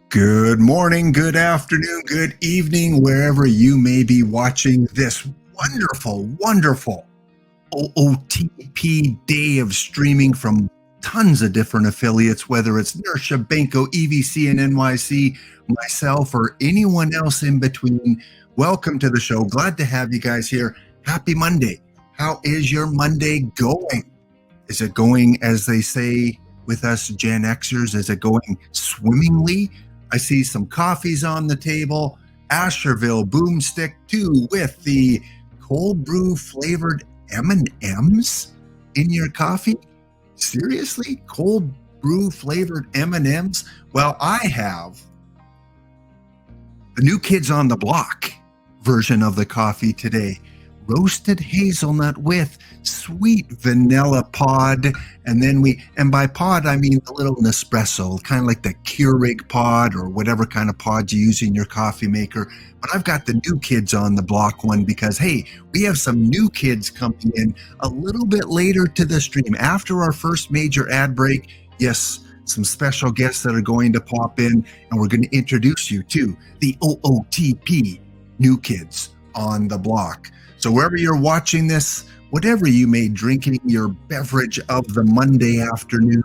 Good morning, good afternoon, good evening, wherever you may be watching this wonderful OOTP day of streaming from tons of different affiliates, whether it's Nersha, Benko, EVC, and NYC, myself, or anyone else in between. Welcome to the show. Glad to have you guys here. Happy Monday. How is your Monday going? Is it going, as they say with us Gen Xers, is it going swimmingly? I see some coffees on the table. Asherville Boomstick 2 with the cold brew flavored M&Ms in your coffee? Seriously? Cold brew flavored M&Ms? Well, I have the New Kids on the Block version of the coffee today. Roasted hazelnut with sweet vanilla pod. And by pod, I mean the little Nespresso, kind of like the Keurig pod or whatever kind of pod you use in your coffee maker. But I've got the New Kids on the Block one because, hey, we have some new kids coming in a little bit later to the stream. After our first major ad break, yes, some special guests that are going to pop in, and we're going to introduce you to the OOTP New Kids on the Block. So wherever you're watching this, whatever you may drinking your beverage of the Monday afternoon,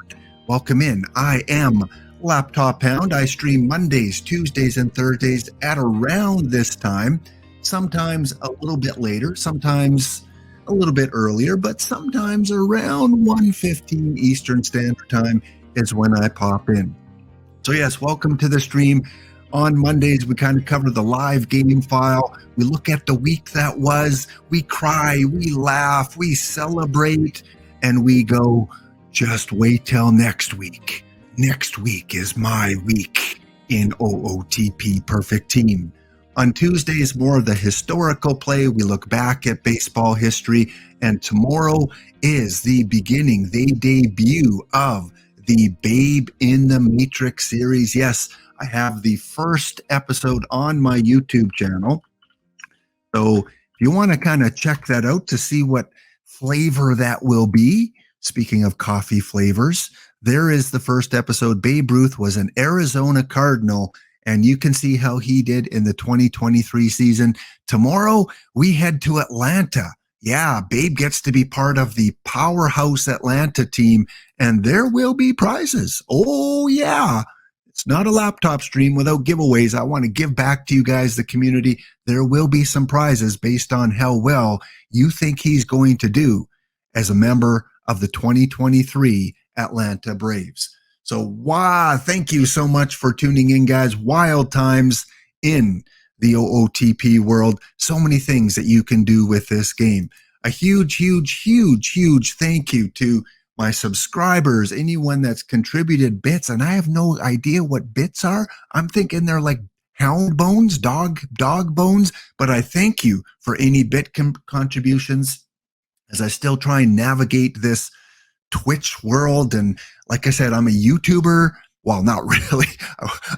welcome in. I am Laptop Hound. I stream Mondays, Tuesdays, and Thursdays at around this time, sometimes a little bit later, sometimes a little bit earlier, but sometimes around 1:15 Eastern Standard Time is when I pop in. So yes, welcome to the stream. On Mondays, we kind of cover the live game file. We look at the week that was. We cry, we laugh, we celebrate, and we go, just wait till next week. Next week is my week in OOTP Perfect Team. On Tuesdays, more of the historical play. We look back at baseball history. And tomorrow is the beginning, the debut of the Babe in the Matrix series. Yes, I have the first episode on my YouTube channel. So if you want to kind of check that out to see what flavor that will be, speaking of coffee flavors, there is the first episode. Babe Ruth was an Arizona Cardinal, and you can see how he did in the 2023 season. Tomorrow, we head to Atlanta. Yeah, Babe gets to be part of the powerhouse Atlanta team, and there will be prizes. Oh, yeah. It's not a laptop stream without giveaways. I want to give back to you guys, the community. There will be some prizes based on how well you think he's going to do as a member of the 2023 Atlanta Braves. So, wow, thank you so much for tuning in, guys. Wild times in the OOTP world. So many things that you can do with this game. A huge thank you to my subscribers, anyone that's contributed bits, and I have no idea what bits are. I'm thinking they're like hound bones, dog bones, but I thank you for any bit contributions as I still try and navigate this Twitch world. And like I said, I'm a YouTuber. Well, not really.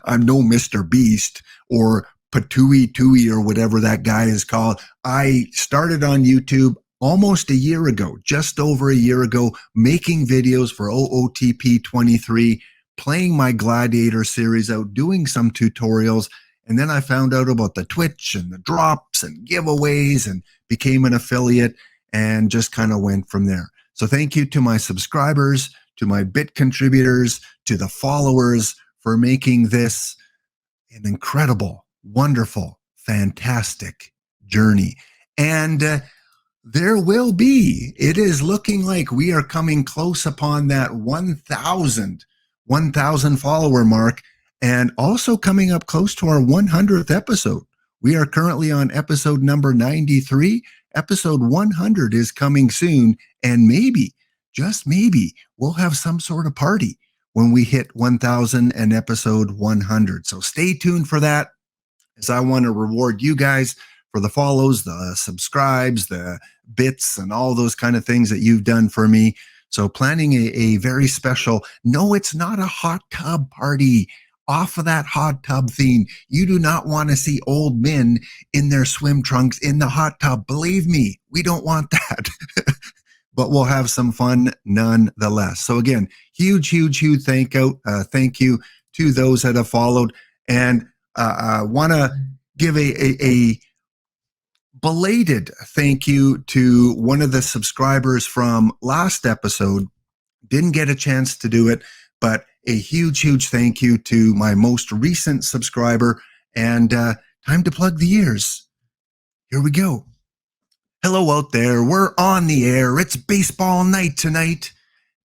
I'm no Mr. Beast or Patooey or whatever that guy is called. I started on YouTube almost a year ago, just over a year ago, making videos for OOTP 23, playing my Gladiator series out, doing some tutorials. And then I found out about the Twitch and the drops and giveaways and became an affiliate and just kind of went from there. So thank you to my subscribers, to my bit contributors, to the followers for making this an incredible, wonderful, fantastic journey. And there will be, it is looking like we are coming close upon that 1,000 follower mark, and also coming up close to our 100th episode. We are currently on episode number 93. Episode 100 is coming soon, and maybe, just maybe, we'll have some sort of party when we hit 1,000 and episode 100. So stay tuned for that, as I want to reward you guys for the follows, the subscribes, the bits, and all those kind of things that you've done for me. So planning a very special, no, it's not a hot tub party. Off of that hot tub theme. You do not want to see old men in their swim trunks in the hot tub. Believe me, we don't want that. But we'll have some fun nonetheless. So again, huge thank you to those that have followed. And I want to give a belated thank you to one of the subscribers from last episode. Didn't get a chance to do it, but a huge thank you to my most recent subscriber. And time to plug the ears. Here we go. Hello out there. We're on the air. It's baseball night tonight.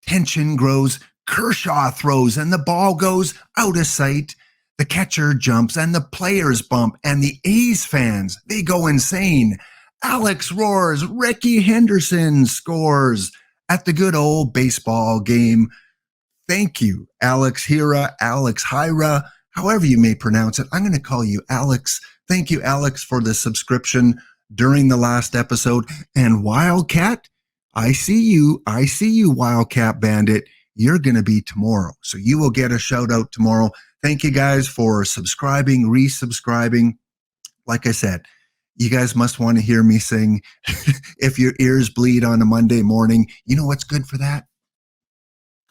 Tension grows. Kershaw throws and the ball goes out of sight. The catcher jumps and the players bump and the A's fans, they go insane. Alex roars. Ricky Henderson scores at the good old baseball game. Thank you, Alex Hira, Alex Hira, however you may pronounce it. I'm going to call you Alex. Thank you, Alex, for the subscription during the last episode. And Wildcat, I see you, Wildcat Bandit. You're going to be tomorrow. So you will get a shout out tomorrow. Thank you guys for subscribing, resubscribing. Like I said, you guys must want to hear me sing. If your ears bleed on a Monday morning, you know what's good for that?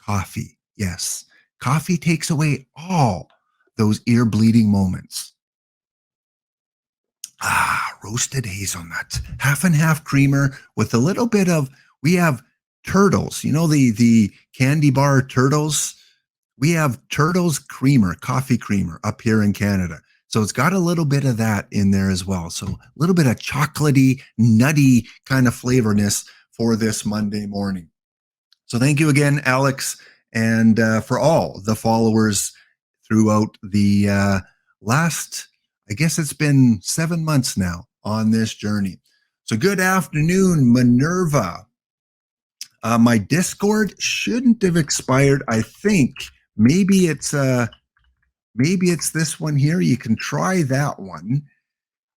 Coffee. Yes. Coffee takes away all those ear bleeding moments. Roasted hazelnuts, half and half creamer with a little bit of, we have Turtles, you know, the candy bar Turtles. We have Turtles creamer, coffee creamer up here in Canada. So it's got a little bit of that in there as well. So a little bit of chocolatey, nutty kind of flavorness for this Monday morning. So thank you again, Alex, and for all the followers throughout the last, I guess it's been 7 months now on this journey. So good afternoon, Minerva. My Discord shouldn't have expired. I think maybe it's this one here. You can try that one.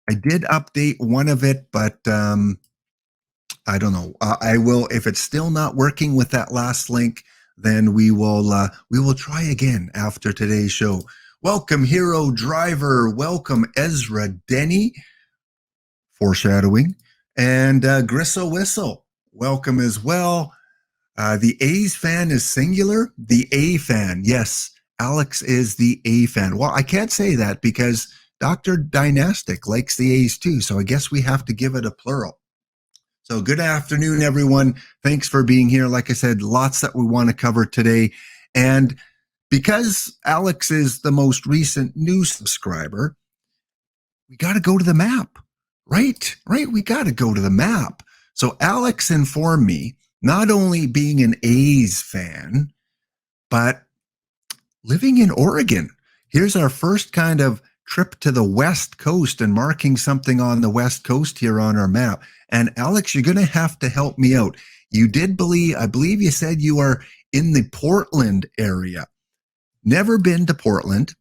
I did update one of it, but I don't know. I will, if it's still not working with that last link, then we will try again after today's show. Welcome, Hero Driver. Welcome, Ezra Denny. Foreshadowing. And Gristle Whistle. Welcome as well. The A's fan is singular. The A fan. Yes, Alex is the A fan. Well, I can't say that because Dr. Dynastic likes the A's too. So I guess we have to give it a plural. So good afternoon, everyone. Thanks for being here. Like I said, lots that we want to cover today. And because Alex is the most recent new subscriber, we got to go to the map, right? We got to go to the map. So Alex informed me, not only being an A's fan, but living in Oregon. Here's our first kind of trip to the West Coast and marking something on the West Coast here on our map. And Alex, you're going to have to help me out. You did I believe you said you are in the Portland area. Never been to Portland.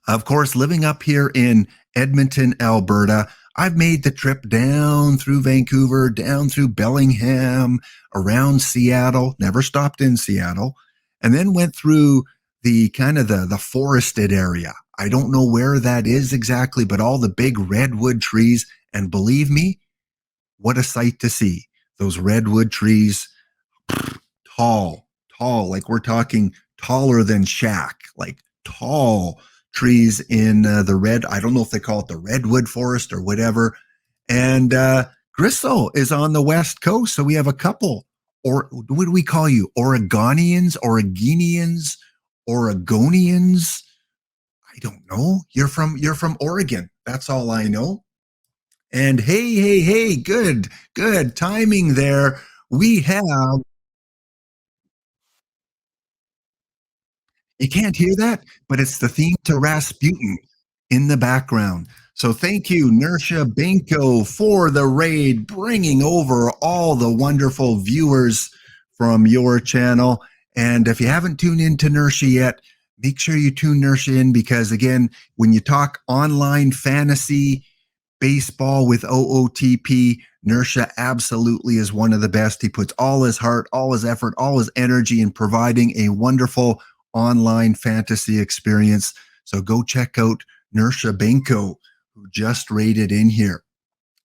Of course, living up here in Edmonton, Alberta, I've made the trip down through Vancouver, down through Bellingham, around Seattle, never stopped in Seattle, and then went through the kind of the forested area. I don't know where that is exactly, but all the big redwood trees. And believe me, what a sight to see. Those redwood trees, tall, like we're talking taller than Shaq, like tall trees in the red. I don't know if they call it the redwood forest or whatever. And Gristle is on the West Coast. So we have a couple, or what do we call you? Oregonians, Oregonians. I don't know. You're from Oregon. That's all I know. And hey, good timing there. We have, you can't hear that, but it's the theme to Rasputin in the background. So thank you, Nersha Benko, for the raid, bringing over all the wonderful viewers from your channel. And if you haven't tuned in to Nersha yet, make sure you tune Nersha in, because again, when you talk online fantasy baseball with OOTP, Nersha absolutely is one of the best. He puts all his heart, all his effort, all his energy in providing a wonderful online fantasy experience. So go check out Nersha Benko, who just raided in here.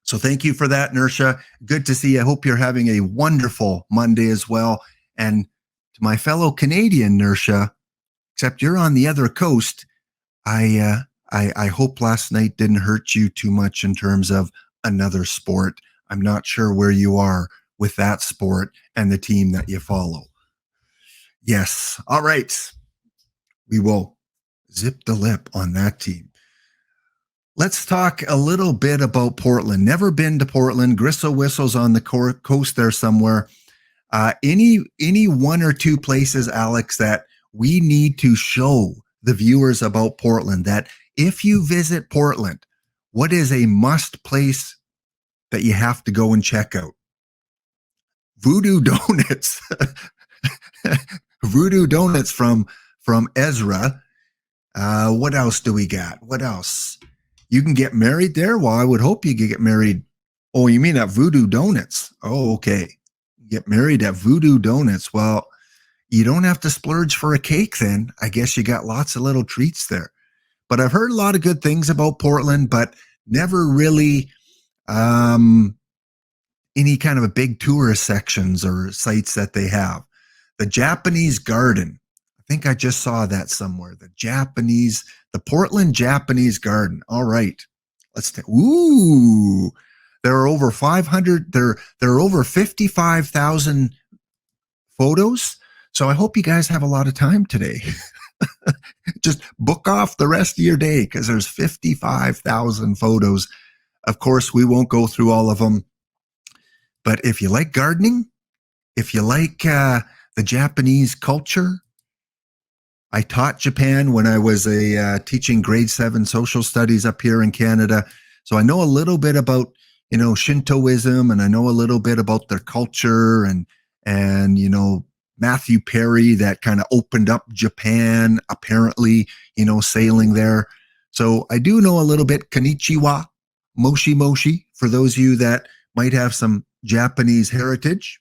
So thank you for that, Nersha. Good to see you. I hope you're having a wonderful Monday as well. And to my fellow Canadian, Nersha, except you're on the other coast. I hope last night didn't hurt you too much in terms of another sport. I'm not sure where you are with that sport and the team that you follow. Yes. All right. We will zip the lip on that team. Let's talk a little bit about Portland. Never been to Portland. Gristle Whistle's on the coast there somewhere. Any one or two places, Alex, that we need to show the viewers about Portland, that if you visit Portland, what is a must place that you have to go and check out? Voodoo Donuts. Voodoo Donuts from Ezra. What else do we got? What else? You can get married there? Well, I would hope you could get married. Oh, you mean at Voodoo Donuts? Oh, okay. Get married at Voodoo Donuts. Well, you don't have to splurge for a cake then. I guess you got lots of little treats there. But I've heard a lot of good things about Portland, but never really any kind of a big tourist sections or sites that they have. The Japanese Garden. I think I just saw that somewhere. The Portland Japanese Garden. All right. Let's take, ooh, there are over 500, there are over 55,000 photos. So I hope you guys have a lot of time today. Just book off the rest of your day because there's 55,000 photos. Of course, we won't go through all of them. But if you like gardening, if you like the Japanese culture, I taught Japan when I was teaching grade 7 social studies up here in Canada. So I know a little bit about, Shintoism, and I know a little bit about their culture and Matthew Perry that kind of opened up Japan, apparently, sailing there. So I do know a little bit. Konnichiwa, moshi moshi, for those of you that might have some Japanese heritage.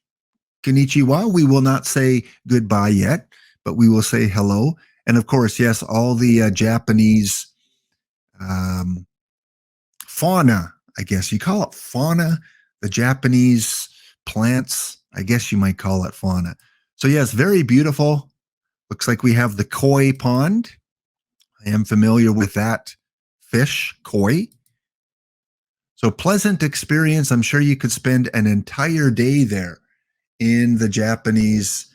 Konnichiwa, we will not say goodbye yet, but we will say hello. And of course, yes, all the Japanese fauna, I guess you call it fauna, the Japanese plants, I guess you might call it fauna. So yes, very beautiful. Looks like we have the koi pond. I am familiar with that fish, koi. So pleasant experience. I'm sure you could spend an entire day there in the Japanese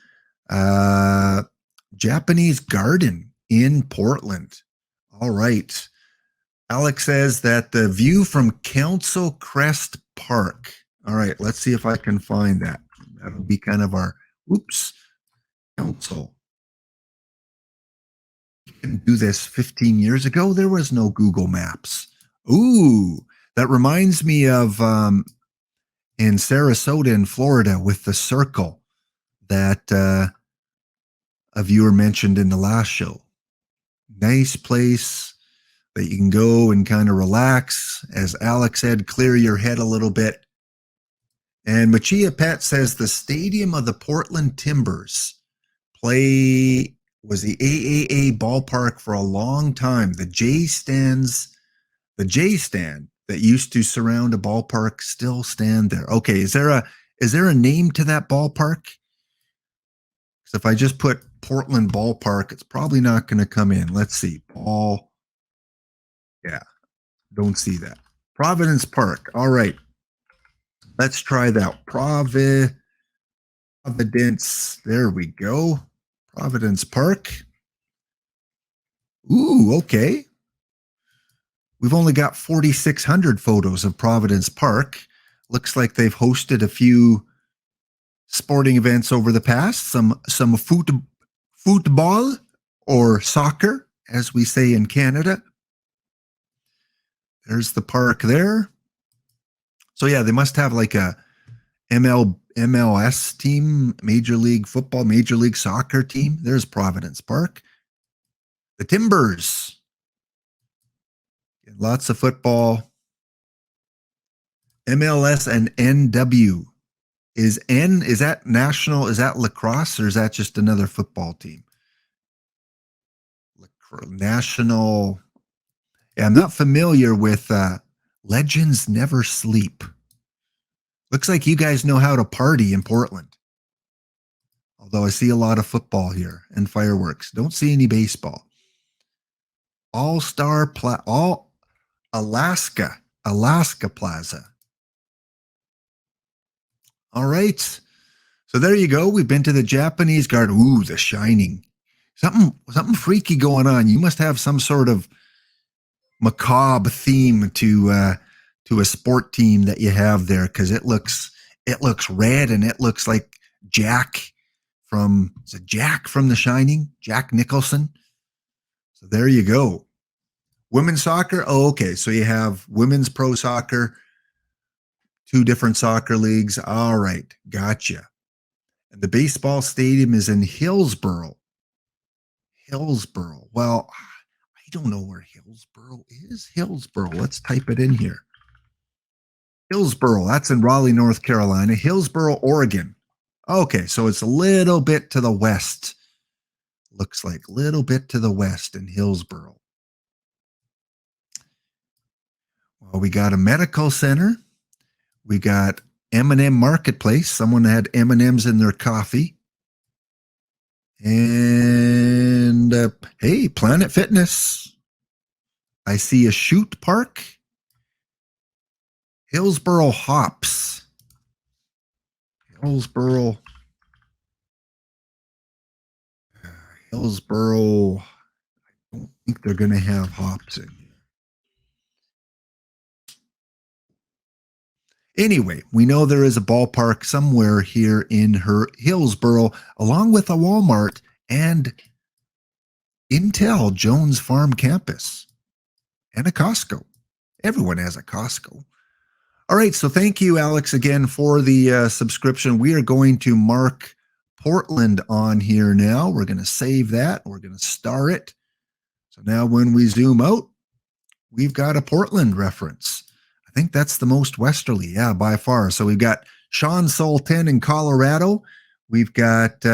garden in Portland. All right. Alex says that the view from Council Crest Park. All right, let's see if I can find that. That'll be kind of our, Council. You can do this 15 years ago. There was no Google Maps. Ooh, that reminds me of in Sarasota in Florida with the circle that a viewer mentioned in the last show. Nice place that you can go and kind of relax. As Alex said, clear your head a little bit. And Machia Pet says the stadium of the Portland Timbers was the AAA ballpark for a long time. The J stand that used to surround a ballpark still stand there. Okay, is there a name to that ballpark? So if I just put Portland Ballpark, it's probably not going to come in. Let's see. Yeah, don't see that. Providence Park. All right. Let's try that. Providence. There we go. Providence Park. Ooh, okay. We've only got 4,600 photos of Providence Park. Looks like they've hosted a few sporting events over the past. Some football or soccer, as we say in Canada. There's the park there. So yeah, they must have like a MLS team, Major League Football, Major League Soccer team. There's Providence Park. The Timbers. Lots of football. MLS and NW. Is that national? Is that lacrosse or is that just another football team? National. Yeah, I'm not familiar with Legends Never Sleep. Looks like you guys know how to party in Portland. Although I see a lot of football here and fireworks. Don't see any baseball. All Alaska Plaza. All right. So there you go. We've been to the Japanese Garden. Ooh, The Shining. Something freaky going on. You must have some sort of macabre theme to a sport team that you have there, because it looks red, and it looks like Jack from The Shining, Jack Nicholson. So there you go. Women's soccer. Oh, okay. So you have women's pro soccer, 2 different soccer leagues. All right. Gotcha. And the baseball stadium is in Hillsboro. Well, I don't know where Hillsboro is. Hillsboro. Let's type it in here. Hillsboro. That's in Raleigh, North Carolina. Hillsboro, Oregon. Okay. So it's a little bit to the west. Looks like a little bit to the west in Hillsboro. Well, we got a medical center. We got M&M Marketplace. Someone had M&Ms in their coffee. And hey, Planet Fitness. I see a shoot park. Hillsboro Hops. Hillsboro. I don't think they're going to have hops in here. Anyway, we know there is a ballpark somewhere here in Hillsboro, along with a Walmart and Intel Jones Farm campus and a Costco. Everyone has a Costco. All right, so thank you, Alex, again for the subscription. We are going to mark Portland on here now. We're going to save that. We're going to star it. So now when we zoom out, we've got a Portland reference. I think that's the most westerly, yeah, by far. So we've got Sean Sultan in Colorado. We've got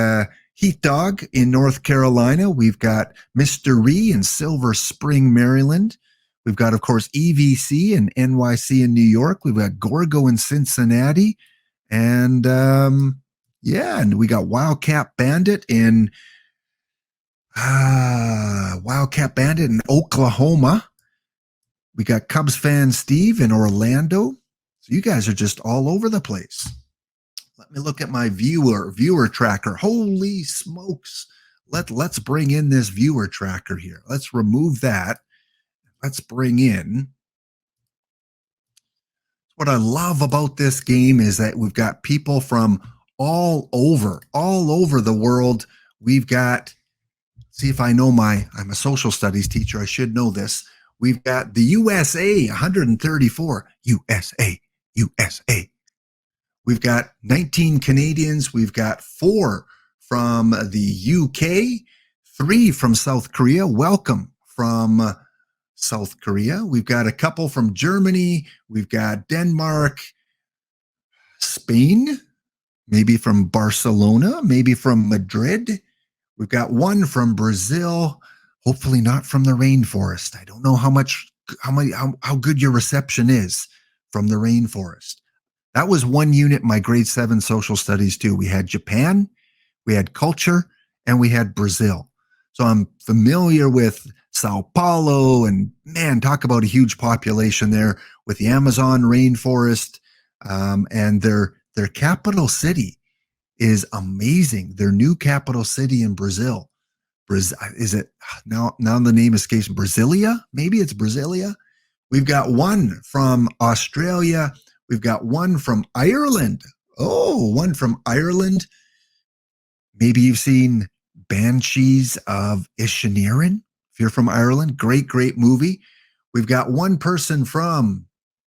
Heat Dog in North Carolina. We've got Mr. Ree in Silver Spring, Maryland. We've got, of course, EVC and NYC in New York. We've got Gorgo in Cincinnati. And and we got Wildcat Bandit in Oklahoma. We got Cubs fan Steve in Orlando. So you guys are just all over the place. Let me look at my viewer tracker. Holy smokes. Let's bring in this viewer tracker here. Let's remove that. Let's bring in. What I love about this game is that we've got people from all over the world. We've got, see if I know I'm a social studies teacher. I should know this. We've got the USA, 134. USA. We've got 19 Canadians. We've got 4 from the UK, 3 from South Korea. Welcome from South Korea. We've got a couple from Germany. We've got Denmark, Spain, maybe from Barcelona, maybe from Madrid. We've got 1 from Brazil. Hopefully not from the rainforest. I don't know how good your reception is from the rainforest. That was 1 unit in my grade 7 social studies too. We had Japan, we had culture, and we had Brazil. So I'm familiar with Sao Paulo, and man, talk about a huge population there with the Amazon rainforest, and their capital city is amazing. Their new capital city in Brazil. Is it now the name escapes? Brasilia? Maybe it's Brasilia. We've got 1 from Australia. We've got 1 from Ireland. Oh, 1 from Ireland. Maybe you've seen Banshees of Inisherin. If you're from Ireland, great movie. We've got 1 person from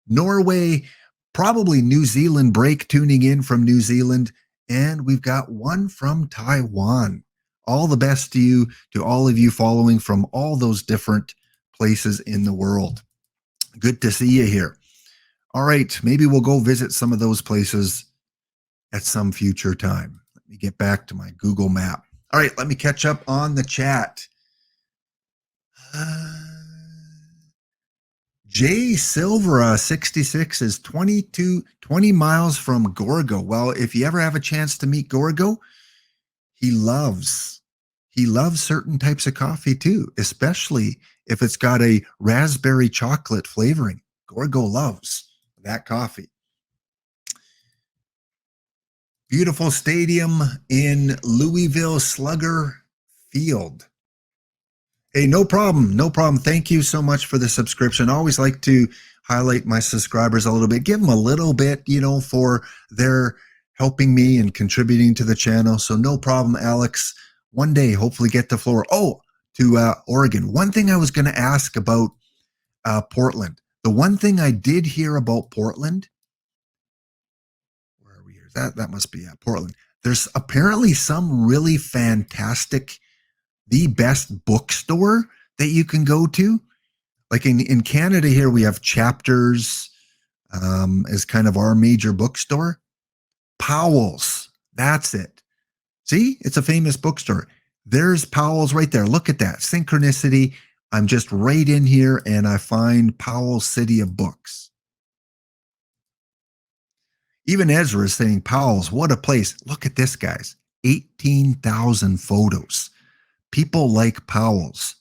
Norway, probably New Zealand break tuning in from New Zealand. And we've got 1 from Taiwan. All the best to you, to all of you following from all those different places in the world. Good to see you here. All right, maybe we'll go visit some of those places at some future time. Let me get back to my Google map. All right, let me catch up on the chat. Jay Silvera 66 is 20 miles from Gorgo. Well, if you ever have a chance to meet Gorgo, he loves certain types of coffee too, especially if it's got a raspberry chocolate flavoring. Gorgo loves that coffee. Beautiful stadium in Louisville Slugger Field. Hey, no problem. No problem. Thank you so much for the subscription. I always like to highlight my subscribers a little bit, give them a little bit, for their helping me and contributing to the channel. So no problem, Alex. One day, hopefully get the floor. Oh, to Oregon. One thing I was going to ask about Portland. The one thing I did hear about Portland, where are we here? That must be Portland. There's apparently some really fantastic, the best bookstore that you can go to. Like in Canada here, we have Chapters as kind of our major bookstore. Powell's, that's it. See, it's a famous bookstore. There's Powell's right there. Look at that. Synchronicity. I'm just right in here and I find Powell's City of Books. Even Ezra is saying, Powell's, what a place. Look at this, guys. 18,000 photos. People like Powell's.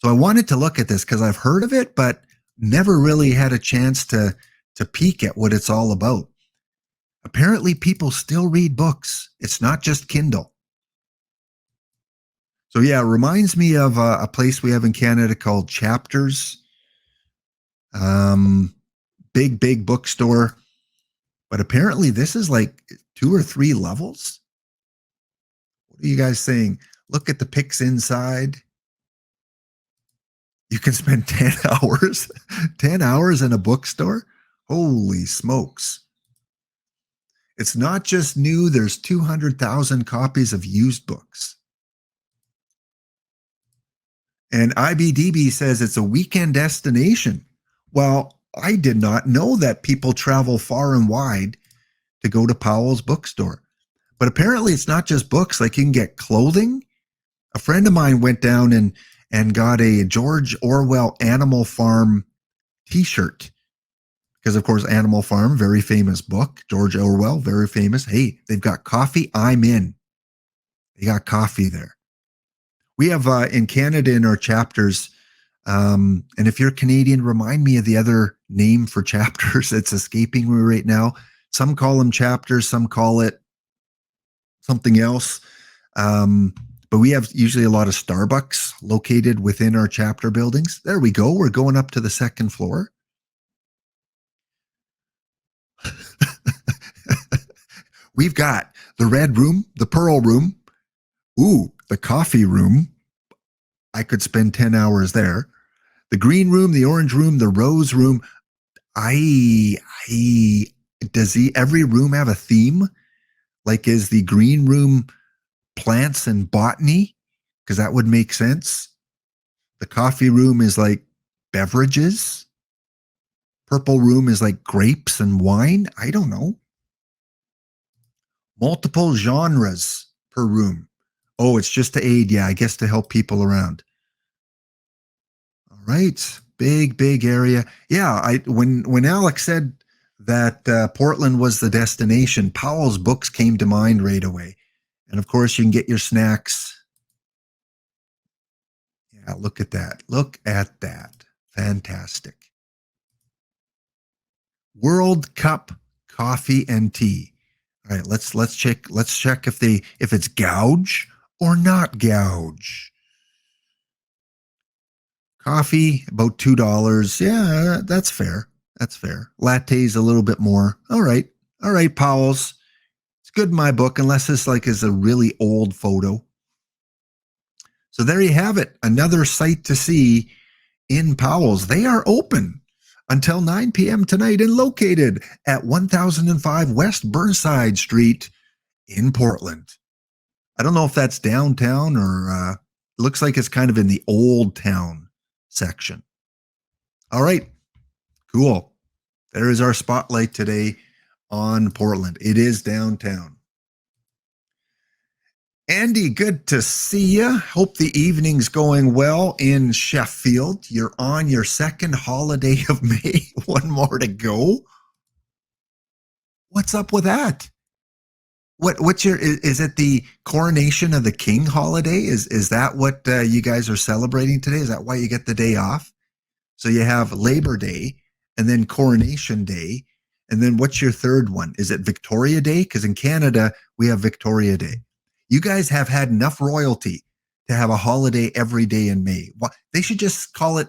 So I wanted to look at this because I've heard of it, but never really had a chance to peek at what it's all about. Apparently, people still read books. It's not just Kindle. So yeah, it reminds me of a place we have in Canada called Chapters. Big bookstore. But apparently this is like 2 or 3 levels. What are you guys saying? Look at the pics inside. You can spend 10 hours, 10 hours in a bookstore. Holy smokes. It's not just new. There's 200,000 copies of used books. And IBDB says it's a weekend destination. Well, I did not know that people travel far and wide to go to Powell's bookstore. But apparently it's not just books. Like you can get clothing. A friend of mine went down and got a George Orwell Animal Farm t-shirt. Because, of course, Animal Farm, very famous book. George Orwell, very famous. Hey, they've got coffee. I'm in. They got coffee there. We have in Canada in our Chapters, and if you're Canadian, remind me of the other name for Chapters. It's escaping me right now. Some call them Chapters. Some call it something else. But we have usually a lot of Starbucks located within our chapter buildings. There we go. We're going up to the 2nd floor. We've got the red room, the pearl room. Ooh, the coffee room. I could spend 10 hours there. The green room, the orange room, the rose room. Does every room have a theme? Like, is the green room plants and botany? Because that would make sense. The coffee room is like beverages. Purple room is like grapes and wine. I don't know. Multiple genres per room. Oh, it's just to aid. Yeah, I guess to help people around. All right. Big area. Yeah, when Alex said that Portland was the destination, Powell's books came to mind right away. And of course, you can get your snacks. Yeah, look at that. Look at that. Fantastic. World Cup coffee and tea. All right, let's check if it's gouge or not gouge. Coffee about $2. Yeah, that's fair. That's fair. Lattes a little bit more. All right, Powell's. It's good in my book, unless this is a really old photo. So there you have it. Another site to see in Powell's. They are open until 9 p.m. tonight and located at 1005 West Burnside Street in Portland. I don't know if that's downtown or it looks like it's kind of in the old town section. All right, cool. There is our spotlight today on Portland. It is downtown. Andy, good to see you. Hope the evening's going well in Sheffield. You're on your 2nd holiday of May. One more to go. What's up with that? What's your, is it the coronation of the king holiday? Is that what you guys are celebrating today? Is that why you get the day off? So you have Labor Day and then Coronation Day. And then what's your third one? Is it Victoria Day? Because in Canada, we have Victoria Day. You guys have had enough royalty to have a holiday every day in May. They should just call it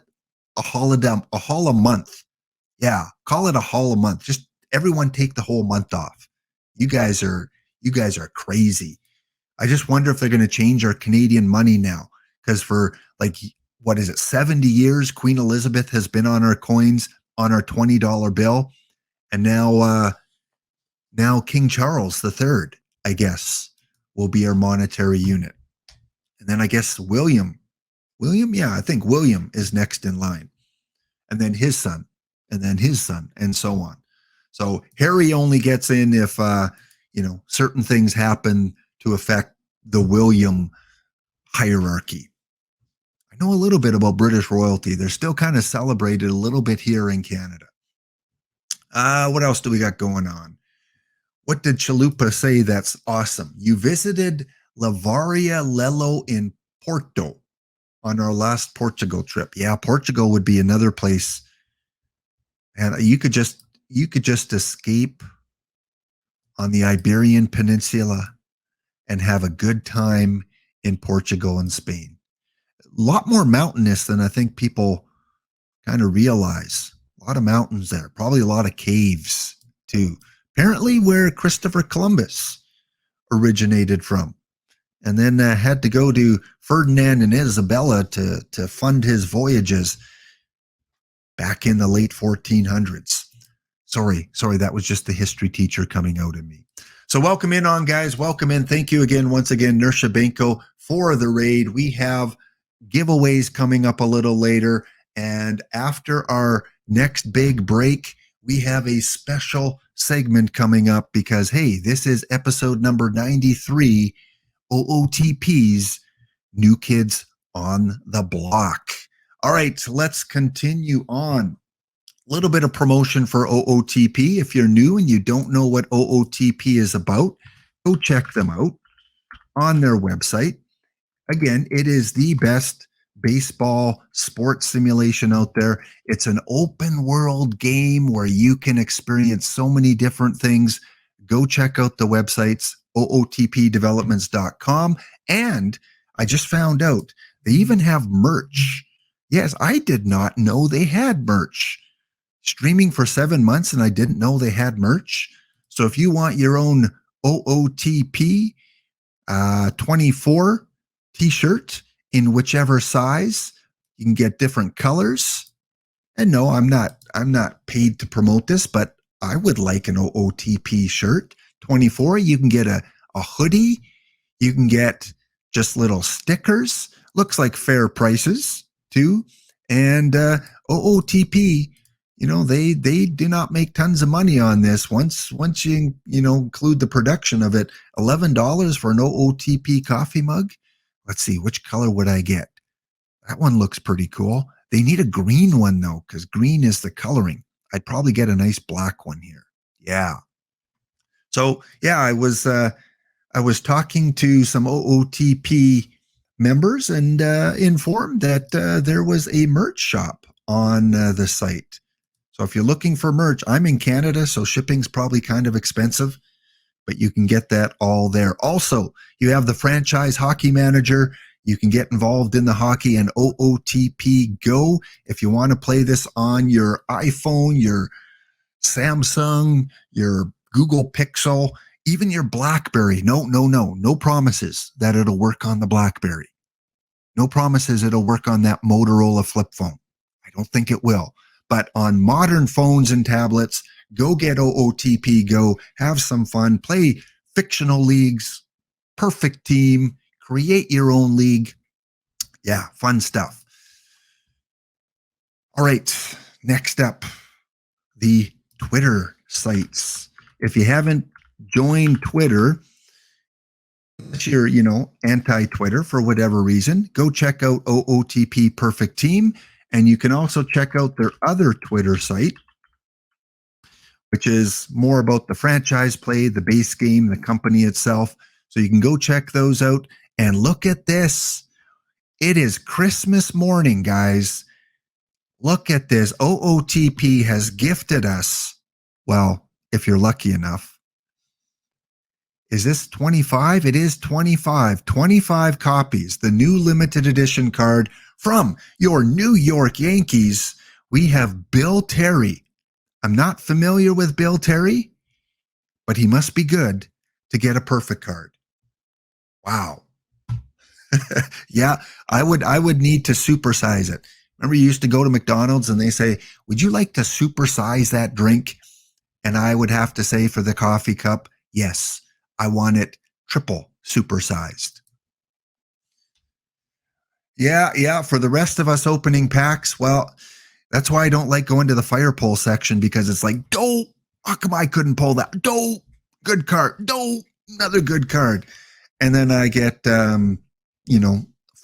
a holiday, a hall a month. Yeah, call it a hall a month. Just everyone take the whole month off. You guys are crazy. I just wonder if they're going to change our Canadian money now, because for like, what is it, 70 years, Queen Elizabeth has been on our coins, on our $20 bill. And now King Charles III, I guess, will be our monetary unit. And then I guess William, yeah, I think William is next in line. And then his son, and then his son, and so on. So Harry only gets in if, certain things happen to affect the William hierarchy. I know a little bit about British royalty. They're still kind of celebrated a little bit here in Canada. What else do we got going on? What did Chalupa say that's awesome? You visited Lavaria Lelo in Porto on our last Portugal trip. Yeah, Portugal would be another place. And you could just escape on the Iberian Peninsula and have a good time in Portugal and Spain. A lot more mountainous than I think people kind of realize. A lot of mountains there, probably a lot of caves too. Apparently where Christopher Columbus originated from, and then had to go to Ferdinand and Isabella to fund his voyages back in the late 1400s. Sorry, that was just the history teacher coming out in me. So welcome in on, guys. Welcome in. Thank you again, once again, Nersha Benko, for the raid. We have giveaways coming up a little later. And after our next big break, we have a special segment coming up because, hey, this is episode number 93, OOTP's New Kids on the Block. All right, so let's continue on. A little bit of promotion for OOTP. If you're new and you don't know what OOTP is about, go check them out on their website. Again, it is the best baseball sports simulation out there. It's an open world game where you can experience so many different things. Go check out the websites, ootpdevelopments.com. And I just found out they even have merch. Yes, I did not know they had merch. Streaming for 7 months and I didn't know they had merch. So if you want your own OOTP 24 t-shirt in whichever size, you can get different colors. And no, I'm not paid to promote this, but I would like an OOTP shirt. 24, you can get a hoodie. You can get just little stickers. Looks like fair prices too. And OOTP, they do not make tons of money on this. Once you include the production of it, $11 for an OOTP coffee mug. Let's see, which color would I get? That one looks pretty cool. They need a green one though, because green is the coloring. I'd probably get a nice black one here. Yeah. So yeah, I was talking to some OOTP members and informed that there was a merch shop on the site. So if you're looking for merch, I'm in Canada, so shipping's probably kind of expensive, but you can get that all there. Also, you have the franchise hockey manager. You can get involved in the hockey and OOTP Go. If you want to play this on your iPhone, your Samsung, your Google Pixel, even your BlackBerry. No promises that it'll work on the BlackBerry. No promises it'll work on that Motorola flip phone. I don't think it will. But on modern phones and tablets, go get OOTP Go, have some fun, play fictional leagues, perfect team, create your own league. Yeah, fun stuff. All right, next up, the Twitter sites. If you haven't joined Twitter, if you're, anti-Twitter for whatever reason, go check out OOTP Perfect Team. And you can also check out their other Twitter site, which is more about the franchise play, the base game, the company itself. So you can go check those out. And look at this. It is Christmas morning, guys. Look at this. OOTP has gifted us, well, if you're lucky enough. Is this 25? It is 25. 25 copies. The new limited edition card from your New York Yankees. We have Bill Terry. I'm not familiar with Bill Terry, but he must be good to get a perfect card. Wow. Yeah, I would need to supersize it. Remember, you used to go to McDonald's and they say, would you like to supersize that drink? And I would have to say for the coffee cup, yes, I want it triple supersized. Yeah. For the rest of us opening packs, well, that's why I don't like going to the fire pole section, because it's like, dope. How come I couldn't pull that? Dope. Good card. Dope. Another good card. And then I get,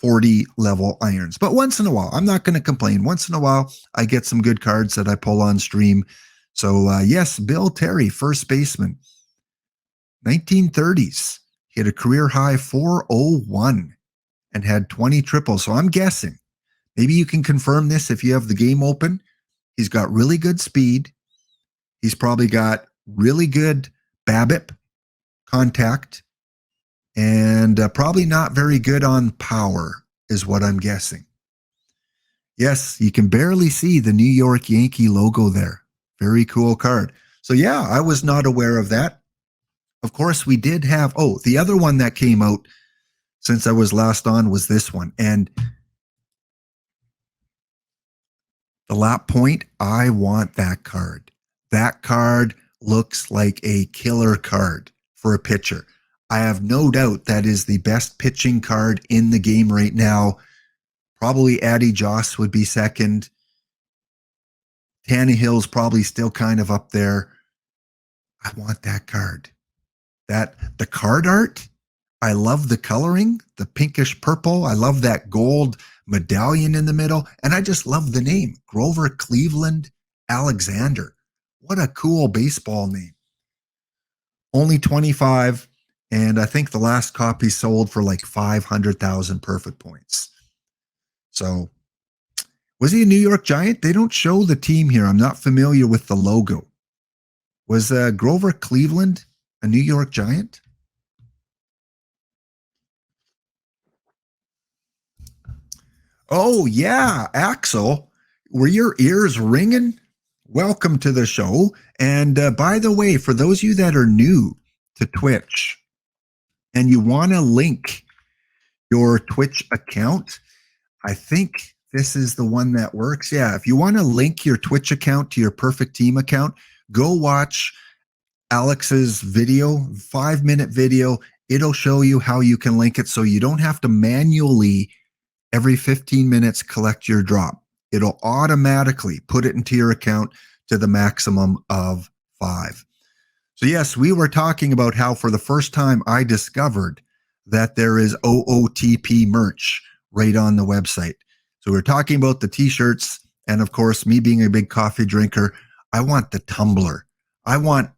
40 level irons. But once in a while, I'm not going to complain. Once in a while, I get some good cards that I pull on stream. So, yes, Bill Terry, first baseman, 1930s. He had a career high 401 and had 20 triples. So I'm guessing, maybe you can confirm this if you have the game open. He's got really good speed. He's probably got really good BABIP contact, and probably not very good on power is what I'm guessing. Yes, you can barely see the New York Yankee logo there. Very cool card. So yeah, I was not aware of that. Of course, we did have, the other one that came out since I was last on was this one. And the lap point, I want that card. That card looks like a killer card for a pitcher. I have no doubt that is the best pitching card in the game right now. Probably Addy Joss would be second. Tannehill's probably still kind of up there. I want that card. The card art, I love the coloring, the pinkish purple. I love that gold medallion in the middle. And I just love the name, Grover Cleveland Alexander. What a cool baseball name. Only 25. And I think the last copy sold for like 500,000 perfect points. So, was he a New York Giant? They don't show the team here. I'm not familiar with the logo. Was Grover Cleveland a New York Giant? Oh, yeah, Axel. Were your ears ringing? Welcome to the show. And by the way, for those of you that are new to Twitch and you want to link your Twitch account, I think this is the one that works. Yeah, if you want to link your Twitch account to your Perfect Team account, go watch Alex's video, 5-minute video. It'll show you how you can link it so you don't have to manually every 15 minutes collect your drop. It'll automatically put it into your account to the maximum of 5. So yes, we were talking about how for the first time I discovered that there is OOTP merch right on the website. So we're talking about the t-shirts, and of course, me being a big coffee drinker, I want the tumbler. I want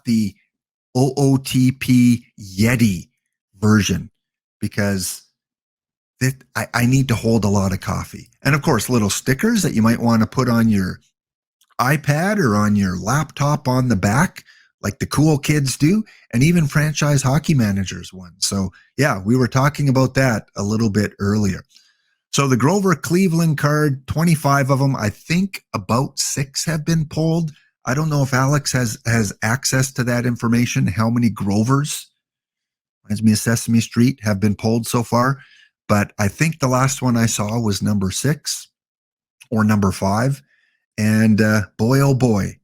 the OOTP Yeti version, because I need to hold a lot of coffee. And of course, little stickers that you might want to put on your iPad or on your laptop on the back, like the cool kids do, and even franchise hockey managers one. So yeah, we were talking about that a little bit earlier. So the Grover Cleveland card, 25 of them. I think about 6 have been pulled. I don't know if Alex has access to that information, how many Grovers, reminds me of Sesame Street, have been pulled so far. But I think the last one I saw was number 6 or number 5. And boy, oh boy,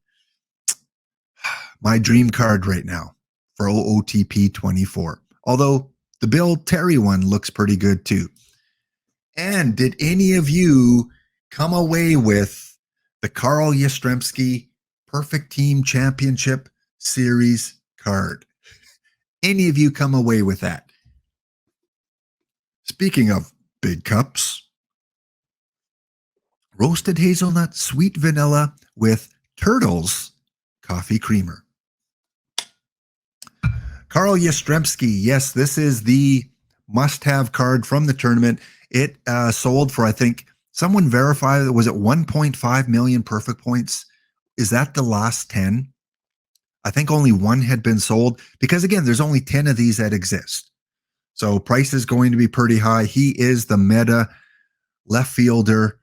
my dream card right now for OOTP 24. Although the Bill Terry one looks pretty good too. And did any of you come away with the Carl Yastrzemski Perfect Team Championship Series card? Any of you come away with that? Speaking of big cups, roasted hazelnut, sweet vanilla with turtles coffee creamer. Carl Yastrzemski. Yes, this is the must-have card from the tournament. It sold for, I think, someone verified, was it 1.5 million perfect points? Is that the last 10? I think only one had been sold because, again, there's only 10 of these that exist. So price is going to be pretty high. He is the meta left fielder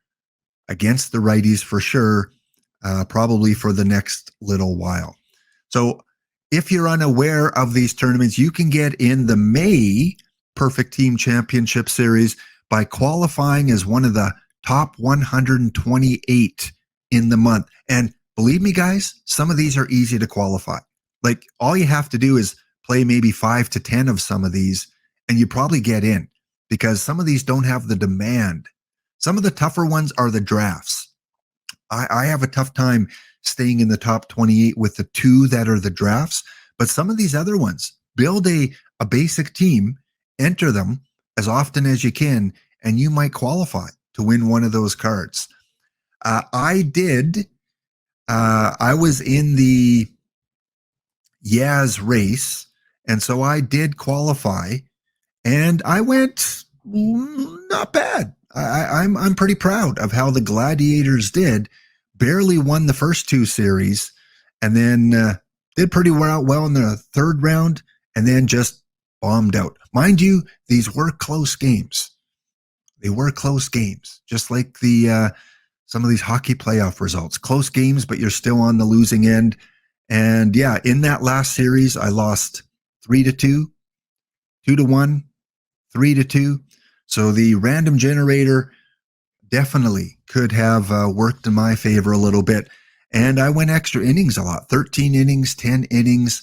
against the righties for sure, probably for the next little while. So if you're unaware of these tournaments, you can get in the May Perfect Team Championship Series by qualifying as one of the top 128 in the month. And believe me, guys, some of these are easy to qualify. Like, all you have to do is play maybe 5 to 10 of some of these, and you probably get in, because some of these don't have the demand. Some of the tougher ones are the drafts. I have a tough time staying in the top 28 with the 2 that are the drafts, but some of these other ones, build a basic team, enter them as often as you can, and you might qualify to win one of those cards. I was in the Yaz race, and so I did qualify, and I went not bad. I'm pretty proud of how the Gladiators did. Barely won the first 2 series, and then did pretty well in the third round, and then just bombed out. Mind you, these were close games. They were close games, just like the some of these hockey playoff results. Close games, but you're still on the losing end. And yeah, in that last series, I lost 3-2, 2-1, 3-2. So the random generator definitely could have worked in my favor a little bit. And I went extra innings a lot, 13 innings, 10 innings.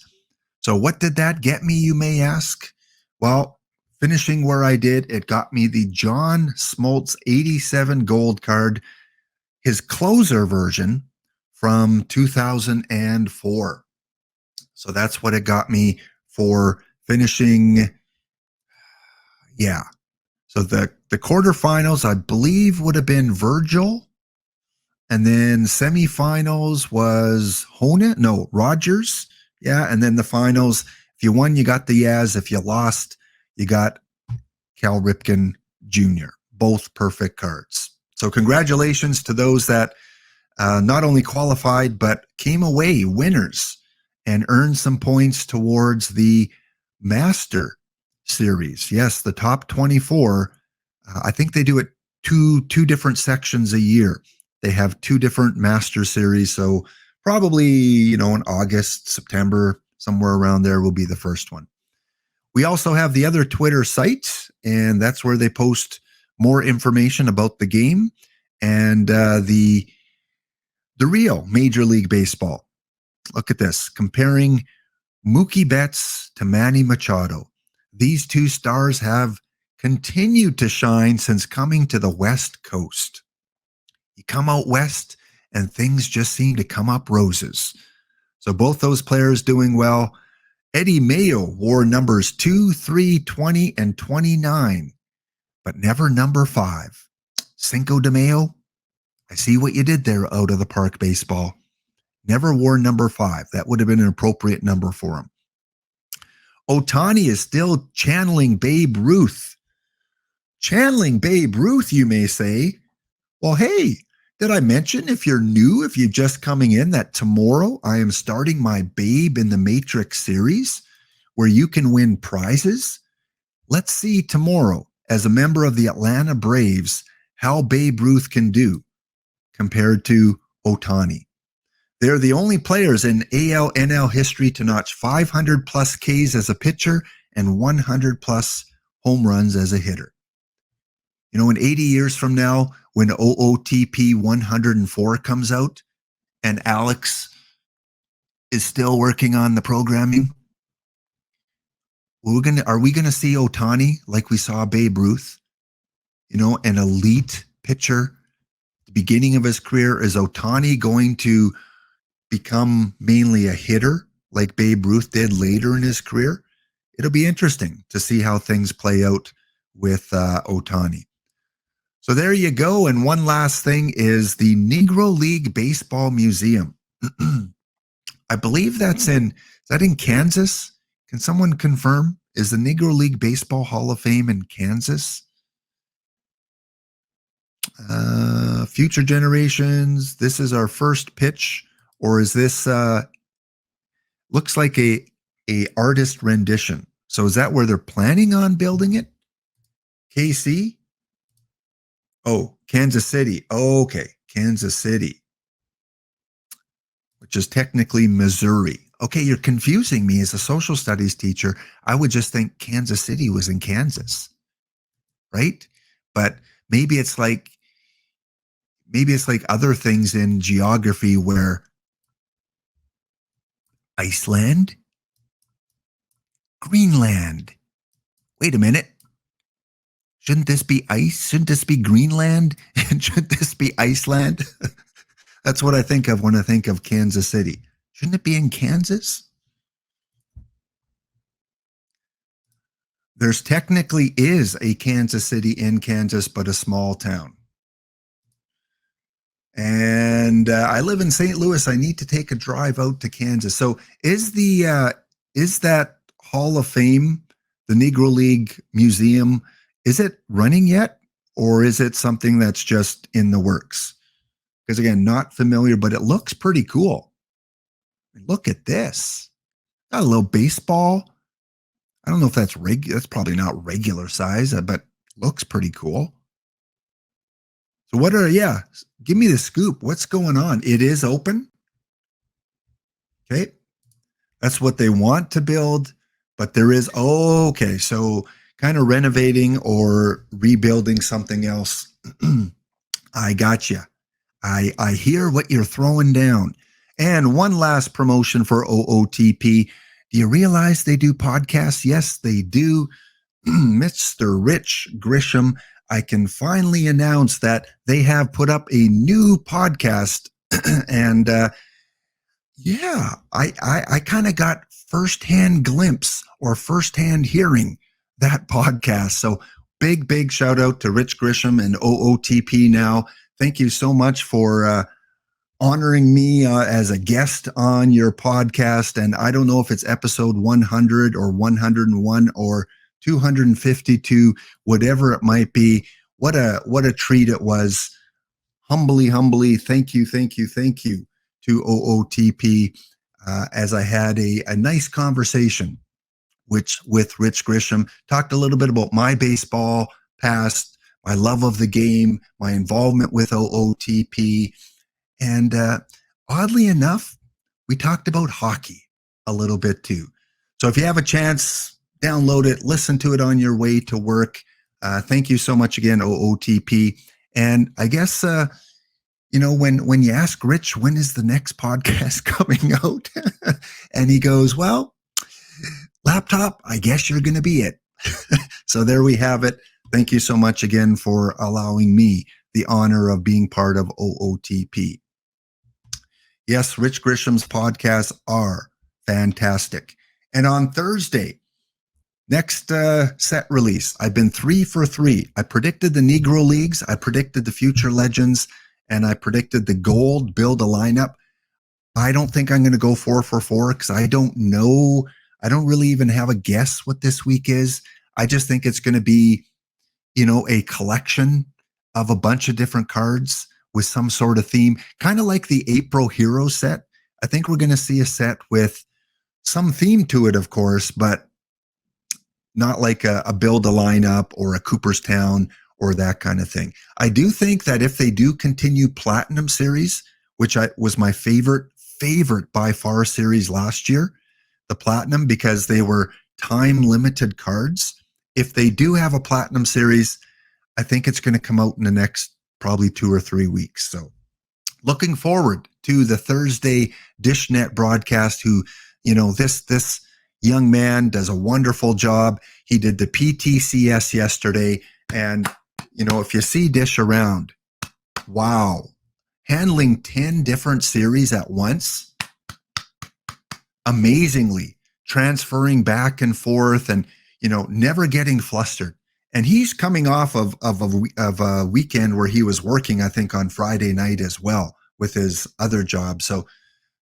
So what did that get me, you may ask? Well, finishing where I did, it got me the John Smoltz 87 gold card, his closer version from 2004. So that's what it got me for finishing. Yeah. So the quarterfinals, I believe, would have been Virgil. And then semifinals was Rogers. Yeah. And then the finals, if you won, you got the Yaz. If you lost, you got Cal Ripken Jr. Both perfect cards. So congratulations to those that not only qualified, but came away winners and earned some points towards the Master Series. Yes, the top 24. I think they do it two different sections a year. They have 2 different Master Series. So probably, in August, September, somewhere around there will be the first one. We also have the other Twitter site, and that's where they post more information about the game and the real Major League Baseball. Look at this, comparing Mookie Betts to Manny Machado. These 2 stars have continued to shine since coming to the West Coast. You come out west and things just seem to come up roses. So both those players doing well. Eddie Mayo wore numbers 2, 3, 20, and 29, but never number 5. Cinco de Mayo, I see what you did there, out of the park baseball. Never wore number 5. That would have been an appropriate number for him. Ohtani is still channeling Babe Ruth. Channeling Babe Ruth, you may say. Well, hey, did I mention, if you're new, if you're just coming in, that tomorrow I am starting my Babe in the Matrix series where you can win prizes? Let's see tomorrow, as a member of the Atlanta Braves, how Babe Ruth can do compared to Ohtani. They're the only players in AL/NL history to notch 500 plus Ks as a pitcher and 100 plus home runs as a hitter. In 80 years from now, when OOTP 104 comes out and Alex is still working on the programming, are we going to see Ohtani like we saw Babe Ruth? An elite pitcher, the beginning of his career. Is Ohtani going to become mainly a hitter like Babe Ruth did later in his career? It'll be interesting to see how things play out with Ohtani. So there you go. And one last thing is the Negro League Baseball Museum. I believe is that in Kansas? Can someone confirm? Is the Negro League Baseball Hall of Fame in Kansas? Future generations, this is our first pitch, or is this looks like a artist rendition? So is that where they're planning on building it? KC? Oh, Kansas City. Oh, okay, Kansas City, which is technically Missouri. Okay, you're confusing me as a social studies teacher. I would just think Kansas City was in Kansas, right? But maybe it's like other things in geography where Iceland, Greenland. Wait a minute. Shouldn't this be ice? Shouldn't this be Greenland? And should this be Iceland? That's what I think of when I think of Kansas City. Shouldn't it be in Kansas? There's technically is a Kansas City in Kansas, but a small town. And I live in St. Louis. I need to take a drive out to Kansas. So is that Hall of Fame, the Negro League Museum, is it running yet? Or is it something that's just in the works? Because again, not familiar, but it looks pretty cool. Look at this. Got a little baseball. I don't know if that's that's probably not regular size, but looks pretty cool. So give me the scoop. What's going on? It is open. Okay. That's what they want to build, but there is, okay. So kind of renovating or rebuilding something else. I got you. I hear what you're throwing down. And one last promotion for OOTP. Do you realize they do podcasts? Yes, they do. Mr. Rich Grisham, I can finally announce that they have put up a new podcast. And I kind of got firsthand glimpse or firsthand hearing that podcast. So big shout out to Rich Grisham and OOTP now. Thank you so much for honoring me as a guest on your podcast. And I don't know if it's episode 100 or 101 or 252, whatever it might be. What a treat it was. Humbly, thank you to OOTP as I had a nice conversation with Rich Grisham. Talked a little bit about my baseball past, my love of the game, my involvement with OOTP. And oddly enough, we talked about hockey a little bit too. So if you have a chance, download it, listen to it on your way to work. Thank you so much again, OOTP. And I guess, when you ask Rich, when is the next podcast coming out? And he goes, well, laptop, I guess you're going to be it. So there we have it. Thank you so much again for allowing me the honor of being part of OOTP. Yes, Rich Grisham's podcasts are fantastic. And on Thursday, next set release, I've been 3 for 3. I predicted the Negro Leagues, I predicted the Future Legends, and I predicted the Gold Build a Lineup. I don't think I'm going to go 4 for 4 because I don't know. I don't really even have a guess what this week is. I just think it's going to be, a collection of a bunch of different cards with some sort of theme, kind of like the April Hero set. I think we're going to see a set with some theme to it, of course, but not like a Build a Lineup or a Cooperstown or that kind of thing. I do think that if they do continue Platinum Series, which was my favorite by far series last year, the Platinum, because they were time-limited cards. If they do have a Platinum Series, I think it's going to come out in the next probably 2 or 3 weeks. So looking forward to the Thursday DishNet broadcast, who, this young man does a wonderful job. He did the PTCS yesterday. And, if you see Dish around, wow, handling 10 different series at once, amazingly, transferring back and forth and, never getting flustered. And he's coming off of a weekend where he was working, I think, on Friday night as well with his other job. So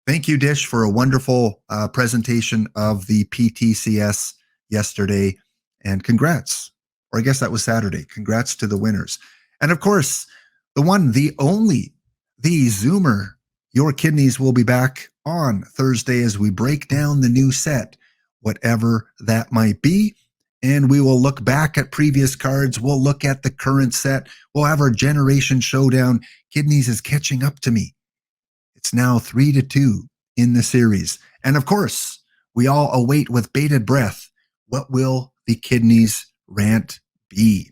Thank you, Dish, for a wonderful presentation of the PTCS yesterday. And congrats. Or I guess that was Saturday. Congrats to the winners. And of course, the one, the only, the Zoomer. Your Kidneys will be back on Thursday as we break down the new set, whatever that might be. And we will look back at previous cards. We'll look at the current set. We'll have our generation showdown. Kidneys is catching up to me. It's now 3-2 in the series. And of course, we all await with bated breath, what will the Kidneys rant be?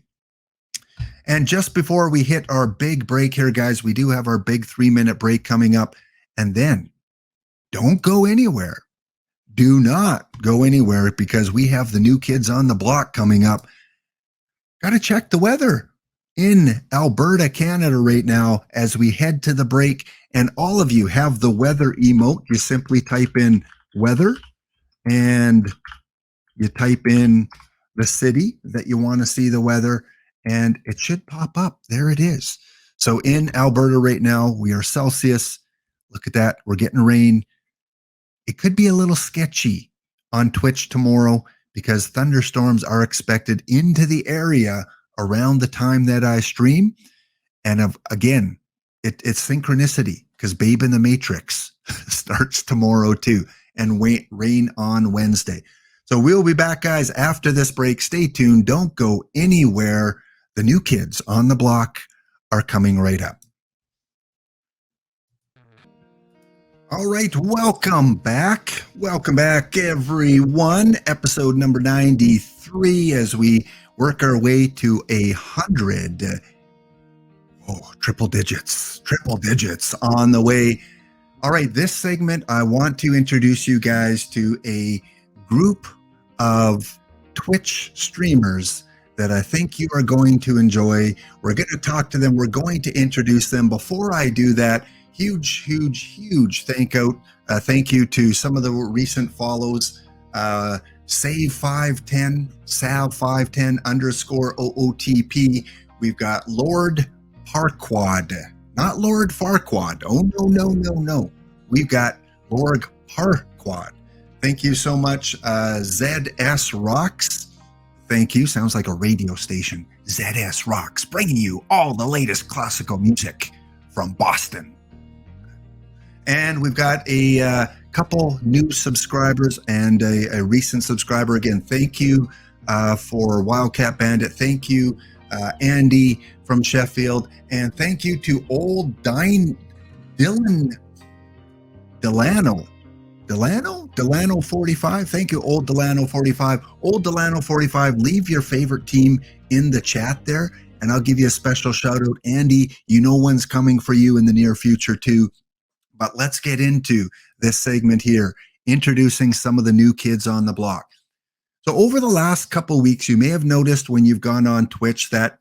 And just before we hit our big break here, guys, we do have our big 3-minute break coming up. And then don't go anywhere. Do not go anywhere because we have the new kids on the block coming up. Got to check the weather in Alberta, Canada right now as we head to the break. And all of you have the weather emote. You simply type in weather and you type in the city that you want to see the weather and it should pop up. There it is. So in Alberta right now, we are Celsius. Look at that. We're getting rain. It could be a little sketchy on Twitch tomorrow because thunderstorms are expected into the area around the time that I stream. And again, it's synchronicity because Babe in the Matrix starts tomorrow too and rain on Wednesday. So we'll be back, guys, after this break. Stay tuned. Don't go anywhere. The new kids on the block are coming right up. All right, welcome back. Welcome back, everyone. Episode number 93 as we work our way to 100. Oh, triple digits on the way. All right, this segment, I want to introduce you guys to a group of Twitch streamers that I think you are going to enjoy. We're going to talk to them. We're going to introduce them. Before I do that, huge thank you to some of the recent follows. Save510, Sav510 _ OOTP. We've got Lord Parquad, not Lord Farquad. Oh, no. We've got Lord Parquad. Thank you so much. ZS Rocks. Thank you. Sounds like a radio station. ZS Rocks, bringing you all the latest classical music from Boston. And we've got a couple new subscribers and a recent subscriber. Again, thank you for Wildcat Bandit. Thank you, Andy from Sheffield. And thank you to old Delano 45. Thank you, old Delano 45. Old Delano 45, leave your favorite team in the chat there, and I'll give you a special shout out. Andy, you know one's coming for you in the near future too. But let's get into this segment here, introducing some of the new kids on the block. So over the last couple weeks, you may have noticed when you've gone on Twitch that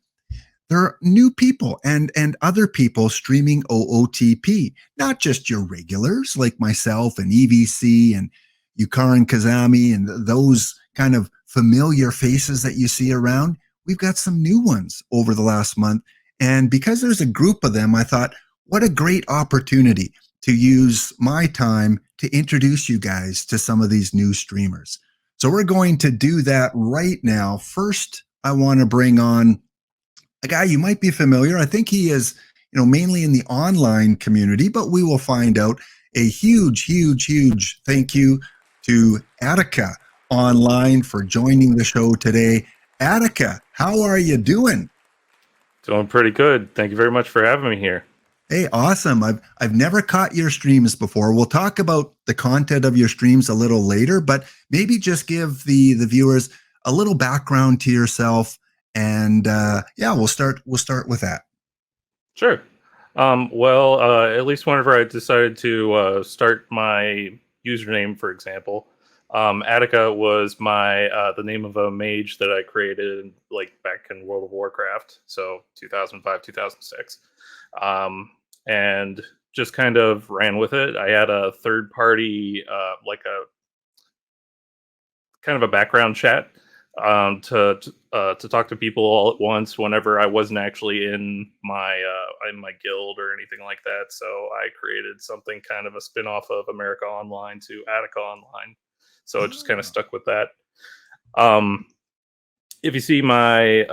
there are new people and other people streaming OOTP, not just your regulars like myself and EVC and Yukaren Kazami and those kind of familiar faces that you see around. We've got some new ones over the last month. And because there's a group of them, I thought, what a great opportunity to use my time to introduce you guys to some of these new streamers. So we're going to do that right now. First, I want to bring on a guy you might be familiar. I think he is, mainly in the online community, but we will find out. A huge thank you to Attica Online for joining the show today. Attica, how are you doing? Doing pretty good. Thank you very much for having me here. Hey, awesome. I've never caught your streams before. We'll talk about the content of your streams a little later, but maybe just give the viewers a little background to yourself. And we'll start with that. Sure. At least whenever I decided to start my username, for example, Attica was the name of a mage that I created back in World of Warcraft, so 2005, 2006. And just kind of ran with it. I had a third party, a kind of a background chat to talk to people all at once whenever I wasn't actually in my guild or anything like that. So I created something kind of a spin-off of America Online to Attica Online. So it just kind of stuck with that. If you see my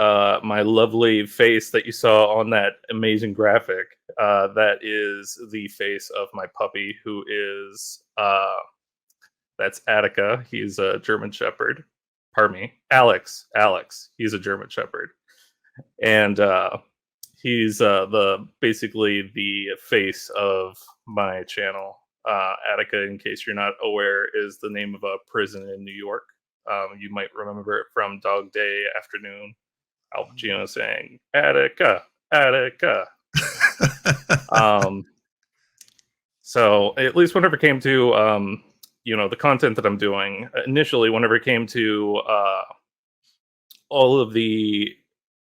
my lovely face that you saw on that amazing graphic, that is the face of my puppy, who is that's Attica. He's a German Shepherd. Pardon me, Alex. Alex. He's a German Shepherd, and he's the basically the face of my channel. Attica, in case you're not aware, is the name of a prison in New York. You might remember it from Dog Day Afternoon. Al Pacino saying "Attica, Attica." So at least whenever it came to the content that I'm doing initially, whenever it came to all of the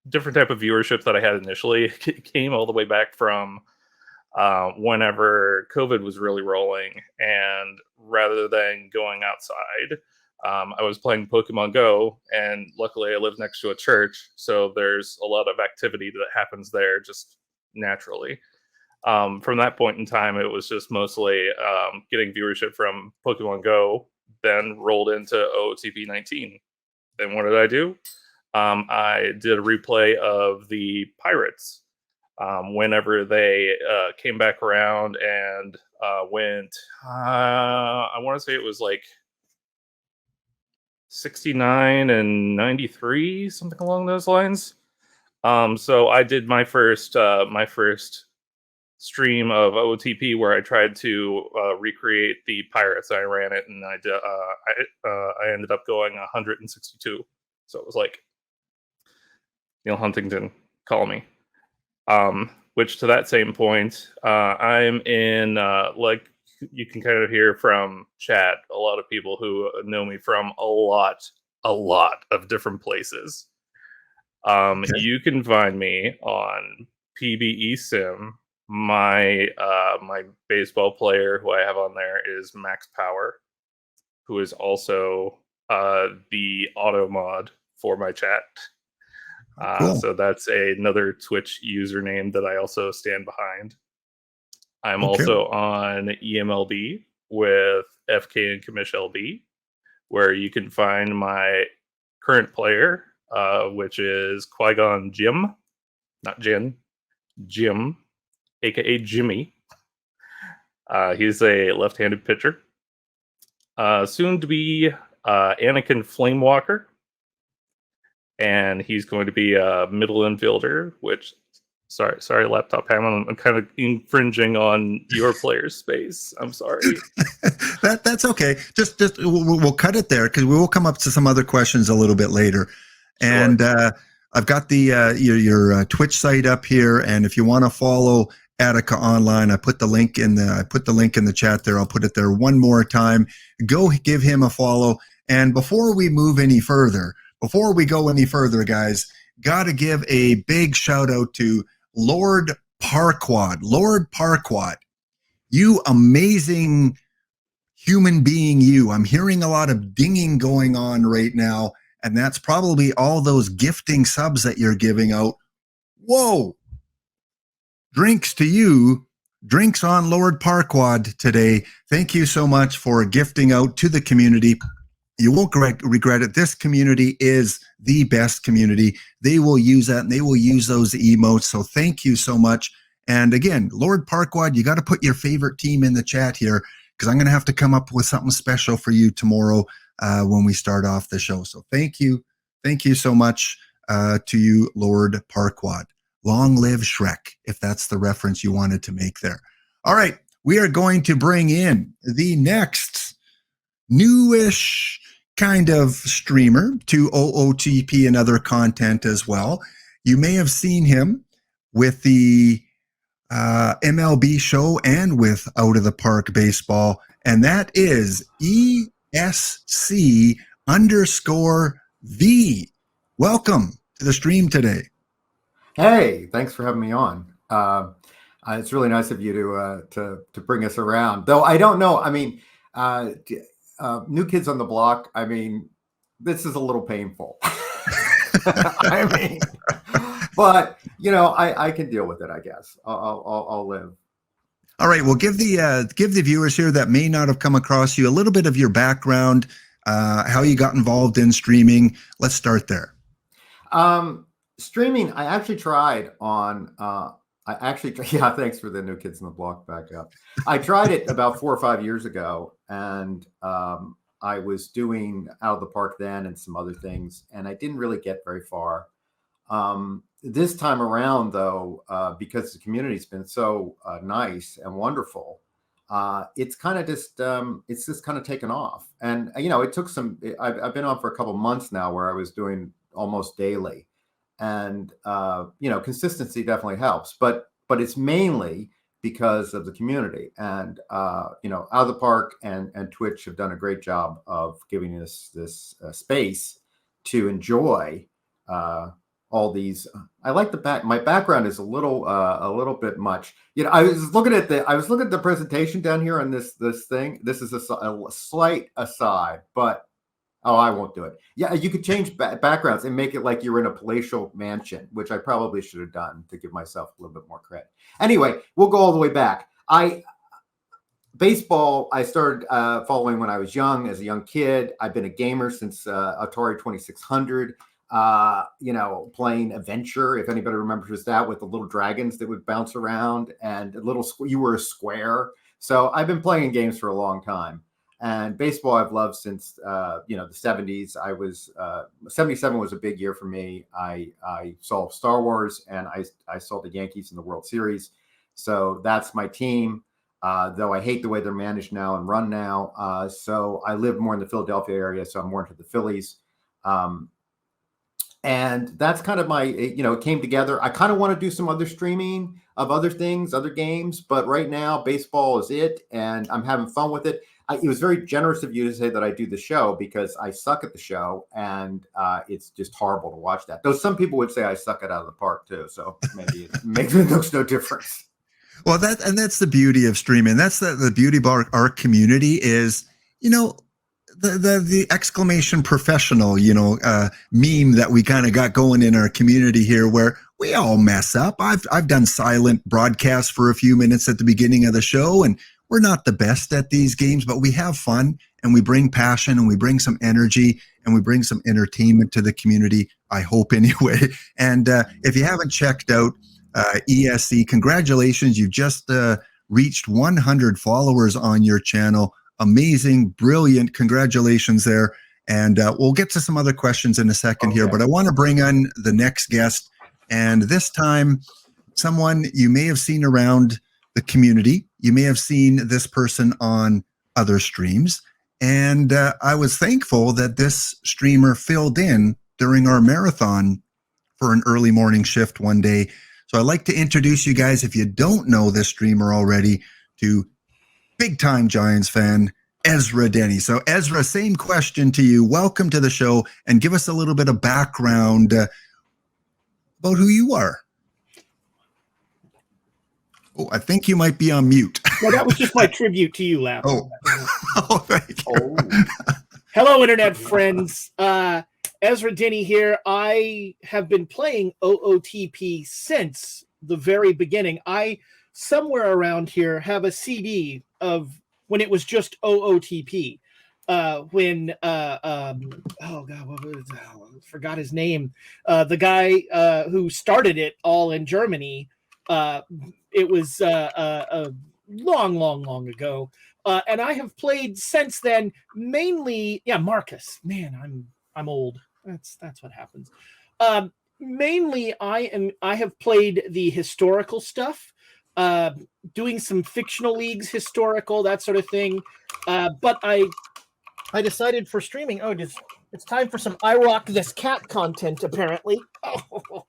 different type of viewership that I had initially, it came all the way back from whenever COVID was really rolling, and rather than going outside, I was playing Pokemon Go, and luckily I live next to a church, so there's a lot of activity that happens there just naturally. From that point in time, it was just mostly getting viewership from Pokemon Go, then rolled into OOTP 19. Then what did I do? I did a replay of the Pirates whenever they came back around and went, I want to say it was like 69 and 93, something along those lines. So I did my first stream of OOTP where I tried to recreate the Pirates. I ran it, and I ended up going 162. So it was like Neil Huntington, call me. Which to that same point, I'm in like you can kind of hear from chat, a lot of people who know me from a lot of different places. Okay. You can find me on PBE Sim. My my baseball player who I have on there is Max Power, who is also the auto mod for my chat. Cool. So that's another Twitch username that I also stand behind. I'm also on eMLB with FKN Commish LB, where you can find my current player, which is Qui-Gon Jinn, not Jin, Jim, aka Jimmy. He's a left-handed pitcher. Soon to be Anakin Flamewalker. And he's going to be a middle infielder, which, sorry, Laptop Hammond, I'm kind of infringing on your player's space. I'm sorry. That's okay. Just we'll cut it there, because we will come up to some other questions a little bit later. Sure. And I've got the your Twitch site up here, and if you want to follow Attica Online, I put the link in the chat there. I'll put it there one more time. Go give him a follow. And before we move any further. Before we go any further, guys, got to give a big shout out to Lord Parquad. Lord Parquad, you amazing human being, you. I'm hearing a lot of dinging going on right now, and that's probably all those gifting subs that you're giving out. Whoa! Drinks to you. Drinks on Lord Parquad today. Thank you so much for gifting out to the community. You won't regret it. This community is the best community. They will use that, and they will use those emotes. So thank you so much. And again, Lord Parquad, you got to put your favorite team in the chat here, because I'm going to have to come up with something special for you tomorrow when we start off the show. So thank you. Thank you so much to you, Lord Parquad. Long live Shrek, if that's the reference you wanted to make there. All right. We are going to bring in the next newish kind of streamer to OOTP and other content as well. You may have seen him with the MLB show and with Out of the Park Baseball, and that is ESC_V. Welcome to the stream today. Hey, thanks for having me on. It's really nice of you to bring us around. Though I don't know. I mean, New Kids on the Block. I mean, this is a little painful. I mean, but I can deal with it. I guess I'll live. All right. Well, give the viewers here that may not have come across you a little bit of your background, how you got involved in streaming. Let's start there. Streaming, I actually tried on. Yeah. Thanks for the New Kids on the Block back up. I tried it about 4 or 5 years ago, and I was doing Out of the Park then and some other things, and I didn't really get very far. This time around, though, because the community's been so nice and wonderful, it's kind of just taken off. And it took some. I've been on for a couple months now, where I was doing almost daily, and consistency definitely helps. But it's mainly because of the community, and Out of the Park and Twitch have done a great job of giving us this space to enjoy. All these, I like my background is a little bit much. I was looking at the presentation down here on this thing. This is a slight aside, but I won't do it. Yeah, you could change backgrounds and make it like you're in a palatial mansion, which I probably should have done to give myself a little bit more credit. Anyway, we'll go all the way back. Baseball, I started following when I was young, as a young kid. I've been a gamer since Atari 2600. Playing Adventure, if anybody remembers that, with the little dragons that would bounce around, and you were a square. So I've been playing games for a long time, and baseball I've loved since the 70s. 77 was a big year for me. I saw Star Wars, and I saw the Yankees in the World Series. So that's my team. Though I hate the way they're managed now and run now. So I live more in the Philadelphia area, so I'm more into the Phillies. And that's kind of my, it came together. I kind of want to do some other streaming of other things, other games, but right now baseball is it, and I'm having fun with it. It was very generous of you to say that I do the show, because I suck at the show, and it's just horrible to watch that. Though some people would say I suck at Out of the Park too, so maybe it makes no difference. Well, that's the beauty of streaming. That's the beauty of our community is, the exclamation professional, meme that we kind of got going in our community here, where we all mess up. I've done silent broadcasts for a few minutes at the beginning of the show, and we're not the best at these games, but we have fun, and we bring passion, and we bring some energy, and we bring some entertainment to the community, I hope anyway. And if you haven't checked out ESC, congratulations. You've just reached 100 followers on your channel. Amazing, brilliant. Congratulations there. And we'll get to some other questions in a second here, but I want to bring on the next guest. And this time, someone you may have seen around the community. You may have seen this person on other streams. And I was thankful that this streamer filled in during our marathon for an early morning shift one day. So I'd like to introduce you guys, if you don't know this streamer already, to big time Giants fan, Ezra Denny. So Ezra, same question to you. Welcome to the show, and give us a little bit of background about who you are. Oh, I think you might be on mute. Well, that was just my tribute to you, Lap. Oh, thank you. Hello, internet friends. Ezra Denny here. I have been playing OOTP since the very beginning. I, somewhere around here, have a CD of when it was just OOTP. When oh god, what was it? I forgot his name. The guy who started it all in Germany. It was a long ago, and I have played since then. Mainly, Marcus. Man, I'm old. That's what happens. Mainly, I have played the historical stuff. Doing some fictional leagues, historical, that sort of thing. But I decided for streaming, it's time for some I Rock This Cat content, apparently. Oh,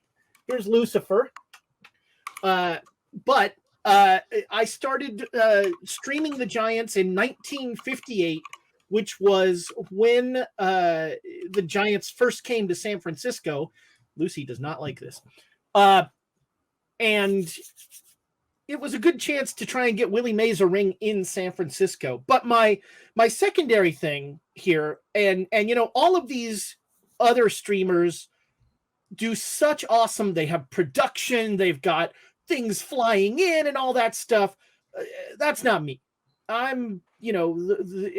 here's Lucifer. But I started streaming the Giants in 1958, which was when the Giants first came to San Francisco. Lucy does not like this. And it was a good chance to try and get Willie Mays a ring in San Francisco. But my secondary thing here, and all of these other streamers do such awesome. They have production. They've got things flying in and all that stuff. That's not me. I'm,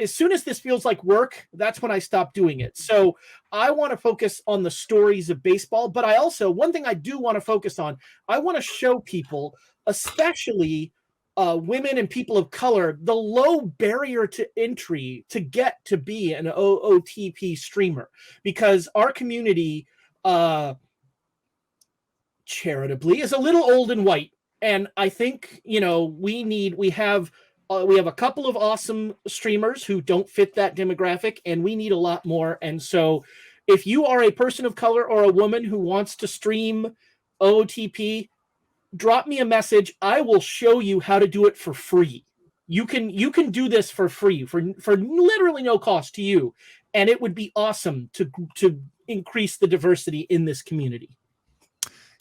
as soon as this feels like work, that's when I stop doing it. So I want to focus on the stories of baseball, but I also, one thing I do want to focus on, I want to show people, especially women and people of color, the low barrier to entry to get to be an OOTP streamer, because our community, charitably, is a little old and white. And I think, we have a couple of awesome streamers who don't fit that demographic, and we need a lot more. And so if you are a person of color or a woman who wants to stream OOTP, drop me a message. I will show you how to do it for free. You can do this for free, for literally no cost to you. And it would be awesome to increase the diversity in this community.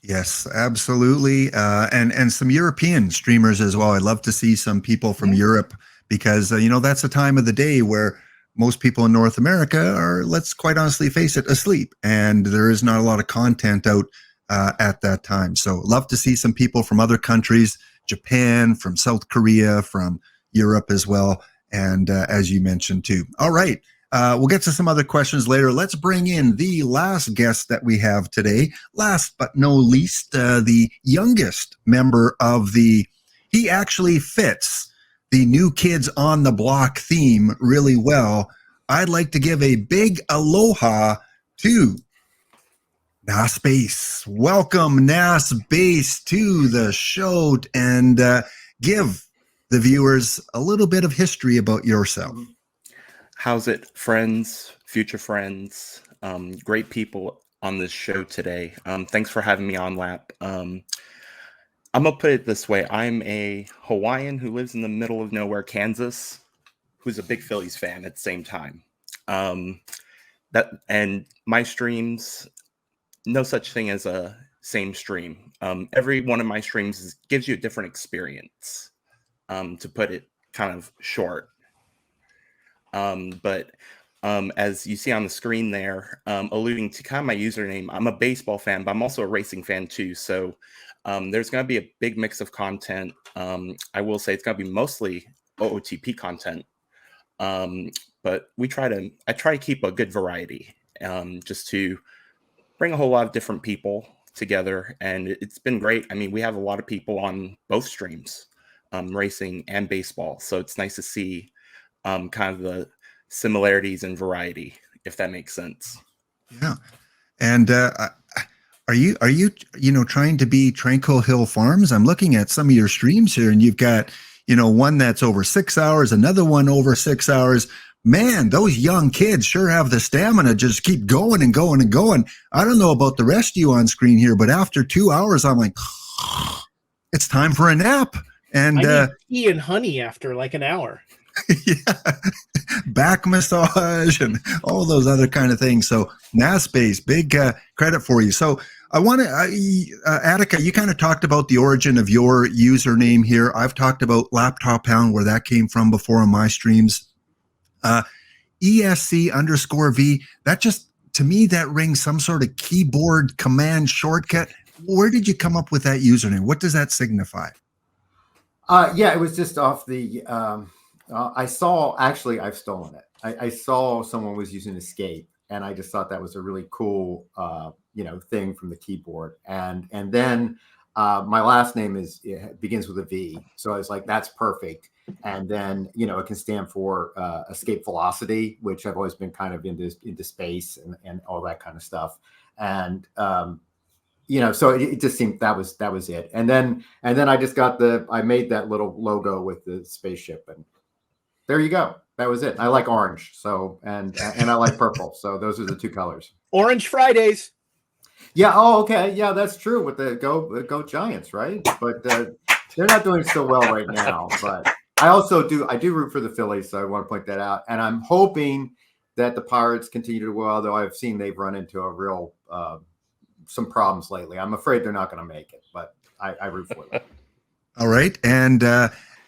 Yes, absolutely. And some European streamers as well. I'd love to see some people from Europe, because, that's a time of the day where most people in North America are, let's quite honestly face it, asleep. And there is not a lot of content out at that time. So love to see some people from other countries, Japan, from South Korea, from Europe as well. And as you mentioned too. All right. We'll get to some other questions later. Let's bring in the last guest that we have today. Last but no least, the youngest member of he actually fits the New Kids on the Block theme really well. I'd like to give a big aloha to Nas Base. Welcome, Nas Base, to the show, and give the viewers a little bit of history about yourself. How's it, friends, future friends, great people on this show today. Thanks for having me on, Lap. I'm going to put it this way. I'm a Hawaiian who lives in the middle of nowhere, Kansas, who's a big Phillies fan at the same time. And my streams, no such thing as a same stream. Every one of my streams gives you a different experience, to put it kind of short. But as you see on the screen there, alluding to kind of my username, I'm a baseball fan, but I'm also a racing fan too. So there's going to be a big mix of content. I will say it's going to be mostly OOTP content, but I try to keep a good variety, just to bring a whole lot of different people together. And it's been great. I mean, we have a lot of people on both streams, racing and baseball. So it's nice to see kind of the similarities and variety, if that makes sense. Yeah. And are you trying to be Tranquil Hill Farms? I'm looking at some of your streams here, and you've got, one that's over 6 hours, another one over 6 hours. Man, those young kids sure have the stamina, just keep going and going and going. I don't know about the rest of you on screen here, but after 2 hours, I'm like, it's time for a nap. And I need tea and honey after like an hour. Yeah, back massage and all those other kind of things. So NASBase, big credit for you. So I want to, Attica, you kind of talked about the origin of your username here. I've talked about Laptop Hound, where that came from before on my streams. ESC_V, that just, to me, that rings some sort of keyboard command shortcut. Where did you come up with that username? What does that signify? Yeah, it was just off the, I saw, actually, I've stolen it. I saw someone was using Escape, and I just thought that was a really cool, thing from the keyboard. And then my last name begins with a V. So I was like, that's perfect. And then, it can stand for escape velocity, which I've always been kind of into space and all that kind of stuff. And, so it just seemed that was it. And then I just I made that little logo with the spaceship, and there you go. That was it. I like orange. So, and I like purple. So those are the two colors. Orange Fridays. Yeah. Oh, okay. Yeah, that's true with the Go Giants, right? But they're not doing so well right now. But I do root for the Phillies, so I want to point that out. And I'm hoping that the Pirates continue to do well, although I've seen they've run into a real some problems lately. I'm afraid they're not going to make it, but I root for them. All right. And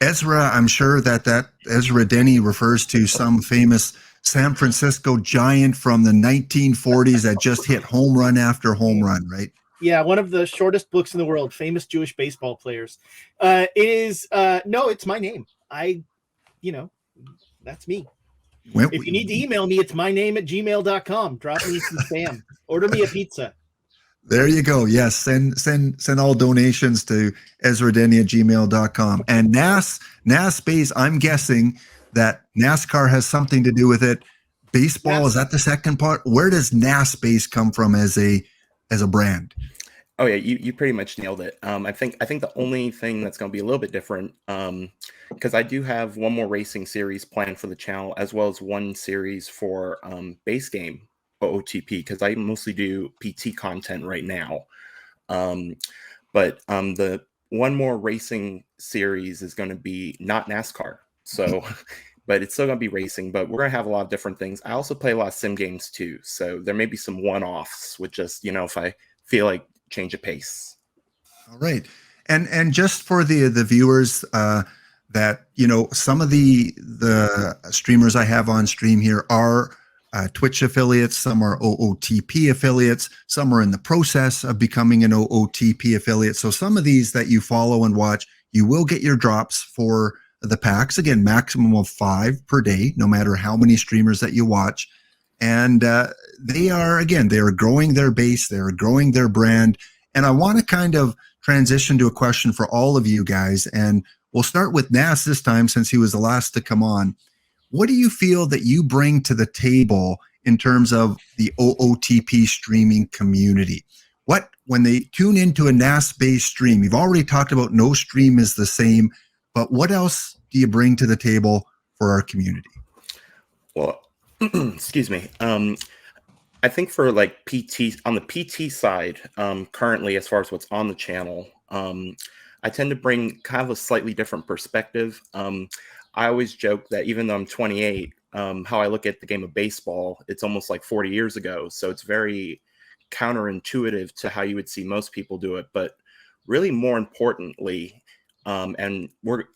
Ezra, I'm sure that Ezra Denny refers to some famous San Francisco Giant from the 1940s that just hit home run after home run, right? Yeah, one of the shortest books in the world, famous Jewish baseball players. It is no, it's my name. That's me. If you need to email me, it's myname@gmail.com. Drop me some spam. Order me a pizza. There you go. Yes, send all donations to ezradenny@gmail.com. And NAS base, I'm guessing that NASCAR has something to do with it. Baseball, is that the second part? Where does NAS base come from as a brand? Oh yeah, you pretty much nailed it. I think the only thing that's going to be a little bit different, because I do have one more racing series planned for the channel, as well as one series for base game OOTP, because I mostly do PT content right now. But the one more racing series is going to be not NASCAR, so but it's still going to be racing. But we're going to have a lot of different things. I also play a lot of sim games too, so there may be some one-offs with just if I feel like change of pace. All right. And just for the viewers that, some of the streamers I have on stream here are Twitch affiliates, some are OOTP affiliates, some are in the process of becoming an OOTP affiliate. So some of these that you follow and watch, you will get your drops for the packs. Again, maximum of 5 per day, no matter how many streamers that you watch. And they are growing their base, they're growing their brand. And I want to kind of transition to a question for all of you guys. And we'll start with Nas this time, since he was the last to come on. What do you feel that you bring to the table in terms of the OOTP streaming community? When they tune into a NAS-based stream, you've already talked about no stream is the same, but what else do you bring to the table for our community? Well, excuse me. I think for like PT, on the PT side, currently, as far as what's on the channel, I tend to bring kind of a slightly different perspective. I always joke that even though I'm 28, how I look at the game of baseball, it's almost like 40 years ago. So it's very counterintuitive to how you would see most people do it. But really more importantly, and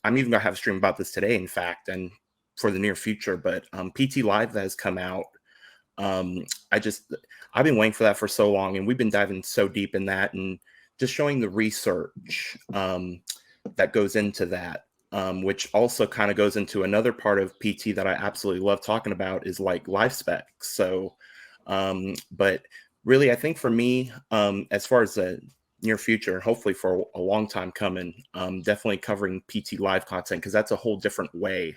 I'm even going to have a stream about this today, in fact, and for the near future, but PT Live that has come out. I've been waiting for that for so long, and we've been diving so deep in that and just showing the research that goes into that, which also kind of goes into another part of PT that I absolutely love talking about, is like live specs. So, but really, I think for me, as far as the near future, hopefully for a long time coming, definitely covering PT Live content, because that's a whole different way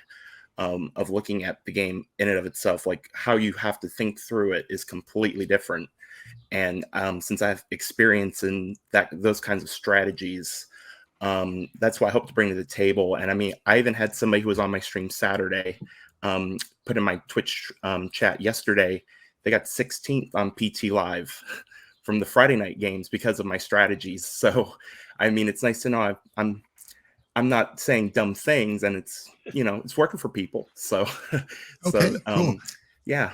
of looking at the game in and of itself. Like how you have to think through it is completely different. And since I have experience in those kinds of strategies, that's what I hope to bring to the table. And I mean, I even had somebody who was on my stream Saturday, put in my Twitch chat yesterday, they got 16th on PT Live from the Friday night games because of my strategies. So, I mean, it's nice to know I'm not saying dumb things, and it's working for people. So, okay, cool. Yeah.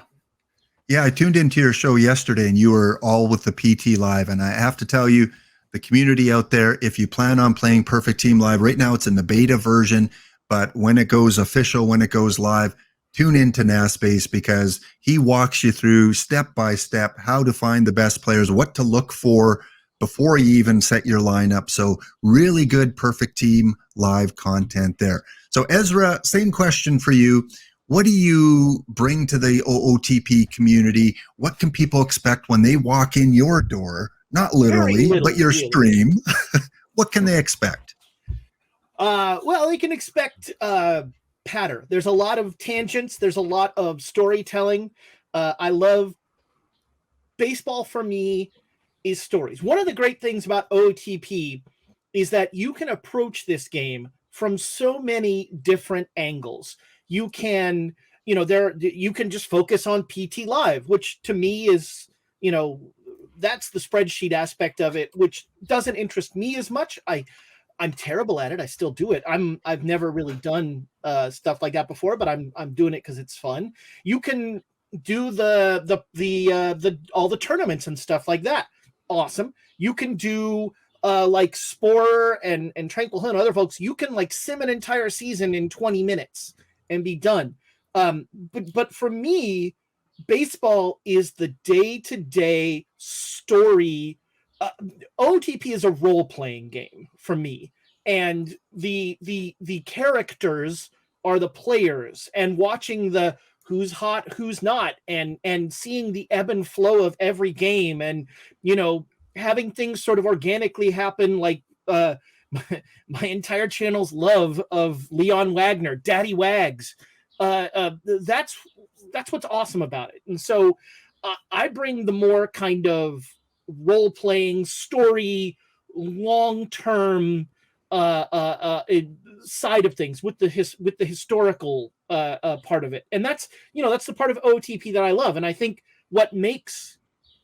Yeah, I tuned into your show yesterday, and you were all with the PT Live. And I have to tell you, the community out there, if you plan on playing Perfect Team Live, right now it's in the beta version, but when it goes official, when it goes live, tune into NASBase, because he walks you through step by step how to find the best players, what to look for before you even set your lineup. So really good Perfect Team Live content there. So Ezra, same question for you. What do you bring to the OOTP community? What can people expect when they walk in your door? Not literally, but your stream. What can they expect? Well, they can expect patter. There's a lot of tangents. There's a lot of storytelling. I love baseball. For me, is stories. One of the great things about OOTP is that you can approach this game from so many different angles. You can, you can just focus on PT Live, which to me is, that's the spreadsheet aspect of it, which doesn't interest me as much. I'm terrible at it. I still do it. I've never really done stuff like that before, but I'm doing it because it's fun. You can do the all the tournaments and stuff like that. Awesome. You can do like Spore and Tranquil Hill and other folks. You can like sim an entire season in 20 minutes and be done. But for me, baseball is the day-to-day story. OOTP is a role-playing game for me, and the characters are the players, and watching the who's hot, who's not, and seeing the ebb and flow of every game, and having things sort of organically happen, like my entire channel's love of Leon Wagner, Daddy Wags. That's what's awesome about it. And so I bring the more kind of role-playing story, long-term side of things with the historical part of it. And that's the part of OOTP that I love. And I think what makes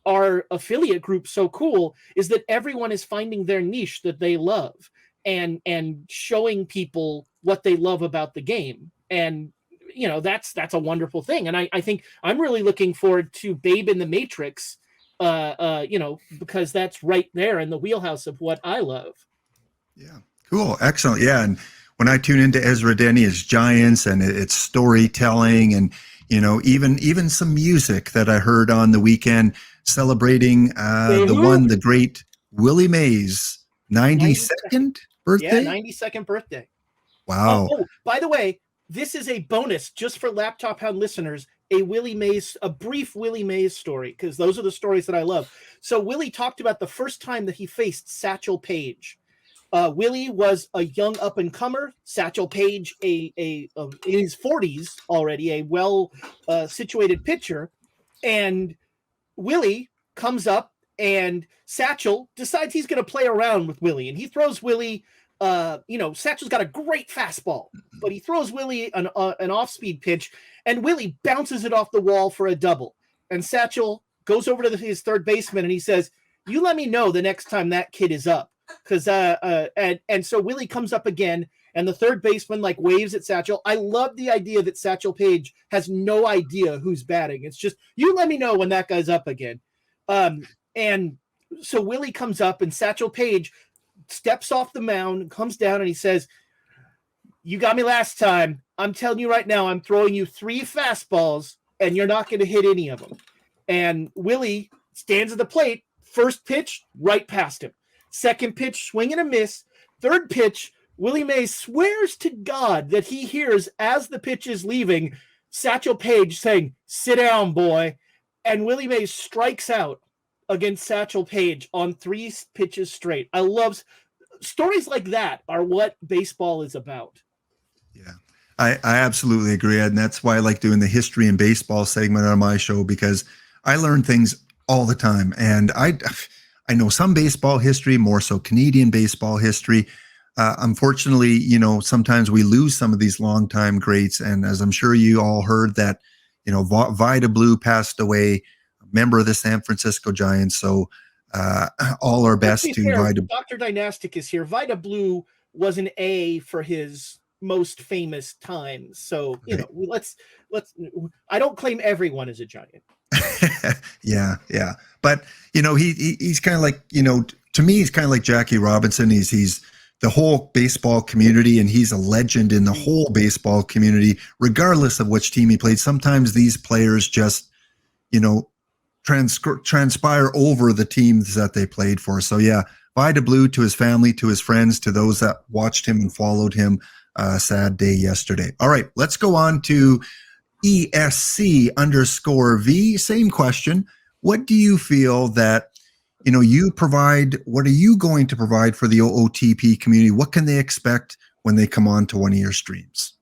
our affiliate group so cool is that everyone is finding their niche that they love and showing people what they love about the game. And that's a wonderful thing. And I think I'm really looking forward to Babe in the Matrix, because that's right there in the wheelhouse of what I love. Yeah, cool, excellent. Yeah, and when I tune into Ezra Denny, it's Giants and it's storytelling, and even some music that I heard on the weekend celebrating the great Willie Mays 92nd birthday. Yeah, 92nd birthday. Wow. Oh, by the way, this is a bonus just for Laptop Hound listeners, a brief Willie Mays story, because those are the stories that I love. So Willie talked about the first time that he faced Satchel Paige. Willie was a young up-and-comer. Satchel Paige, in his 40s already, a well-situated pitcher. And Willie comes up, and Satchel decides he's going to play around with Willie. And he throws Willie, Satchel's got a great fastball, but he throws Willie an off-speed pitch, and Willie bounces it off the wall for a double. And Satchel goes over to his third baseman, and he says, "You let me know the next time that kid is up." Because and so Willie comes up again, and the third baseman waves at Satchel. I love the idea that Satchel Paige has no idea who's batting. It's just, you let me know when that guy's up again. And so Willie comes up, and Satchel Paige steps off the mound, comes down, and he says, "You got me last time. I'm telling you right now, I'm throwing you 3 fastballs, and you're not going to hit any of them." And Willie stands at the plate. First pitch, right past him. Second pitch, swing and a miss. Third pitch, Willie Mays swears to God that he hears, as the pitch is leaving, Satchel Paige saying, "Sit down, boy." And Willie Mays strikes out against Satchel Paige on 3 pitches straight. I love stories like that. Are what baseball is about. Yeah, I absolutely agree. And that's why I like doing the history and baseball segment on my show, because I learn things all the time. And I know some baseball history, more so Canadian baseball history. Unfortunately, sometimes we lose some of these longtime greats. And as I'm sure you all heard that, Vida Blue passed away, a member of the San Francisco Giants. So all our best to Vida. Dr. Dynastic is here. Vida Blue was an A for his most famous times. So, let's I don't claim everyone is a Giant. Yeah. But he's kind of like, to me, he's kind of like Jackie Robinson. He's the whole baseball community, and he's a legend in the whole baseball community, regardless of which team he played. Sometimes these players just, transpire over the teams that they played for. So yeah, Vida Blue, to his family, to his friends, to those that watched him and followed him. Sad day yesterday. All right, let's go on to ESC_V. Same question. What do you feel that you provide? What are you going to provide for the OOTP community? What can they expect when they come on to one of your streams?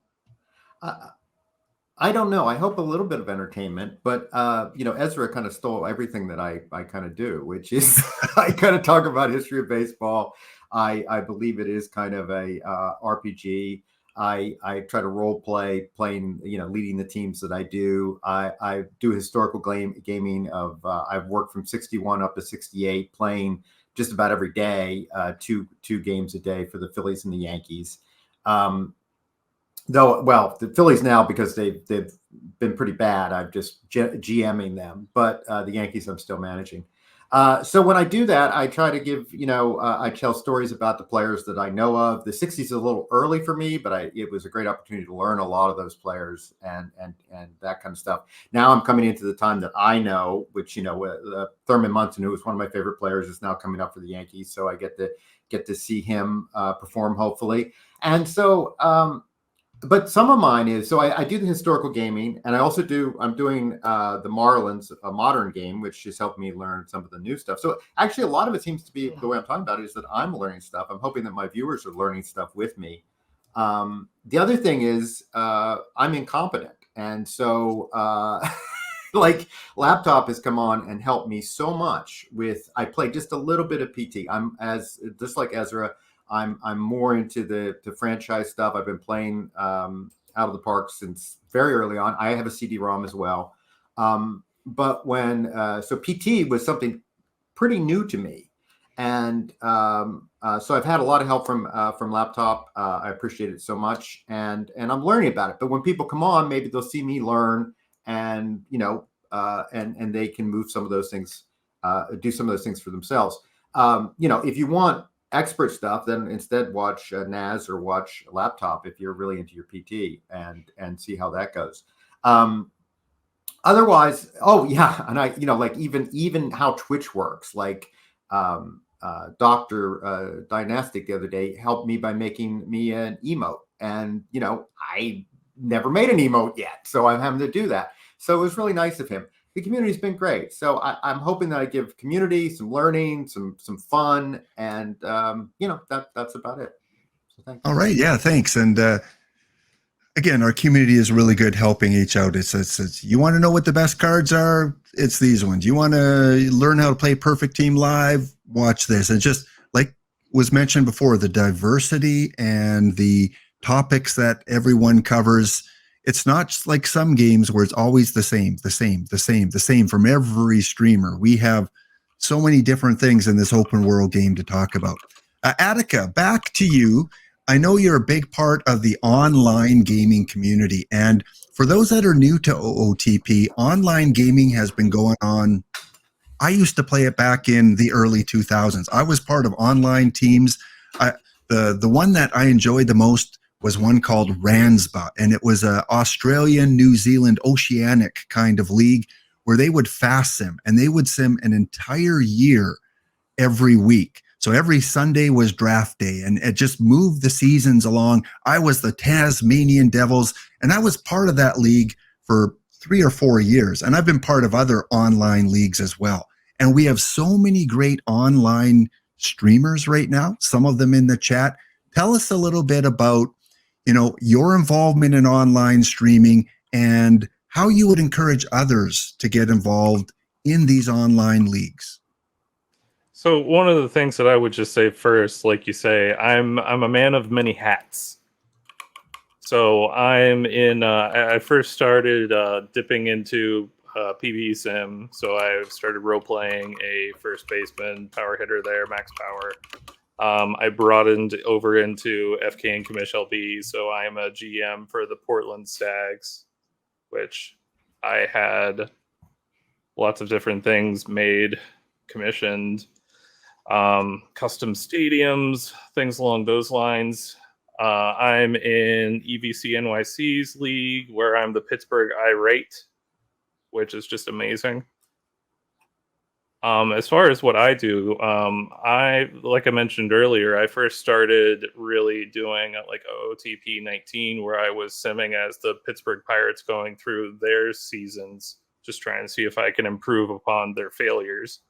I don't know. I hope a little bit of entertainment, but Ezra kind of stole everything that I kind of do, which is I kind of talk about history of baseball. I believe it is kind of a RPG. I try to role play, playing, leading the teams that I do. I do historical gaming of, I've worked from 61 up to 68, playing just about every day, two games a day for the Phillies and the Yankees. The Phillies now, because they've been pretty bad, I'm just GMing them, but the Yankees I'm still managing. So when I do that, I try to give, I tell stories about the players that I know of. The 60s is a little early for me, but it was a great opportunity to learn a lot of those players and that kind of stuff. Now I'm coming into the time that I know, which, Thurman Munson, who was one of my favorite players, is now coming up for the Yankees. So I get to see him perform, hopefully. And so, but some of mine is, so I do the historical gaming, and I'm doing the Marlins, a modern game, which has helped me learn some of the new stuff. So actually a lot of it seems to be, the way I'm talking about it is that I'm learning stuff. I'm hoping that my viewers are learning stuff with me. The other thing is I'm incompetent. And so like laptop has come on and helped me so much I play just a little bit of PT. Just like Ezra, I'm more into the franchise stuff. I've been playing out of the park since very early on. I have a CD-ROM as well. But so PT was something pretty new to me. And so I've had a lot of help from laptop. I appreciate it so much. And I'm learning about it. But when people come on, maybe they'll see me learn and, and they can move some of those things, do some of those things for themselves. If you want expert stuff, then instead watch NAS or watch laptop if you're really into your PT and see how that goes. Otherwise, oh yeah, and I like even how Twitch works. Like Dr. Dynastic the other day helped me by making me an emote, and I never made an emote yet, so I'm having to do that. So it was really nice of him. The community's been great. So I'm hoping that I give community some learning, some fun, and that's about it. So thanks. All right. Yeah, thanks. And again, our community is really good helping each out. It's you want to know what the best cards are? It's these ones. You want to learn how to play Perfect Team Live? Watch this. And just like was mentioned before, the diversity and the topics that everyone covers. It's not like some games where it's always the same from every streamer. We have so many different things in this open world game to talk about. Attica, back to you. I know you're a big part of the online gaming community. And for those that are new to OOTP, online gaming has been going on. I used to play it back in the early 2000s. I was part of online teams. The one that I enjoyed the most was one called Ransba, and it was a Australian, New Zealand, oceanic kind of league where they would fast sim, and they would sim an entire year every week. So every Sunday was draft day, and it just moved the seasons along. I was the Tasmanian Devils, and I was part of that league for 3 or 4 years, and I've been part of other online leagues as well. And we have so many great online streamers right now, some of them in the chat. Tell us a little bit about your involvement in online streaming and how you would encourage others to get involved in these online leagues. So one of the things that I would just say first, like you say, I'm a man of many hats. So I first started dipping into PB Sim. So I started role playing a first baseman, power hitter there, max power. I broadened over into FKN Commish LB, so I am a GM for the Portland Stags, which I had lots of different things made, commissioned, custom stadiums, things along those lines. I'm in EVC NYC's league, where I'm the Pittsburgh Irate, which is just amazing. As far as what I do, like I mentioned earlier, I first started really doing like OOTP 19, where I was simming as the Pittsburgh Pirates going through their seasons, just trying to see if I can improve upon their failures.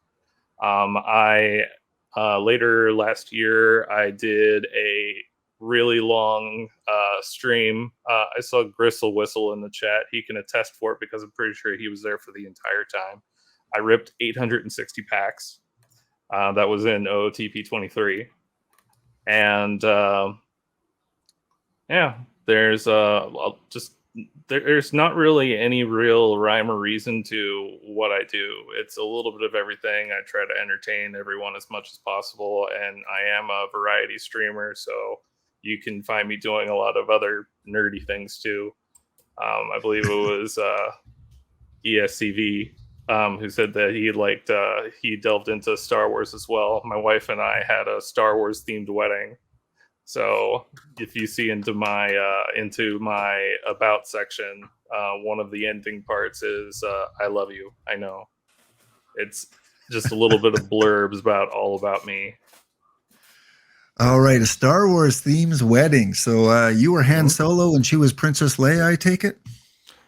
Later last year, I did a really long stream. I saw Gristle Whistle in the chat. He can attest for it because I'm pretty sure he was there for the entire time. I ripped 860 packs. That was in OOTP 23. And yeah, there's not really any real rhyme or reason to what I do. It's a little bit of everything. I try to entertain everyone as much as possible, and I am a variety streamer, so you can find me doing a lot of other nerdy things too. I believe it was ESCV who said that he delved into Star Wars as well. My wife and I had a Star Wars themed wedding. So if you see into my about section, one of the ending parts is "I love you." I know it's just a little bit of blurbs all about me. All right, a Star Wars themes wedding. So you were Han Solo and she was Princess Leia, I take it?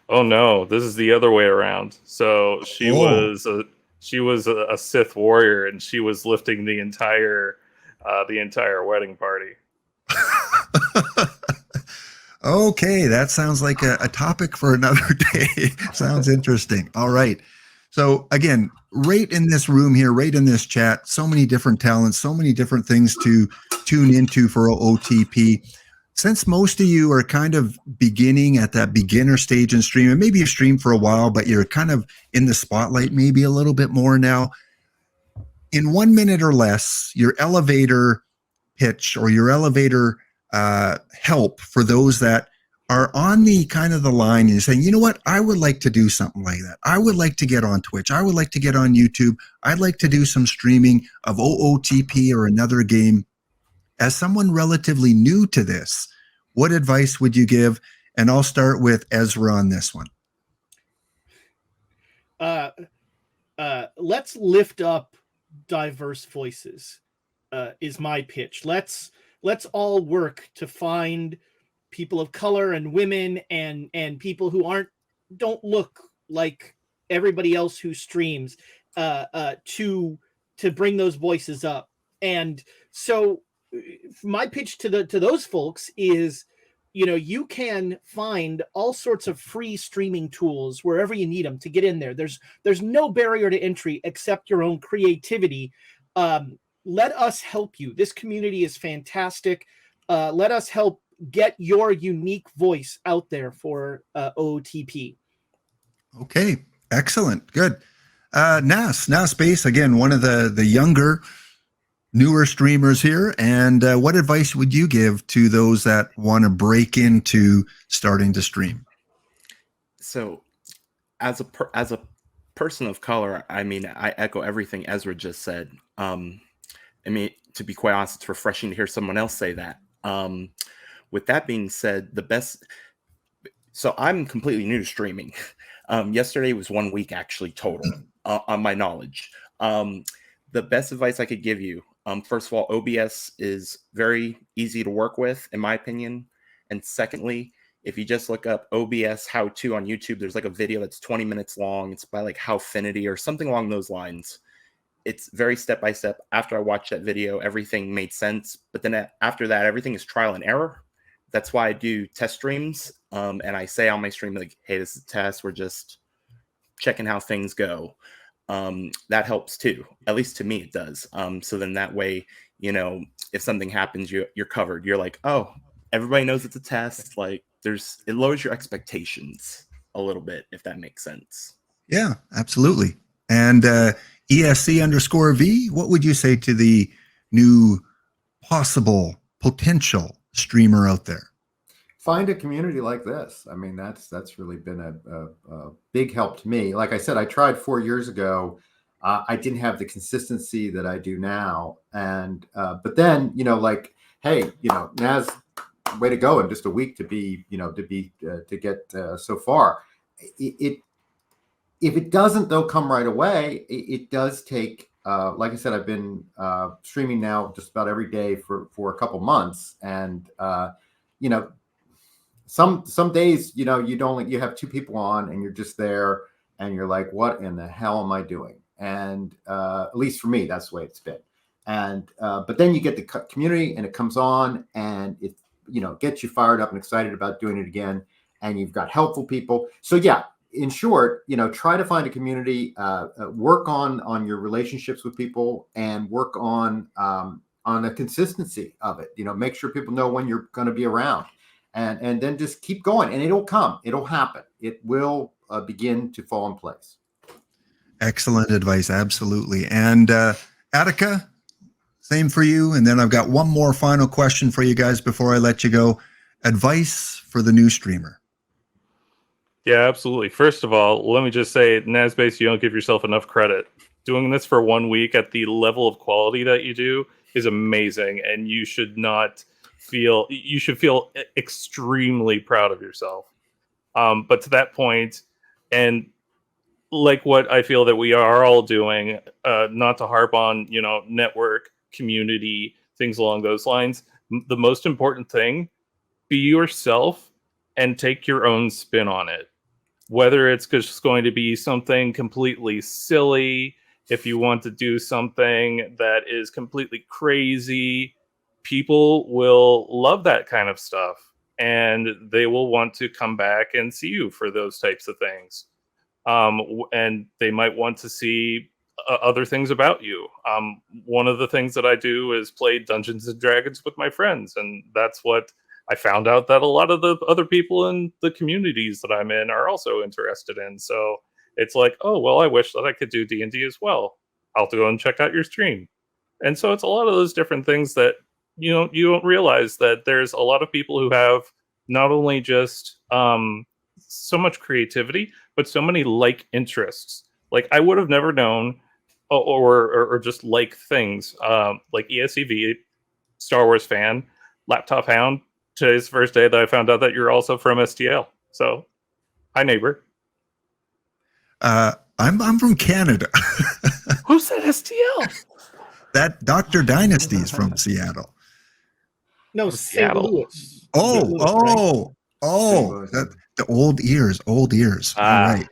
Oh no, this is the other way around. So she Oh. was a Sith warrior, and she was lifting the entire wedding party. Okay, that sounds like a topic for another day. Sounds interesting. All right. So again, right in this room here, right in this chat, so many different talents, so many different things to tune into for OTP. Since most of you are kind of beginning at that beginner stage in streaming, maybe you stream for a while, but you're kind of in the spotlight maybe a little bit more now. In 1 minute or less, your elevator pitch or your elevator help for those that are on the kind of the line and saying, you know what, I would like to do something like that. I would like to get on Twitch. I would like to get on YouTube. I'd like to do some streaming of OOTP or another game. As someone relatively new to this, what advice would you give? And I'll start with Ezra on this one. Let's lift up diverse voices, is my pitch. Let's all work to find people of color and women and people who don't look like everybody else who streams, to bring those voices up. And so my pitch to those folks is, you can find all sorts of free streaming tools wherever you need them to get in there. There's no barrier to entry except your own creativity. Let us help you. This community is fantastic. Let us help get your unique voice out there for OOTP. Okay, excellent, good. Nas Space, again, one of the younger, newer streamers here. And what advice would you give to those that want to break into starting to stream? So, as a person of color, I mean, I echo everything Ezra just said. I mean, to be quite honest, it's refreshing to hear someone else say that. With that being said, so I'm completely new to streaming. Yesterday was 1 week actually total on my knowledge. The best advice I could give you, first of all, OBS is very easy to work with, in my opinion. And secondly, if you just look up OBS how-to on YouTube, there's like a video that's 20 minutes long. It's by like Howfinity or something along those lines. It's very step-by-step. After I watched that video, everything made sense. But then after that, everything is trial and error. That's why I do test streams. And I say on my stream, like, hey, this is a test. We're just checking how things go. That helps too. At least to me, it does. So then that way, if something happens, you're covered. You're like, oh, everybody knows it's a test. Like it lowers your expectations a little bit, if that makes sense. Yeah, absolutely. And ESC_V, what would you say to the new potential streamer out there? Find a community like this. I mean, that's really been a big help to me. Like I said, I tried 4 years ago. I didn't have the consistency that I do now. And but then, hey, Naz, way to go in just a week to get so far. If it doesn't though come right away, it does take. Like I said, I've been streaming now just about every day for a couple months, and some days you have two people on and you're just there and you're like, what in the hell am I doing? And at least for me, that's the way it's been. And but then you get the community and it comes on and it gets you fired up and excited about doing it again, and you've got helpful people. So yeah, in short, try to find a community, work on your relationships with people, and work on a consistency of it. Make sure people know when you're going to be around, and then just keep going, and it'll come. It'll happen. It will begin to fall in place. Excellent advice. Absolutely. And Attica, same for you. And then I've got one more final question for you guys before I let you go. Advice for the new streamer. Yeah, absolutely. First of all, let me just say, NASBase, you don't give yourself enough credit. Doing this for 1 week at the level of quality that you do is amazing, and you should feel extremely proud of yourself. But to that point, and like what I feel that we are all doing, not to harp on, network, community, things along those lines, the most important thing, be yourself and take your own spin on it. Whether it's just going to be something completely silly, if you want to do something that is completely crazy, people will love that kind of stuff. And they will want to come back and see you for those types of things. And they might want to see other things about you. One of the things that I do is play Dungeons and Dragons with my friends, and that's what I found out that a lot of the other people in the communities that I'm in are also interested in. So it's like, oh, well, I wish that I could do D&D as well. I'll go and check out your stream. And so it's a lot of those different things that you don't realize, that there's a lot of people who have not only just so much creativity, but so many like interests. Like I would have never known, or just like things like ESEV, Star Wars fan, Laptop Hound. Today's the first day that I found out that you're also from STL. So, hi, neighbor. I'm from Canada. Who said STL? That Dr. Dynasty is from Seattle. No, St. Louis. Oh, the old ears. All right.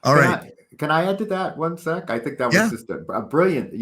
All right. Can I add to that 1 sec? I think that was just a brilliant,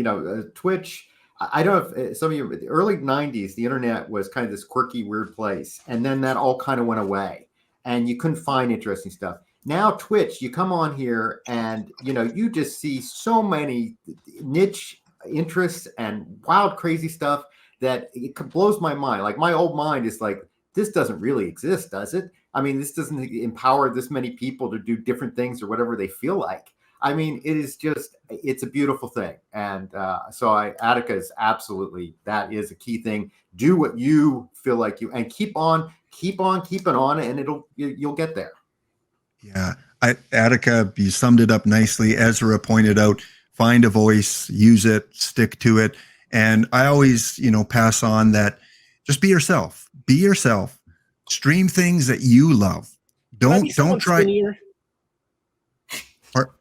Twitch. I don't know if some of you, the early 90s, the internet was kind of this quirky, weird place. And then that all kind of went away and you couldn't find interesting stuff. Now, Twitch, you come on here and, you just see so many niche interests and wild, crazy stuff that it blows my mind. Like my old mind is like, this doesn't really exist, does it? I mean, this doesn't empower this many people to do different things or whatever they feel like. I mean, it's a beautiful thing. And Attica is absolutely, that is a key thing. Do what you feel like and keep on keeping on, and you'll get there. Yeah. Attica, you summed it up nicely. Ezra pointed out, find a voice, use it, stick to it. And I always, pass on that. Just be yourself. Be yourself. Stream things that you love. Don't try. Skinnier?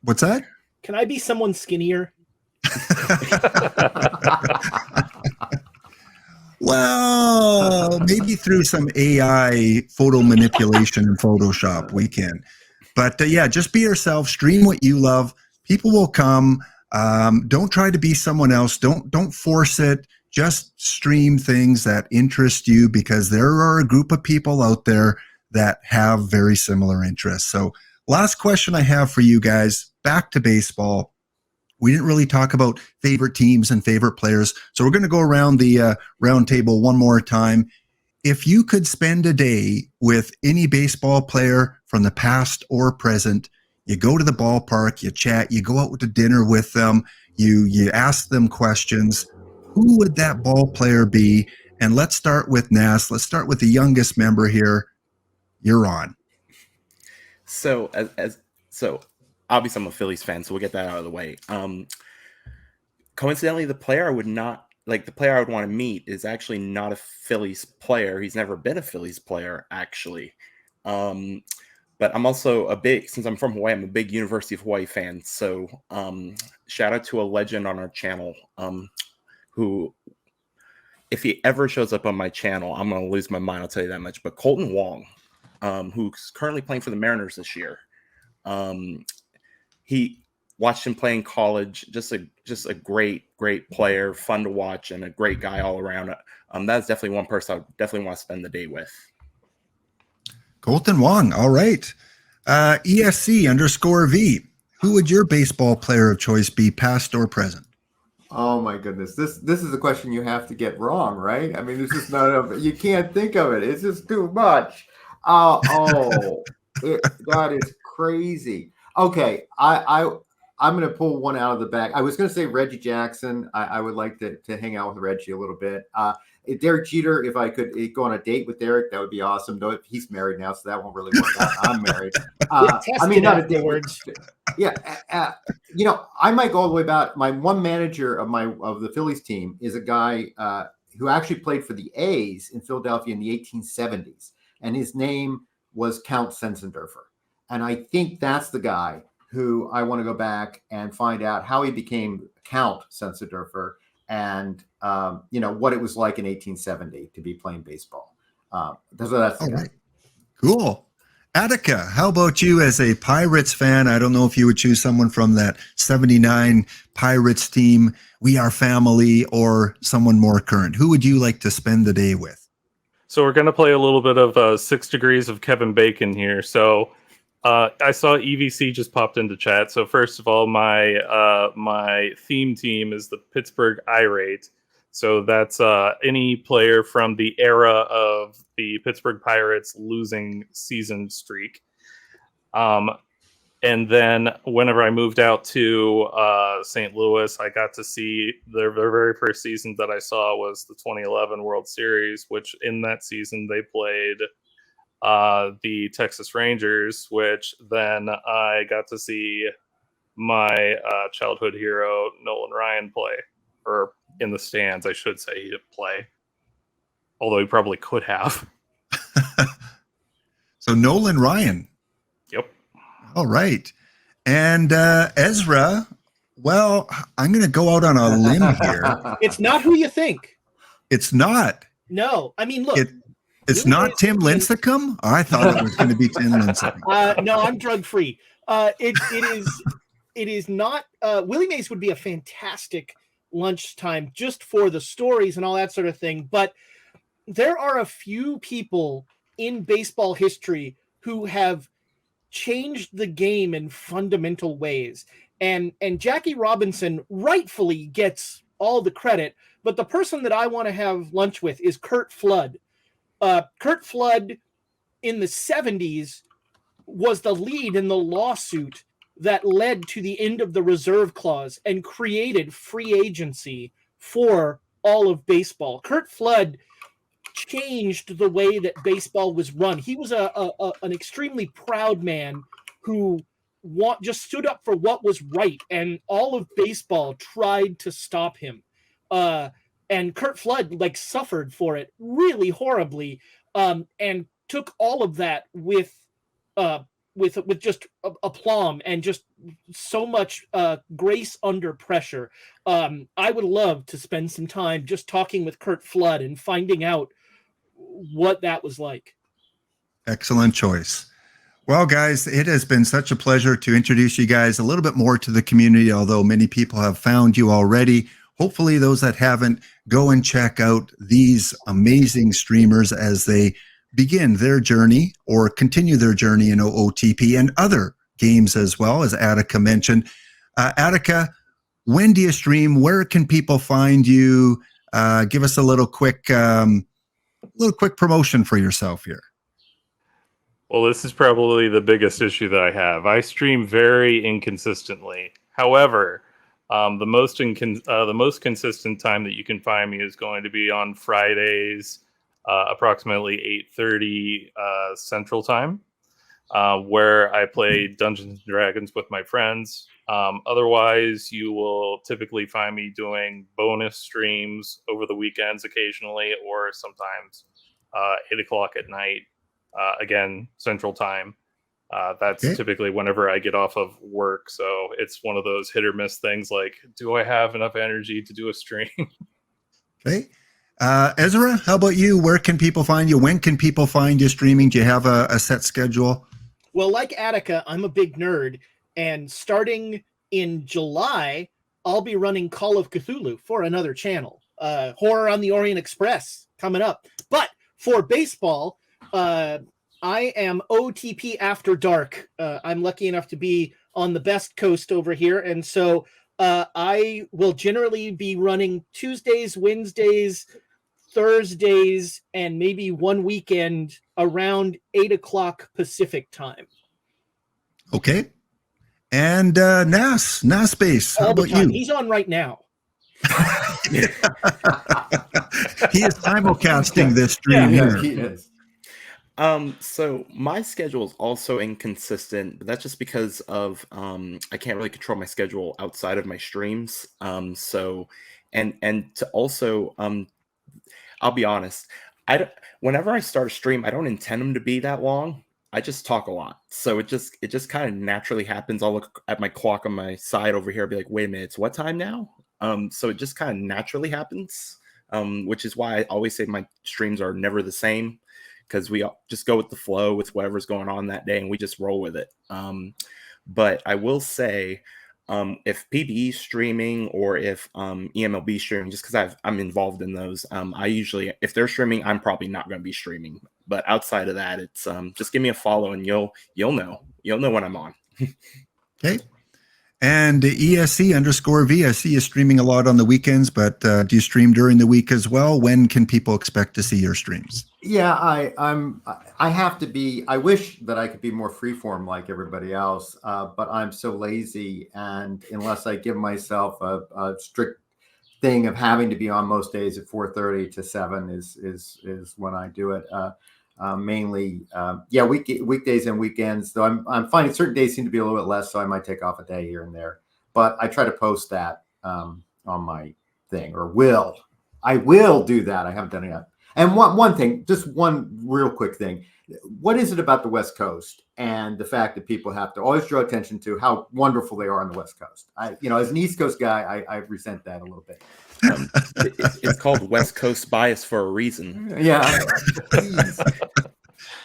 What's that? Can I be someone skinnier? Well, maybe through some AI photo manipulation in Photoshop we can. But just be yourself. Stream what you love. People will come. Don't try to be someone else. Don't force it. Just stream things that interest you, because there are a group of people out there that have very similar interests. So last question I have for you guys, back to baseball. We didn't really talk about favorite teams and favorite players. So we're going to go around the round table one more time. If you could spend a day with any baseball player from the past or present, you go to the ballpark, you chat, you go out to dinner with them, you ask them questions, who would that ball player be? And let's start with Nas. Let's start with the youngest member here. You're on. So so obviously I'm a Phillies fan, so we'll get that out of the way. Coincidentally, the player I would want to meet is actually not a Phillies player. He's never been a Phillies player, actually. But I'm also since I'm from Hawaii, I'm a big University of Hawaii fan. So shout out to a legend on our channel, who, if he ever shows up on my channel, I'm going to lose my mind. I'll tell you that much. But Colton Wong, who's currently playing for the Mariners this year. He watched him play in college. Just a great player, fun to watch, and a great guy all around. That's definitely one person I definitely want to spend the day with. Colton Wong. All right. ESC_V. Who would your baseball player of choice be, past or present? Oh my goodness. This is a question you have to get wrong, right? I mean, there's just you can't think of it. It's just too much. That is crazy. Okay. I I'm going to pull one out of the bag. I was going to say Reggie Jackson. I would like to hang out with Reggie a little bit. Derek Jeter, if I could go on a date with Derek, that would be awesome. Though he's married now, so that won't really work out. I'm married. I mean, not a date with. Yeah, I might go all the way back. My one manager of the Phillies team is a guy who actually played for the A's in Philadelphia in the 1870s, and his name was Count Sensendorfer. And I think that's the guy who I want to go back and find out how he became Count Sensendorfer and what it was like in 1870 to be playing baseball. That's the guy. Right. Cool. Attica, how about you as a Pirates fan? I don't know if you would choose someone from that 79 Pirates team, We Are Family, or someone more current. Who would you like to spend the day with? So we're going to play a little bit of 6 Degrees of Kevin Bacon here. So I saw EVC just popped into chat. So first of all, my theme team is the Pittsburgh Irate. So that's any player from the era of the Pittsburgh Pirates losing season streak. And then whenever I moved out to St. Louis, I got to see their very first season that I saw was the 2011 World Series, which in that season they played the Texas Rangers, which then I got to see my childhood hero, Nolan Ryan, play. Or in the stands, I should say, he didn't play. Although he probably could have. So Nolan Ryan. Yep. All right. And Ezra, well, I'm going to go out on a limb here. It's not who you think. It's not. No. I mean, look. It's not Tim Lincecum? I thought it was going to be Tim Lincecum. No, I'm drug-free. It is not. Willie Mays would be a fantastic lunchtime just for the stories and all that sort of thing. But there are a few people in baseball history who have changed the game in fundamental ways. And Jackie Robinson rightfully gets all the credit, but the person that I want to have lunch with is Curt Flood. Curt Flood in the 70s was the lead in the lawsuit that led to the end of the reserve clause and created free agency for all of baseball. Curt Flood changed the way that baseball was run. He was an extremely proud man who just stood up for what was right, and all of baseball tried to stop him. And Curt Flood suffered for it really horribly, and took all of that with just aplomb and just so much grace under pressure. I would love to spend some time just talking with Curt Flood and finding out what that was like. Excellent choice. Well, guys, it has been such a pleasure to introduce you guys a little bit more to the community, although many people have found you already. Hopefully those that haven't, go and check out these amazing streamers as they begin their journey or continue their journey in OOTP and other games as well, as Attica mentioned. Attica, when do you stream? Where can people find you? Give us a little quick promotion for yourself here. Well, this is probably the biggest issue that I have. I stream very inconsistently. However, the most consistent time that you can find me is going to be on Fridays, approximately 8:30 Central Time, where I play Dungeons and Dragons with my friends. Otherwise, you will typically find me doing bonus streams over the weekends occasionally, or sometimes 8 o'clock at night, again, Central Time. That's typically whenever I get off of work. So it's one of those hit or miss things like, do I have enough energy to do a stream? Okay. Ezra, how about you? Where can people find you? When can people find you streaming? Do you have a set schedule? Well, like Attica, I'm a big nerd. And starting in July, I'll be running Call of Cthulhu for another channel. Horror on the Orient Express coming up. But for baseball, I am OOTP After Dark. I'm lucky enough to be on the best coast over here. And so I will generally be running Tuesdays, Wednesdays, Thursdays, and maybe one weekend around 8 o'clock Pacific time. Okay. And Nas Base, how All the about time. you? He's on right now. He is simulcasting this stream Yeah, here. he is. So my schedule is also inconsistent, but that's just because of I can't really control my schedule outside of my streams. So and to also I'll be honest, whenever I start a stream, I don't intend them to be that long. I just talk a lot. So it just kind of naturally happens. I'll look at my clock on my side over here, be like, wait a minute, it's what time now? So it just kind of naturally happens. Which is why I always say my streams are never the same, because we just go with the flow with whatever's going on that day and we just roll with it. But I will say, if PBE streaming or if eMLB streaming, just because I'm involved in those, I usually, if they're streaming, I'm probably not going to be streaming. But outside of that, it's just give me a follow and you'll know when I'm on. Okay. And ESC_V, I see you streaming a lot on the weekends, but do you stream during the week as well? When can people expect to see your streams? Yeah, I have to be. I wish that I could be more freeform like everybody else, but I'm so lazy, and unless I give myself a strict thing of having to be on most days at 4:30 to 7 is when I do it. Mainly, weekdays and weekends. Though I'm finding certain days seem to be a little bit less, so I might take off a day here and there. But I try to post that on my thing, or I will do that. I haven't done it yet. And one thing, just one real quick thing. What is it about the West Coast and the fact that people have to always draw attention to how wonderful they are on the West Coast? As an East Coast guy, I resent that a little bit. It's called West Coast bias for a reason. Yeah.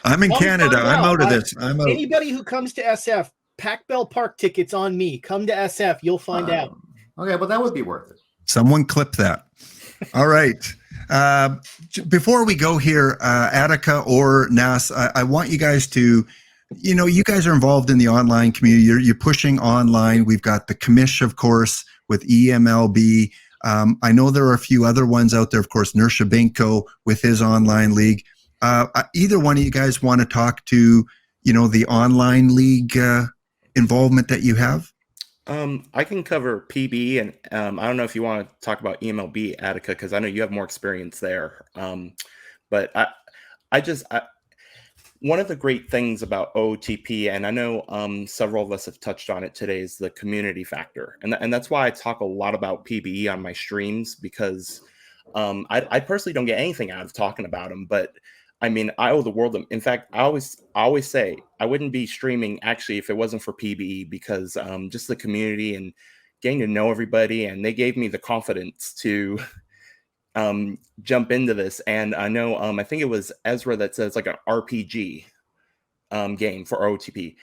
I'm in I'll Canada. find I'm out of I- this. I'm out. Anybody who comes to SF, Pac Bell Park tickets on me. Come to SF, you'll find out. Okay, well, that would be worth it. Someone clip that. All right. Before we go here, Attica or Nas, I want you guys to, you guys are involved in the online community. You're pushing online. We've got the Commish, of course, with eMLB. I know there are a few other ones out there, of course, Nershabenko with his online league. Either one of you guys want to talk to, the online league involvement that you have? I can cover PB, and I don't know if you want to talk about eMLB, Attica, because I know you have more experience there. But one of the great things about OOTP, and I know several of us have touched on it today, is the community factor, and that's why I talk a lot about PBE on my streams, because I personally don't get anything out of talking about them, but I mean, I owe the world them. In fact, I always say I wouldn't be streaming actually if it wasn't for PBE, because just the community and getting to know everybody, and they gave me the confidence to jump into this. And I know I think it was Ezra that says like an RPG game for OOTP.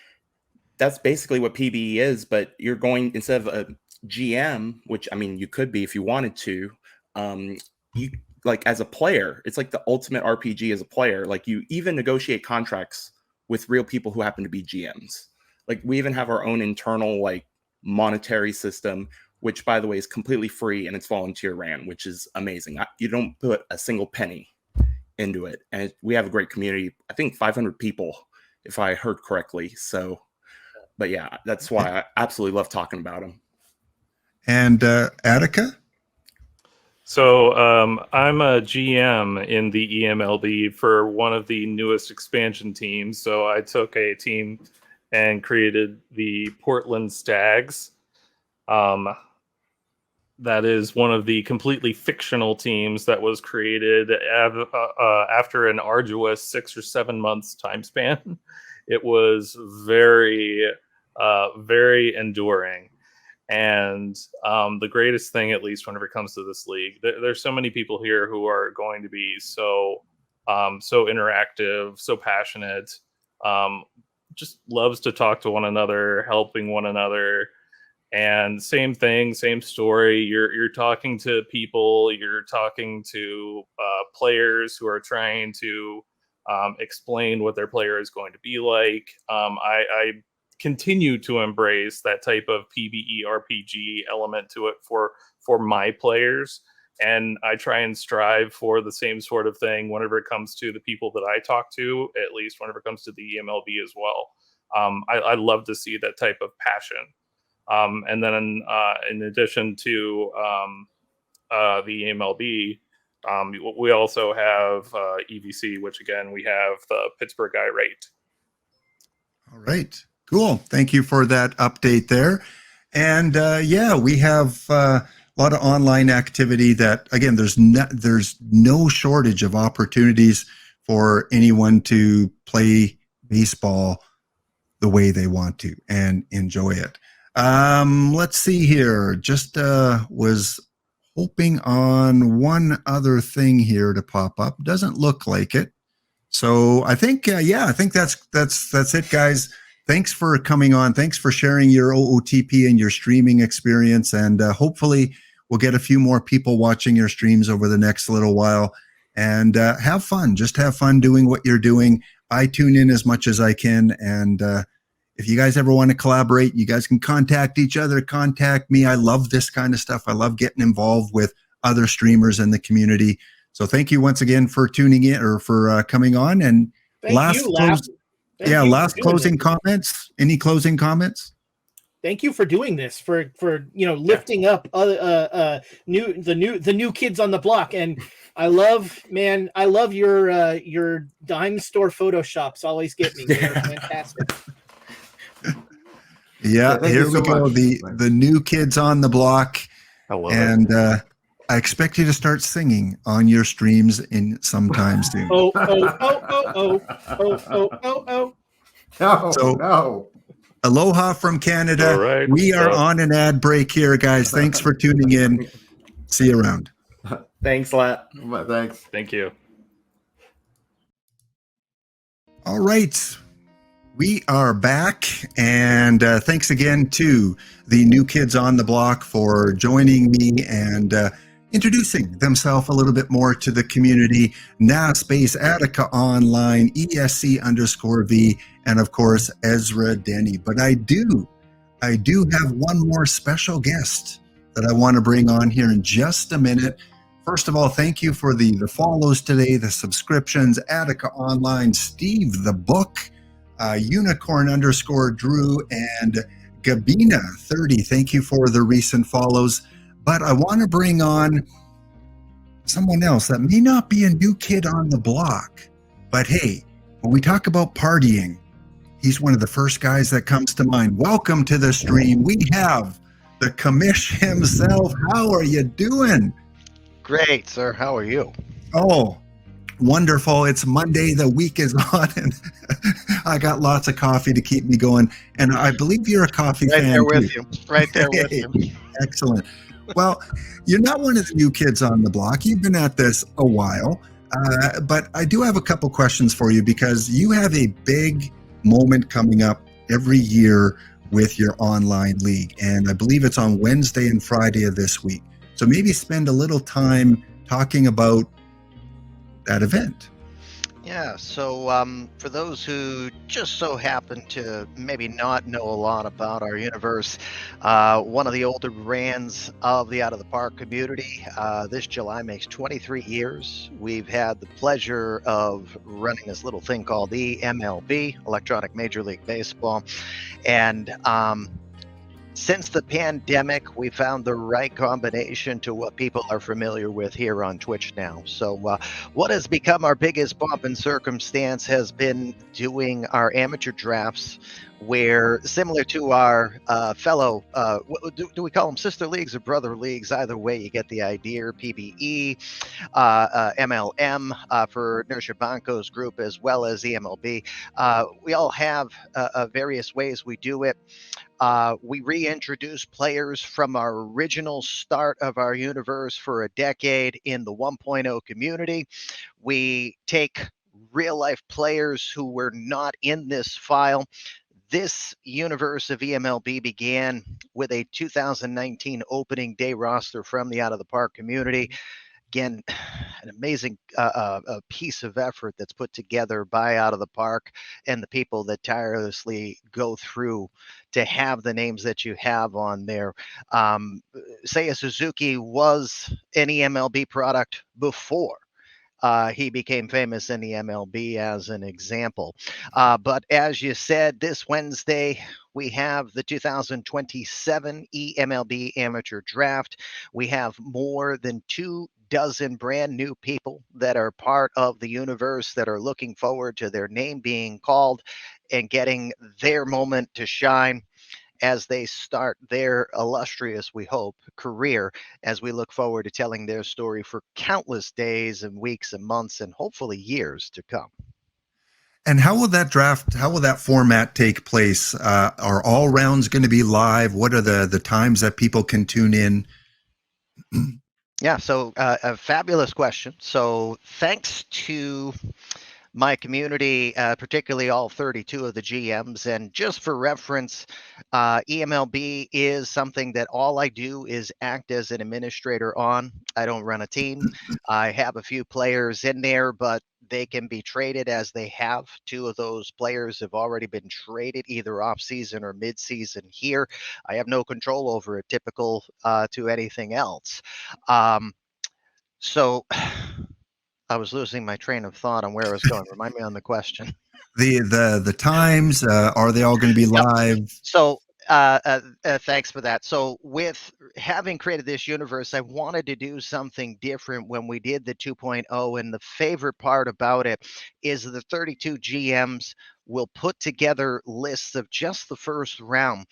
That's basically what PBE is, but you're going, instead of a GM, which I mean you could be if you wanted to, you, like, as a player, it's like the ultimate RPG as a player. Like, you even negotiate contracts with real people who happen to be GMs. Like, we even have our own internal like monetary system, which, by the way, is completely free, and it's volunteer ran, which is amazing. You don't put a single penny into it, and we have a great community. I think 500 people, if I heard correctly. So, but yeah, that's why I absolutely love talking about them. And Attica? So I'm a GM in the eMLB for one of the newest expansion teams. So I took a team and created the Portland Stags. That is one of the completely fictional teams that was created after an arduous 6 or 7 months time span. It was very, very enduring. And the greatest thing, at least whenever it comes to this league, there's so many people here who are going to be so interactive, so passionate, just loves to talk to one another, helping one another. And same thing, same story. You're talking to people, you're talking to players who are trying to explain what their player is going to be like. I continue to embrace that type of PBE RPG element to it for my players, and I try and strive for the same sort of thing whenever it comes to the people that I talk to, at least whenever it comes to the eMLB as well. I love to see that type of passion. And then in addition to the eMLB, we also have EVC, which again, we have the Pittsburgh Irate. All right, cool. Thank you for that update there. And yeah, we have a lot of online activity that, again, there's no shortage of opportunities for anyone to play baseball the way they want to and enjoy it. Let's see here. Just was hoping on one other thing here to pop up. Doesn't look like it. So I think, yeah, I think that's it, guys. Thanks for coming on. Thanks for sharing your OOTP and your streaming experience. And hopefully we'll get a few more people watching your streams over the next little while. And have fun. Just have fun doing what you're doing. I tune in as much as I can. And if you guys ever want to collaborate, you guys can contact each other, contact me. I love this kind of stuff. I love getting involved with other streamers in the community. So thank you once again for tuning in or for coming on. And last closing comments. Any closing comments? Thank you for doing this, for lifting up the new kids on the block. And I love your dime store photoshops. Always get me. They're fantastic. Yeah, here we go. The new kids on the block. I love it. I expect you to start singing on your streams in sometime soon. Oh. No. Aloha from Canada. All right. We are on an ad break here, guys. Thanks for tuning in. See you around. Thanks a lot. Thanks. Thank you. All right. We are back, and thanks again to the new kids on the block for joining me and introducing themselves a little bit more to the community. Space Attica Online, ESC_V, and of course Ezra Denny. But I do have one more special guest that I want to bring on here in just a minute. First of all, thank you for the follows today, the subscriptions. Attica Online, Steve the Book, Unicorn_Drew, and Gabina30. Thank you for the recent follows. But I want to bring on someone else that may not be a new kid on the block. But hey, when we talk about partying, he's one of the first guys that comes to mind. Welcome to the stream. We have the Commish himself. How are you doing? Great, sir. How are you? Oh, wonderful. It's Monday. The week is on, and I got lots of coffee to keep me going. And I believe you're a coffee fan. Right there with you. Excellent. Well, you're not one of the new kids on the block. You've been at this a while. But I do have a couple questions for you because you have a big moment coming up every year with your online league. And I believe it's on Wednesday and Friday of this week. So maybe spend a little time talking about that event. Yeah, so for those who just so happen to maybe not know a lot about our universe, one of the older brands of the Out of the Park community, this July makes 23 years. We've had the pleasure of running this little thing called the eMLB, Electronic Major League Baseball, and since the pandemic, we found the right combination to what people are familiar with here on Twitch now. So what has become our biggest bump in circumstance has been doing our amateur drafts, where similar to our fellow, do we call them sister leagues or brother leagues? Either way, you get the idea. PBE, MLM for Nurse Banco's group, as well as the eMLB. We all have various ways we do it. We reintroduce players from our original start of our universe for a decade in the 1.0 community. We take real life players who were not in this file. This universe of eMLB began with a 2019 opening day roster from the Out of the Park community. Again, an amazing piece of effort that's put together by Out of the Park and the people that tirelessly go through to have the names that you have on there. Seiya Suzuki was an eMLB product before. he became famous in the MLB as an example. But as you said, this Wednesday, we have the 2027 eMLB Amateur Draft. We have more than 24 brand new people that are part of the universe that are looking forward to their name being called and getting their moment to shine as they start their illustrious, we hope, career, as we look forward to telling their story for countless days and weeks and months and hopefully years to come. And how will that format take place? Are all rounds going to be live? What are the times that people can tune in? Yeah, so a fabulous question. So thanks to my community, particularly all 32 of the GMs. And just for reference, eMLB is something that all I do is act as an administrator on. I don't run a team. I have a few players in there, but they can be traded as they have. 2 of those players have already been traded either off season or mid season here. I have no control over it, typical to anything else. So I was losing my train of thought on where I was going. Remind me on the question. The times, are they all going to be live? Yep. So thanks for that. So with having created this universe, I wanted to do something different when we did the 2.0. And the favorite part about it is the 32 GMs will put together lists of just the first round.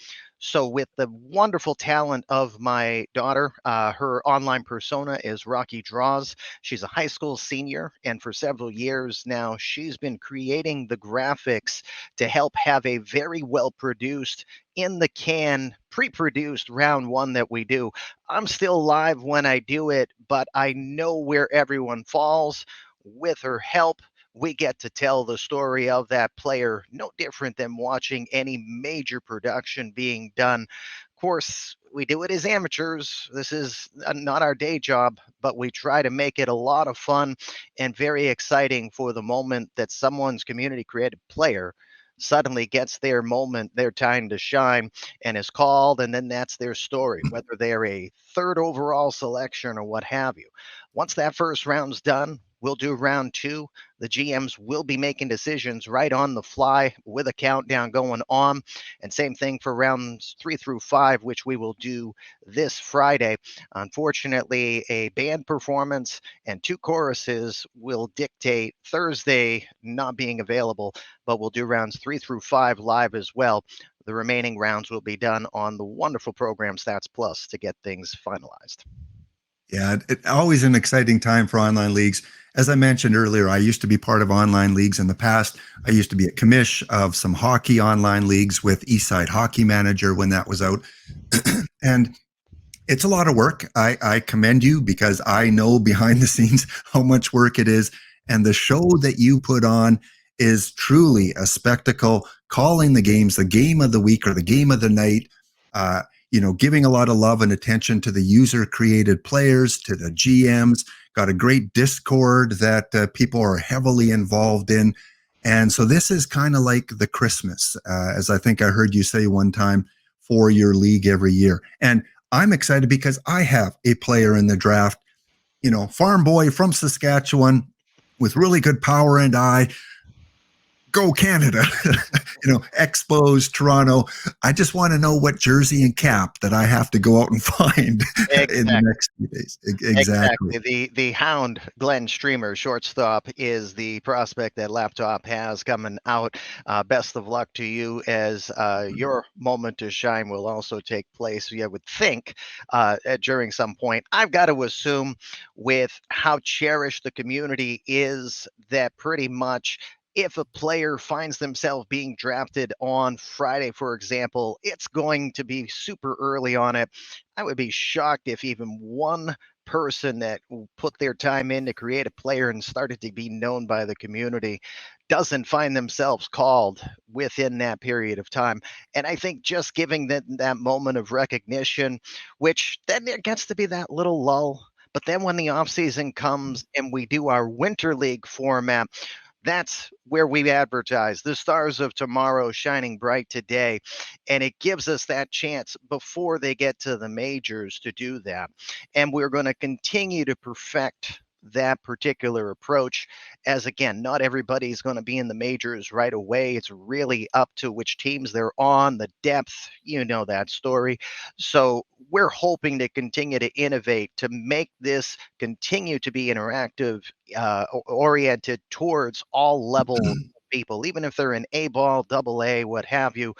So with the wonderful talent of my daughter, her online persona is Rocky Draws. She's a high school senior, and for several years now, she's been creating the graphics to help have a very well-produced, in the can, pre-produced round 1 that we do. I'm still live when I do it, but I know where everyone falls. With her help, we get to tell the story of that player, no different than watching any major production being done. Of course, we do it as amateurs. This is not our day job, but we try to make it a lot of fun and very exciting for the moment that someone's community created player suddenly gets their moment, their time to shine, and is called, and then that's their story, whether they're a 3rd overall selection or what have you. Once that first round's done, we'll do round 2. The GMs will be making decisions right on the fly with a countdown going on. And same thing for rounds 3 through 5, which we will do this Friday. Unfortunately, a band performance and 2 choruses will dictate Thursday not being available, but we'll do rounds 3 through 5 live as well. The remaining rounds will be done on the wonderful program Stats Plus to get things finalized. Yeah, always an exciting time for online leagues. As I mentioned earlier, I used to be part of online leagues in the past. I used to be a commish of some hockey online leagues with Eastside Hockey Manager when that was out. And it's a lot of work. I commend you because I know behind the scenes how much work it is. And the show that you put on is truly a spectacle, calling the games, the game of the week or the game of the night, giving a lot of love and attention to the user-created players, to the GMs, got a great Discord that people are heavily involved in. And so this is kind of like the Christmas, as I think I heard you say one time, for your league every year. And I'm excited because I have a player in the draft, farm boy from Saskatchewan with really good power and eye. Go Canada, Expos, Toronto. I just want to know what jersey and cap that I have to go out and find in the next few days. Exactly. The Hound, Glenn Streamer, shortstop, is the prospect that Laptop has coming out. Best of luck to you as your moment to shine will also take place, I would think, during some point. I've got to assume with how cherished the community is that pretty much if a player finds themselves being drafted on Friday, for example, it's going to be super early on it. I would be shocked if even one person that put their time in to create a player and started to be known by the community doesn't find themselves called within that period of time. And I think just giving that moment of recognition, which then there gets to be that little lull. But then when the offseason comes and we do our winter league format, that's where we advertise the stars of tomorrow shining bright today. And it gives us that chance before they get to the majors to do that. And we're going to continue to perfect that particular approach, as again, not everybody's going to be in the majors right away. It's really up to which teams they're on, the depth, you know that story. So we're hoping to continue to innovate to make this continue to be interactive, oriented towards all levels of people, even if they're in A ball, double A, what have you.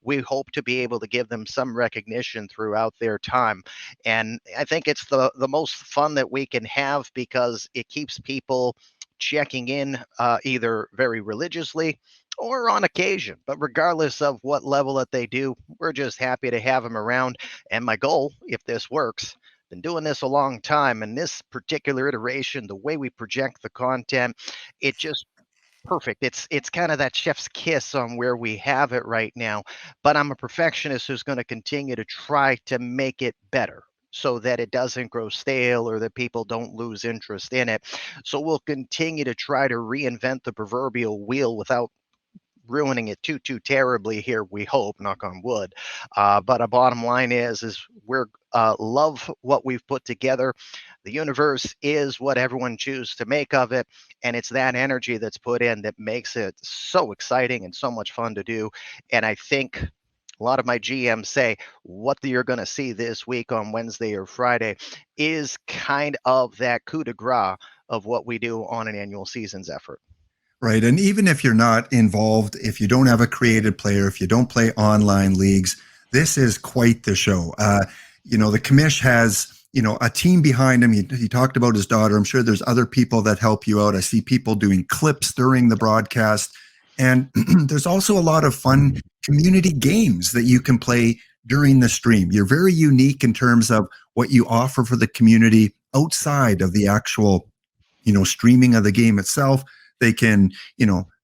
We hope to be able to give them some recognition throughout their time. And I think it's the most fun that we can have because it keeps people checking in either very religiously or on occasion. But regardless of what level that they do, we're just happy to have them around. And my goal, if this works, been doing this a long time, and this particular iteration, the way we project the content, it just perfect. It's kind of that chef's kiss on where we have it right now. But I'm a perfectionist who's going to continue to try to make it better so that it doesn't grow stale or that people don't lose interest in it. So we'll continue to try to reinvent the proverbial wheel without ruining it too terribly here, we hope, knock on wood. But a bottom line is we're love what we've put together. The universe is what everyone chooses to make of it, and it's that energy that's put in that makes it so exciting and so much fun to do. And I think a lot of my GMs say what you're going to see this week on Wednesday or Friday is kind of that coup de grace of what we do on an annual season's effort. Right. And even if you're not involved, if you don't have a created player, if you don't play online leagues, this is quite the show. The commish has, a team behind him. He talked about his daughter. I'm sure there's other people that help you out. I see people doing clips during the broadcast. And there's also a lot of fun community games that you can play during the stream. You're very unique in terms of what you offer for the community outside of the actual, streaming of the game itself. They can,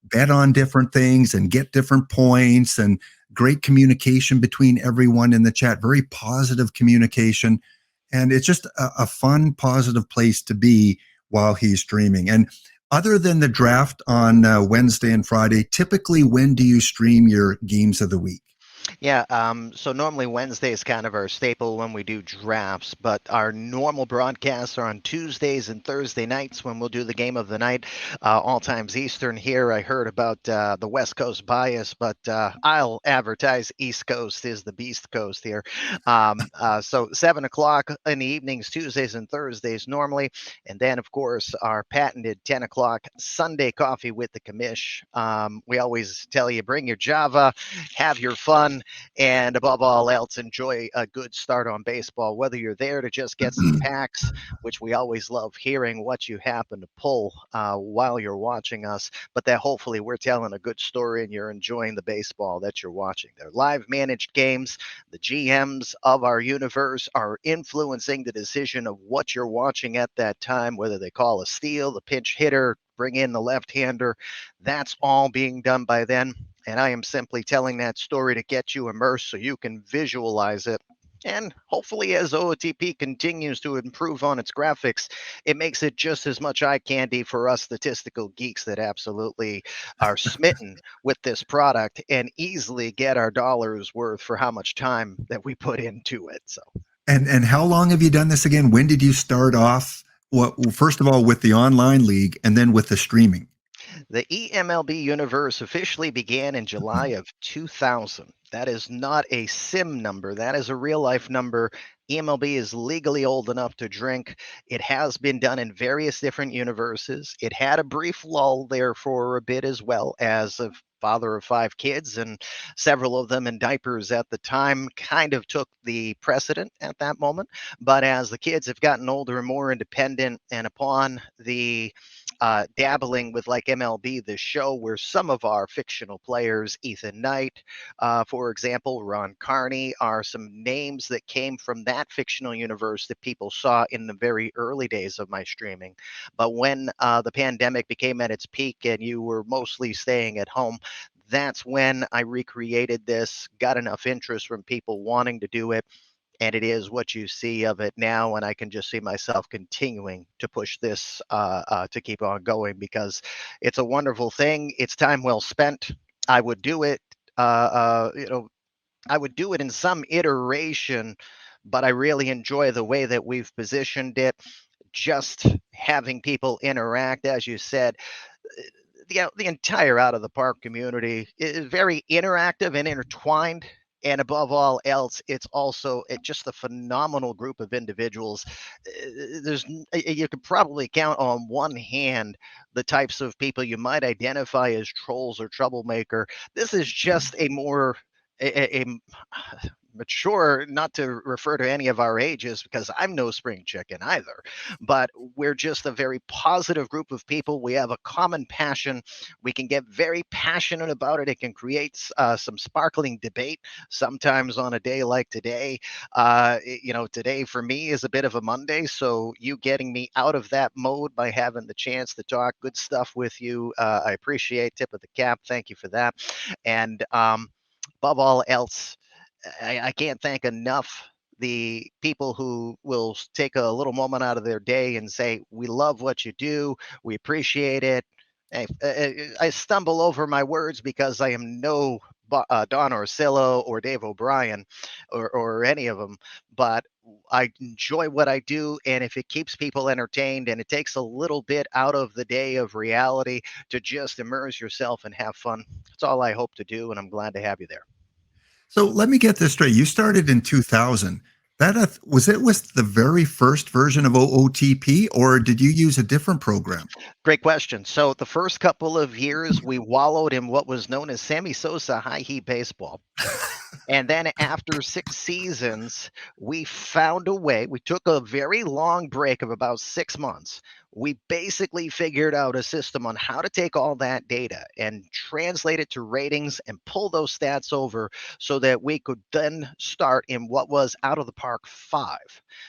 bet on different things and get different points, and great communication between everyone in the chat, very positive communication. And it's just a fun, positive place to be while he's streaming. And other than the draft on Wednesday and Friday, typically when do you stream your games of the week? Yeah, so normally Wednesday is kind of our staple when we do drafts, but our normal broadcasts are on Tuesdays and Thursday nights when we'll do the game of the night, all times Eastern here. I heard about the West Coast bias, but I'll advertise East Coast is the Beast Coast here. So 7 o'clock in the evenings, Tuesdays and Thursdays normally, and then, of course, our patented 10 o'clock Sunday coffee with the commish. We always tell you, bring your Java, have your fun, and above all else, enjoy a good start on baseball, whether you're there to just get some packs, which we always love hearing what you happen to pull while you're watching us, but that hopefully we're telling a good story and you're enjoying the baseball that you're watching. They're live managed games. The GMs of our universe are influencing the decision of what you're watching at that time, whether they call a steal, the pinch hitter, bring in the left-hander. That's all being done by them. And I am simply telling that story to get you immersed so you can visualize it. And hopefully, as OOTP continues to improve on its graphics, it makes it just as much eye candy for us statistical geeks that absolutely are smitten with this product and easily get our dollars worth for how much time that we put into it. So, and how long have you done this again? When did you start off? Well, first of all, with the online league, and then with the streaming. The eMLB universe officially began in July of 2000. That is not a sim number. That is a real life number. eMLB is legally old enough to drink. It has been done in various different universes. It had a brief lull there for a bit as well, as a father of 5 kids, and several of them in diapers at the time kind of took the precedent at that moment. But as the kids have gotten older and more independent, and upon the dabbling with like MLB, the show, where some of our fictional players, Ethan Knight, for example, Ron Carney, are some names that came from that fictional universe that people saw in the very early days of my streaming. But when the pandemic became at its peak and you were mostly staying at home, that's when I recreated this, got enough interest from people wanting to do it. And it is what you see of it now, and I can just see myself continuing to push this to keep on going, because it's a wonderful thing. It's time well spent. I would do it, I would do it in some iteration, but I really enjoy the way that we've positioned it. just having people interact, as you said, the entire out of the park community is very interactive and intertwined. And above all else, it's also just a phenomenal group of individuals. You could probably count on one hand the types of people you might identify as trolls or troublemaker. This is just a more a mature, not to refer to any of our ages because I'm no spring chicken either, but we're just a very positive group of people. We have a common passion. We can get very passionate about it. It can create some sparkling debate sometimes on a day like today. Today for me is a bit of a Monday, so you getting me out of that mode by having the chance to talk good stuff with you, I appreciate. Tip of the cap. Thank you for that. And above all else, I can't thank enough the people who will take a little moment out of their day and say, we love what you do. We appreciate it. I stumble over my words because I am no Don Orsillo or Dave O'Brien or any of them, but I enjoy what I do. And if it keeps people entertained and it takes a little bit out of the day of reality to just immerse yourself and have fun, that's all I hope to do. And I'm glad to have you there. So let me get this straight. You started in 2000. That was the very first version of OOTP, or did you use a different program? Great question. So the first couple of years, we wallowed in what was known as Sammy Sosa high heat baseball. And then after 6 seasons, we found a way. We took a very long break of about 6 months. We basically figured out a system on how to take all that data and translate it to ratings and pull those stats over so that we could then start in what was Out of the Park 5.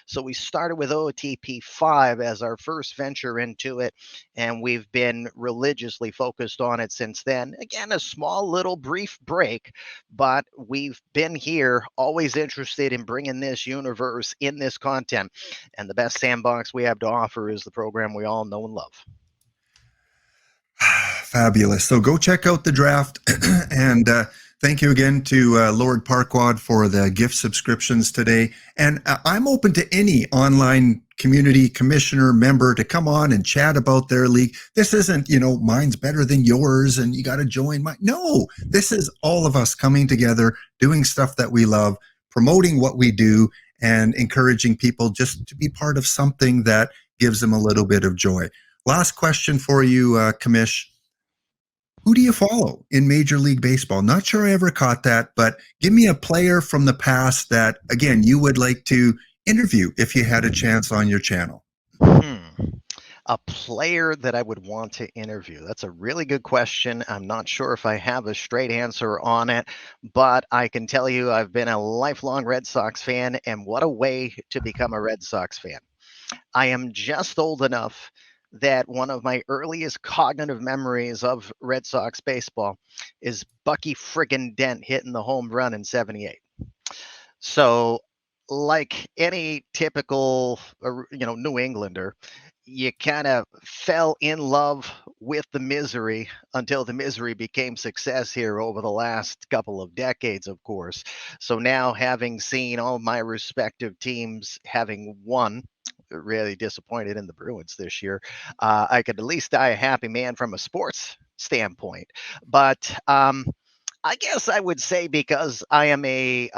So we started with OOTP 5 as our first venture into it, and we've been religiously focused on it since then. Again, a small little brief break, but we've been here, always interested in bringing this universe in this content. And the best sandbox we have to offer is the program we all know and love. Fabulous. So go check out the draft. And thank you again to Lord Parkwad for the gift subscriptions today. And I'm open to any online community commissioner member to come on and chat about their league. This isn't, mine's better than yours and you got to join mine. No, this is all of us coming together, doing stuff that we love, promoting what we do, and encouraging people just to be part of something that gives them a little bit of joy. Last question for you, Commish. Who do you follow in Major League Baseball? Not sure I ever caught that, but give me a player from the past that, again, you would like to interview if you had a chance on your channel. A player that I would want to interview. That's a really good question. I'm not sure if I have a straight answer on it, but I can tell you I've been a lifelong Red Sox fan, and what a way to become a Red Sox fan. I am just old enough that one of my earliest cognitive memories of Red Sox baseball is Bucky friggin' Dent hitting the home run in '78. So like any typical, New Englander, you kind of fell in love with the misery until the misery became success here over the last couple of decades, of course. So now, having seen all my respective teams having won, really disappointed in the Bruins this year, I could at least die a happy man from a sports standpoint. But I guess I would say, because I am a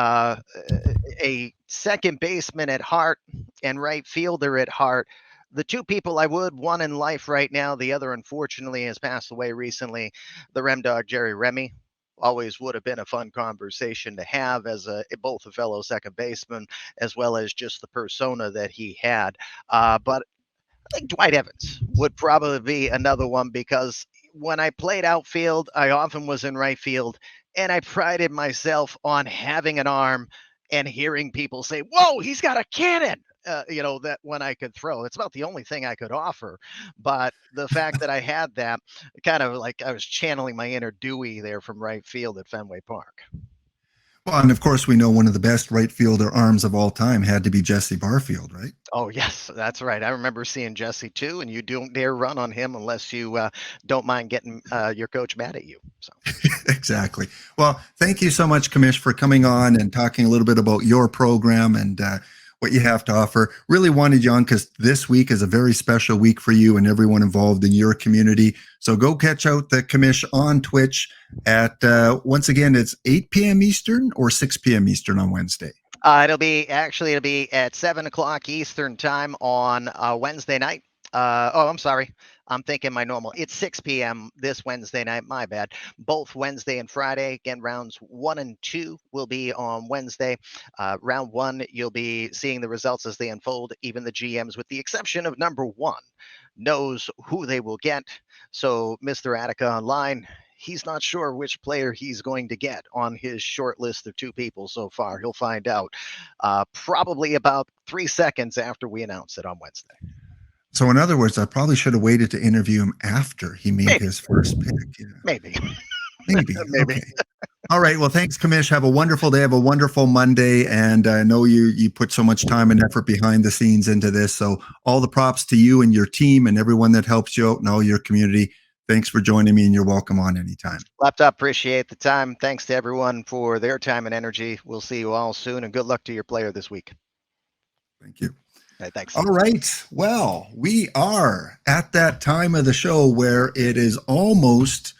second baseman at heart and right fielder at heart, the two people I would, one in life right now, the other unfortunately has passed away recently, the Rem Dog Jerry Remy. Always would have been a fun conversation to have as both a fellow second baseman as well as just the persona that he had. But I think Dwight Evans would probably be another one, because when I played outfield, I often was in right field, and I prided myself on having an arm and hearing people say, "Whoa, he's got a cannon." That when I could throw, it's about the only thing I could offer. But the fact that I had that, kind of like I was channeling my inner Dewey there from right field at Fenway Park. Well, and of course, we know one of the best right fielder arms of all time had to be Jesse Barfield, right? Oh, yes, that's right. I remember seeing Jesse too, and you don't dare run on him unless you don't mind getting your coach mad at you. So exactly. Well, thank you so much, Commish, for coming on and talking a little bit about your program. And what you have to offer. Really wanted you on because this week is a very special week for you and everyone involved in your community. So go catch out the commish on Twitch at, once again, it's 8 p.m. Eastern or 6 p.m. Eastern on Wednesday. It'll be at 7:00 Eastern time on Wednesday night. I'm sorry. I'm thinking my normal. It's 6 p.m. this Wednesday night. My bad. Both Wednesday and Friday. Again, rounds 1 and 2 will be on Wednesday. Round 1, you'll be seeing the results as they unfold. Even the GMs, with the exception of number 1, knows who they will get. So Mr. Attica Online, he's not sure which player he's going to get on his short list of 2 people so far. He'll find out probably about 3 seconds after we announce it on Wednesday. So in other words, I probably should have waited to interview him after he made his first pick. Yeah. Maybe. Maybe. Okay. All right. Well, thanks, Commish. Have a wonderful day. Have a wonderful Monday. And I know you put so much time and effort behind the scenes into this. So all the props to you and your team and everyone that helps you out and all your community. Thanks for joining me, and you're welcome on anytime. Laptop, appreciate the time. Thanks to everyone for their time and energy. We'll see you all soon, and good luck to your player this week. Thank you. Okay, thanks. All right. Well, we are at that time of the show where it is almost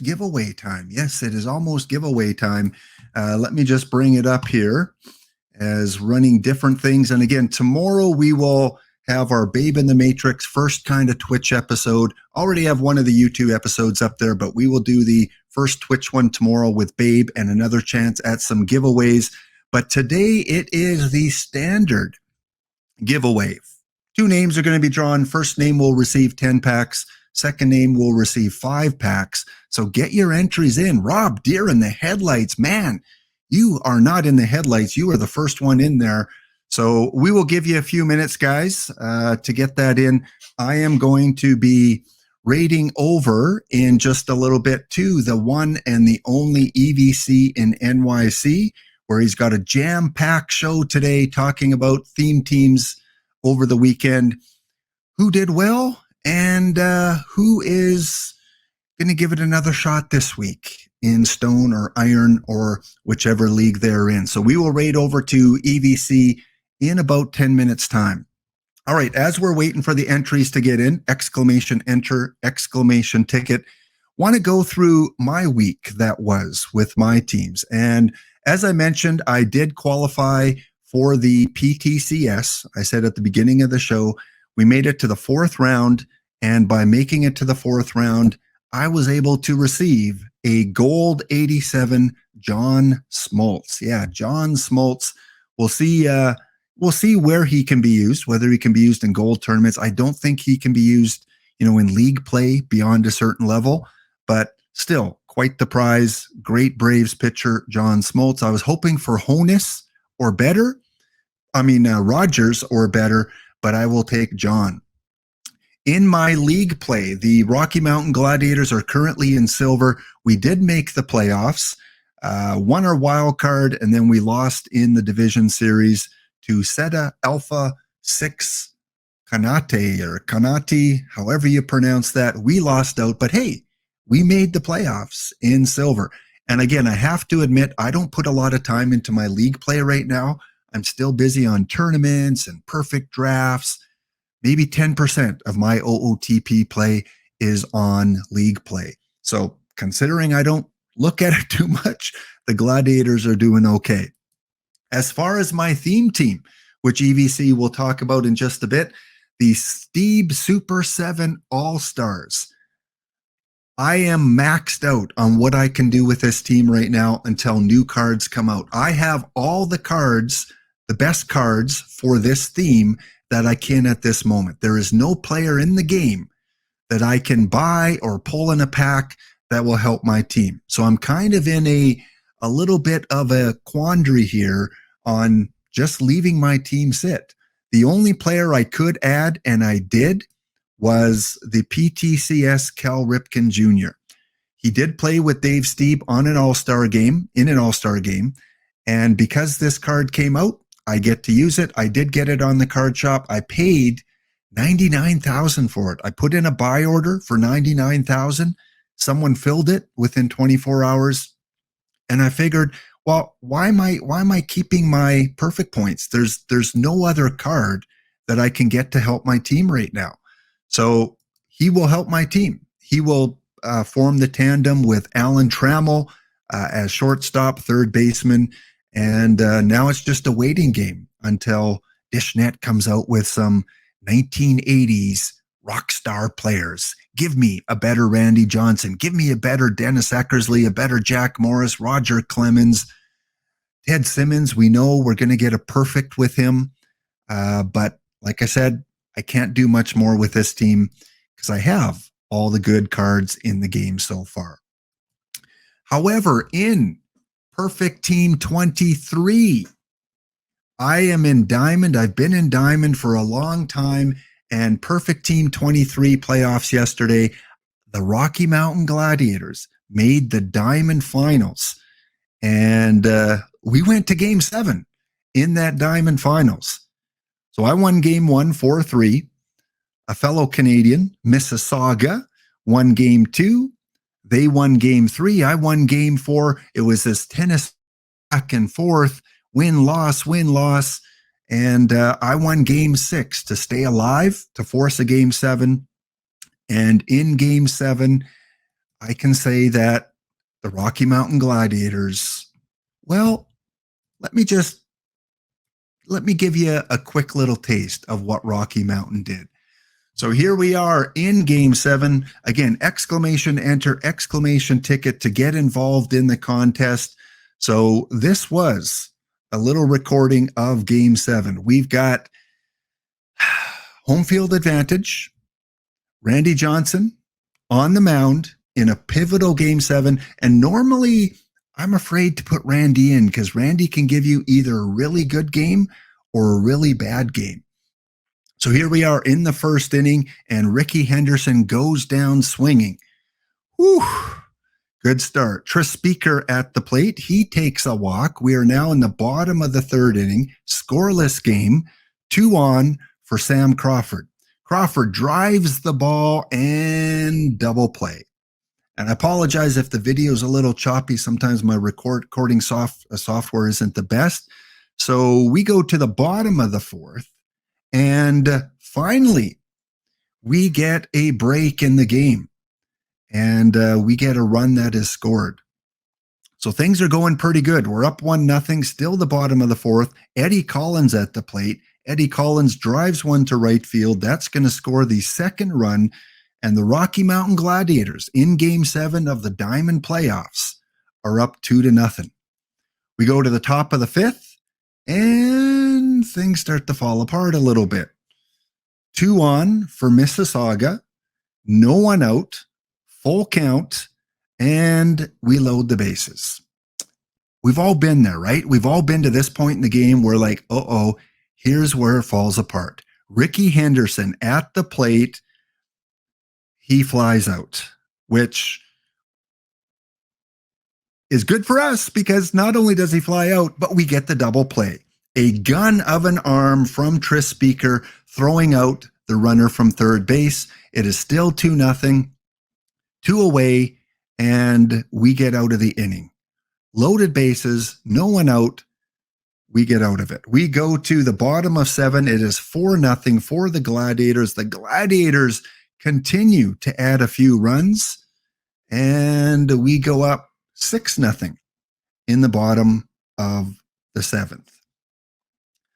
giveaway time. Yes, it is almost giveaway time. Let me just bring it up here as running different things. And again, tomorrow we will have our Babe in the Matrix first kind of Twitch episode. Already have one of the YouTube episodes up there, but we will do the first Twitch one tomorrow with Babe and another chance at some giveaways. But today it is the standard giveaway. 2 names are going to be drawn. First name will receive 10 packs. Second name will receive 5 packs. So get your entries in. Rob, deer in the headlights. Man, you are not in the headlights. You are the first one in there. So we will give you a few minutes, guys, to get that in. I am going to be raiding over in just a little bit to the one and the only EVC in NYC, where he's got a jam-packed show today talking about theme teams over the weekend. Who did well and who is going to give it another shot this week in Stone or Iron or whichever league they're in. So we will raid over to EVC in about 10 minutes time. All right, as we're waiting for the entries to get in, exclamation enter, exclamation ticket, want to go through my week that was with my teams. And as I mentioned, I did qualify for the PTCS. I said at the beginning of the show, we made it to the 4th round. And by making it to the 4th round, I was able to receive a gold 87 John Smoltz. Yeah, John Smoltz. We'll see where he can be used, whether he can be used in gold tournaments. I don't think he can be used, in league play beyond a certain level, but still quite the prize. Great Braves pitcher, John Smoltz. I was hoping for Honus or better. Rogers or better, but I will take John. In my league play, the Rocky Mountain Gladiators are currently in silver. We did make the playoffs, won our wild card, and then we lost in the division series to Seta Alpha 6 Kanati, however you pronounce that. We lost out, but hey, we made the playoffs in silver. And again, I have to admit, I don't put a lot of time into my league play right now. I'm still busy on tournaments and perfect drafts. Maybe 10% of my OOTP play is on league play. So considering I don't look at it too much, the Gladiators are doing okay. As far as my theme team, which EVC will talk about in just a bit, the Steve Super 7 All-Stars. I am maxed out on what I can do with this team right now until new cards come out. I have all the cards, the best cards for this theme that I can at this moment. There is no player in the game that I can buy or pull in a pack that will help my team. So I'm kind of in a little bit of a quandary here on just leaving my team sit. The only player I could add, and I did, was the PTCS Cal Ripken Jr. He did play with Dave Steeb in an All-Star game. And because this card came out, I get to use it. I did get it on the card shop. I paid $99,000 for it. I put in a buy order for $99,000. Someone filled it within 24 hours. And I figured, Well, why am I keeping my perfect points? There's no other card that I can get to help my team right now. So he will help my team. He will form the tandem with Alan Trammell as shortstop, third baseman, and now it's just a waiting game until Dishnet comes out with some 1980s rock star players. Give me a better Randy Johnson. Give me a better Dennis Eckersley, a better Jack Morris, Roger Clemens, Ted Simmons. We know we're going to get a perfect with him. But like I said, I can't do much more with this team because I have all the good cards in the game so far. However, in Perfect Team 23, I am in Diamond. I've been in Diamond for a long time. And Perfect Team 23 playoffs yesterday, the Rocky Mountain Gladiators made the Diamond Finals. And we went to Game 7 in that Diamond Finals. So I won Game 1, 4-3. A fellow Canadian, Mississauga, won Game 2. They won Game 3. I won Game 4. It was this tennis back and forth, win-loss, win-loss. And I won Game 6 to stay alive, to force a Game 7. And in Game 7, I can say that the Rocky Mountain Gladiators, well, let me give you a quick little taste of what Rocky Mountain did. So here we are in Game 7. Again, exclamation enter, exclamation ticket to get involved in the contest. So this was a little recording of Game 7. We've got home field advantage. Randy Johnson on the mound in a pivotal Game 7. And normally I'm afraid to put Randy in because Randy can give you either a really good game or a really bad game. So here we are in the first inning, and Ricky Henderson goes down swinging. Whew. Good start. Tris Speaker at the plate. He takes a walk. We are now in the bottom of the third inning. Scoreless game. 2 on for Sam Crawford. Crawford drives the ball and double play. And I apologize if the video is a little choppy. Sometimes my recording software isn't the best. So we go to the bottom of the fourth. And finally, we get a break in the game. And we get a run that is scored. So things are going pretty good. We're up 1-0, still the bottom of the fourth. Eddie Collins at the plate. Eddie Collins drives one to right field. That's going to score the second run. And the Rocky Mountain Gladiators in Game 7 of the Diamond playoffs are up 2-0. We go to the top of the fifth, and things start to fall apart a little bit. 2 on for Mississauga. No one out. Full count, and we load the bases. We've all been there, right? We've all been to this point in the game where like, uh-oh, here's where it falls apart. Ricky Henderson at the plate, he flies out, which is good for us because not only does he fly out, but we get the double play. A gun of an arm from Tris Speaker throwing out the runner from third base. It is still 2-0. 2 away, and we get out of the inning. Loaded bases, no one out. We get out of it. We go to the bottom of 7. It is 4-0 for the Gladiators. The Gladiators continue to add a few runs, and we go up 6-0 in the bottom of the 7th.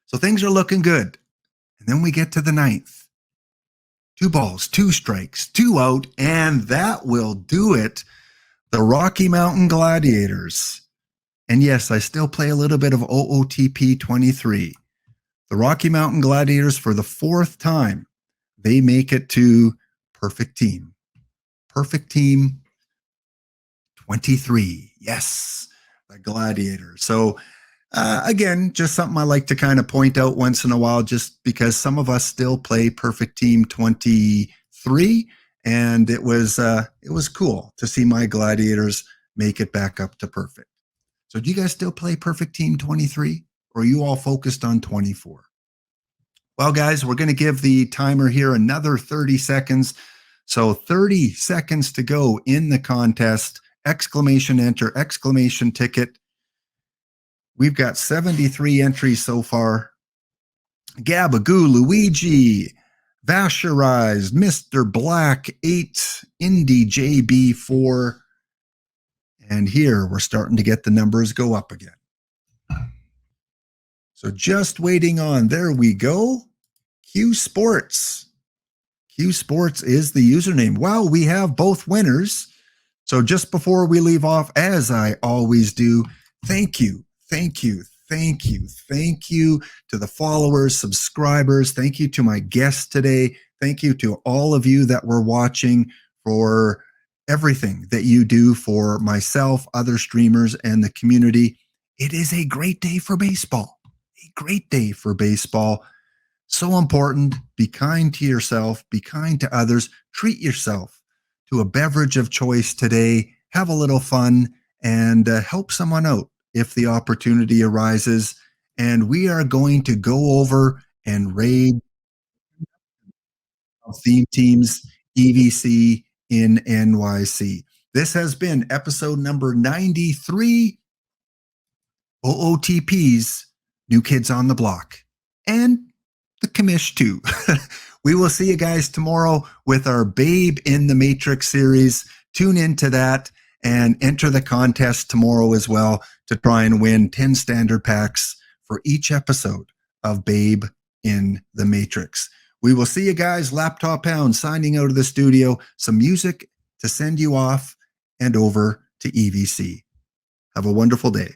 So things are looking good. And then we get to the 9th. 2 balls, 2 strikes, 2 out, and that will do it. The Rocky Mountain Gladiators. And yes, I still play a little bit of OOTP 23. The Rocky Mountain Gladiators, for the 4th time, they make it to Perfect Team. Perfect Team 23. Yes, the Gladiators. So again, just something I like to kind of point out once in a while, just because some of us still play Perfect Team 23, and it was cool to see my Gladiators make it back up to perfect. So do you guys still play Perfect Team 23, or are you all focused on 24? Well, guys, we're going to give the timer here another 30 seconds. So 30 seconds to go in the contest. Exclamation enter, exclamation ticket. We've got 73 entries so far. Gabagoo, Luigi, Vasherized, Mr. Black, 8, Indy JB, 4. And here we're starting to get the numbers go up again. So just waiting on, there we go. Q Sports. Q Sports is the username. Wow, we have both winners. So just before we leave off, as I always do, thank you to the followers, subscribers. Thank you to my guests today. Thank you to all of you that were watching for everything that you do for myself, other streamers, and the community. It is a great day for baseball. A great day for baseball. So important. Be kind to yourself. Be kind to others. Treat yourself to a beverage of choice today. Have a little fun and help someone out if the opportunity arises. And we are going to go over and raid theme teams, EVC in NYC. This has been episode number 93, OOTP's New Kids on the Block, and the Commish too. We will see you guys tomorrow with our Babe in the Matrix series. Tune into that and enter the contest tomorrow as well to try and win 10 standard packs for each episode of Babe in the Matrix. We will see you guys. Laptop Pound signing out of the studio. Some music to send you off and over to EVC. Have a wonderful day.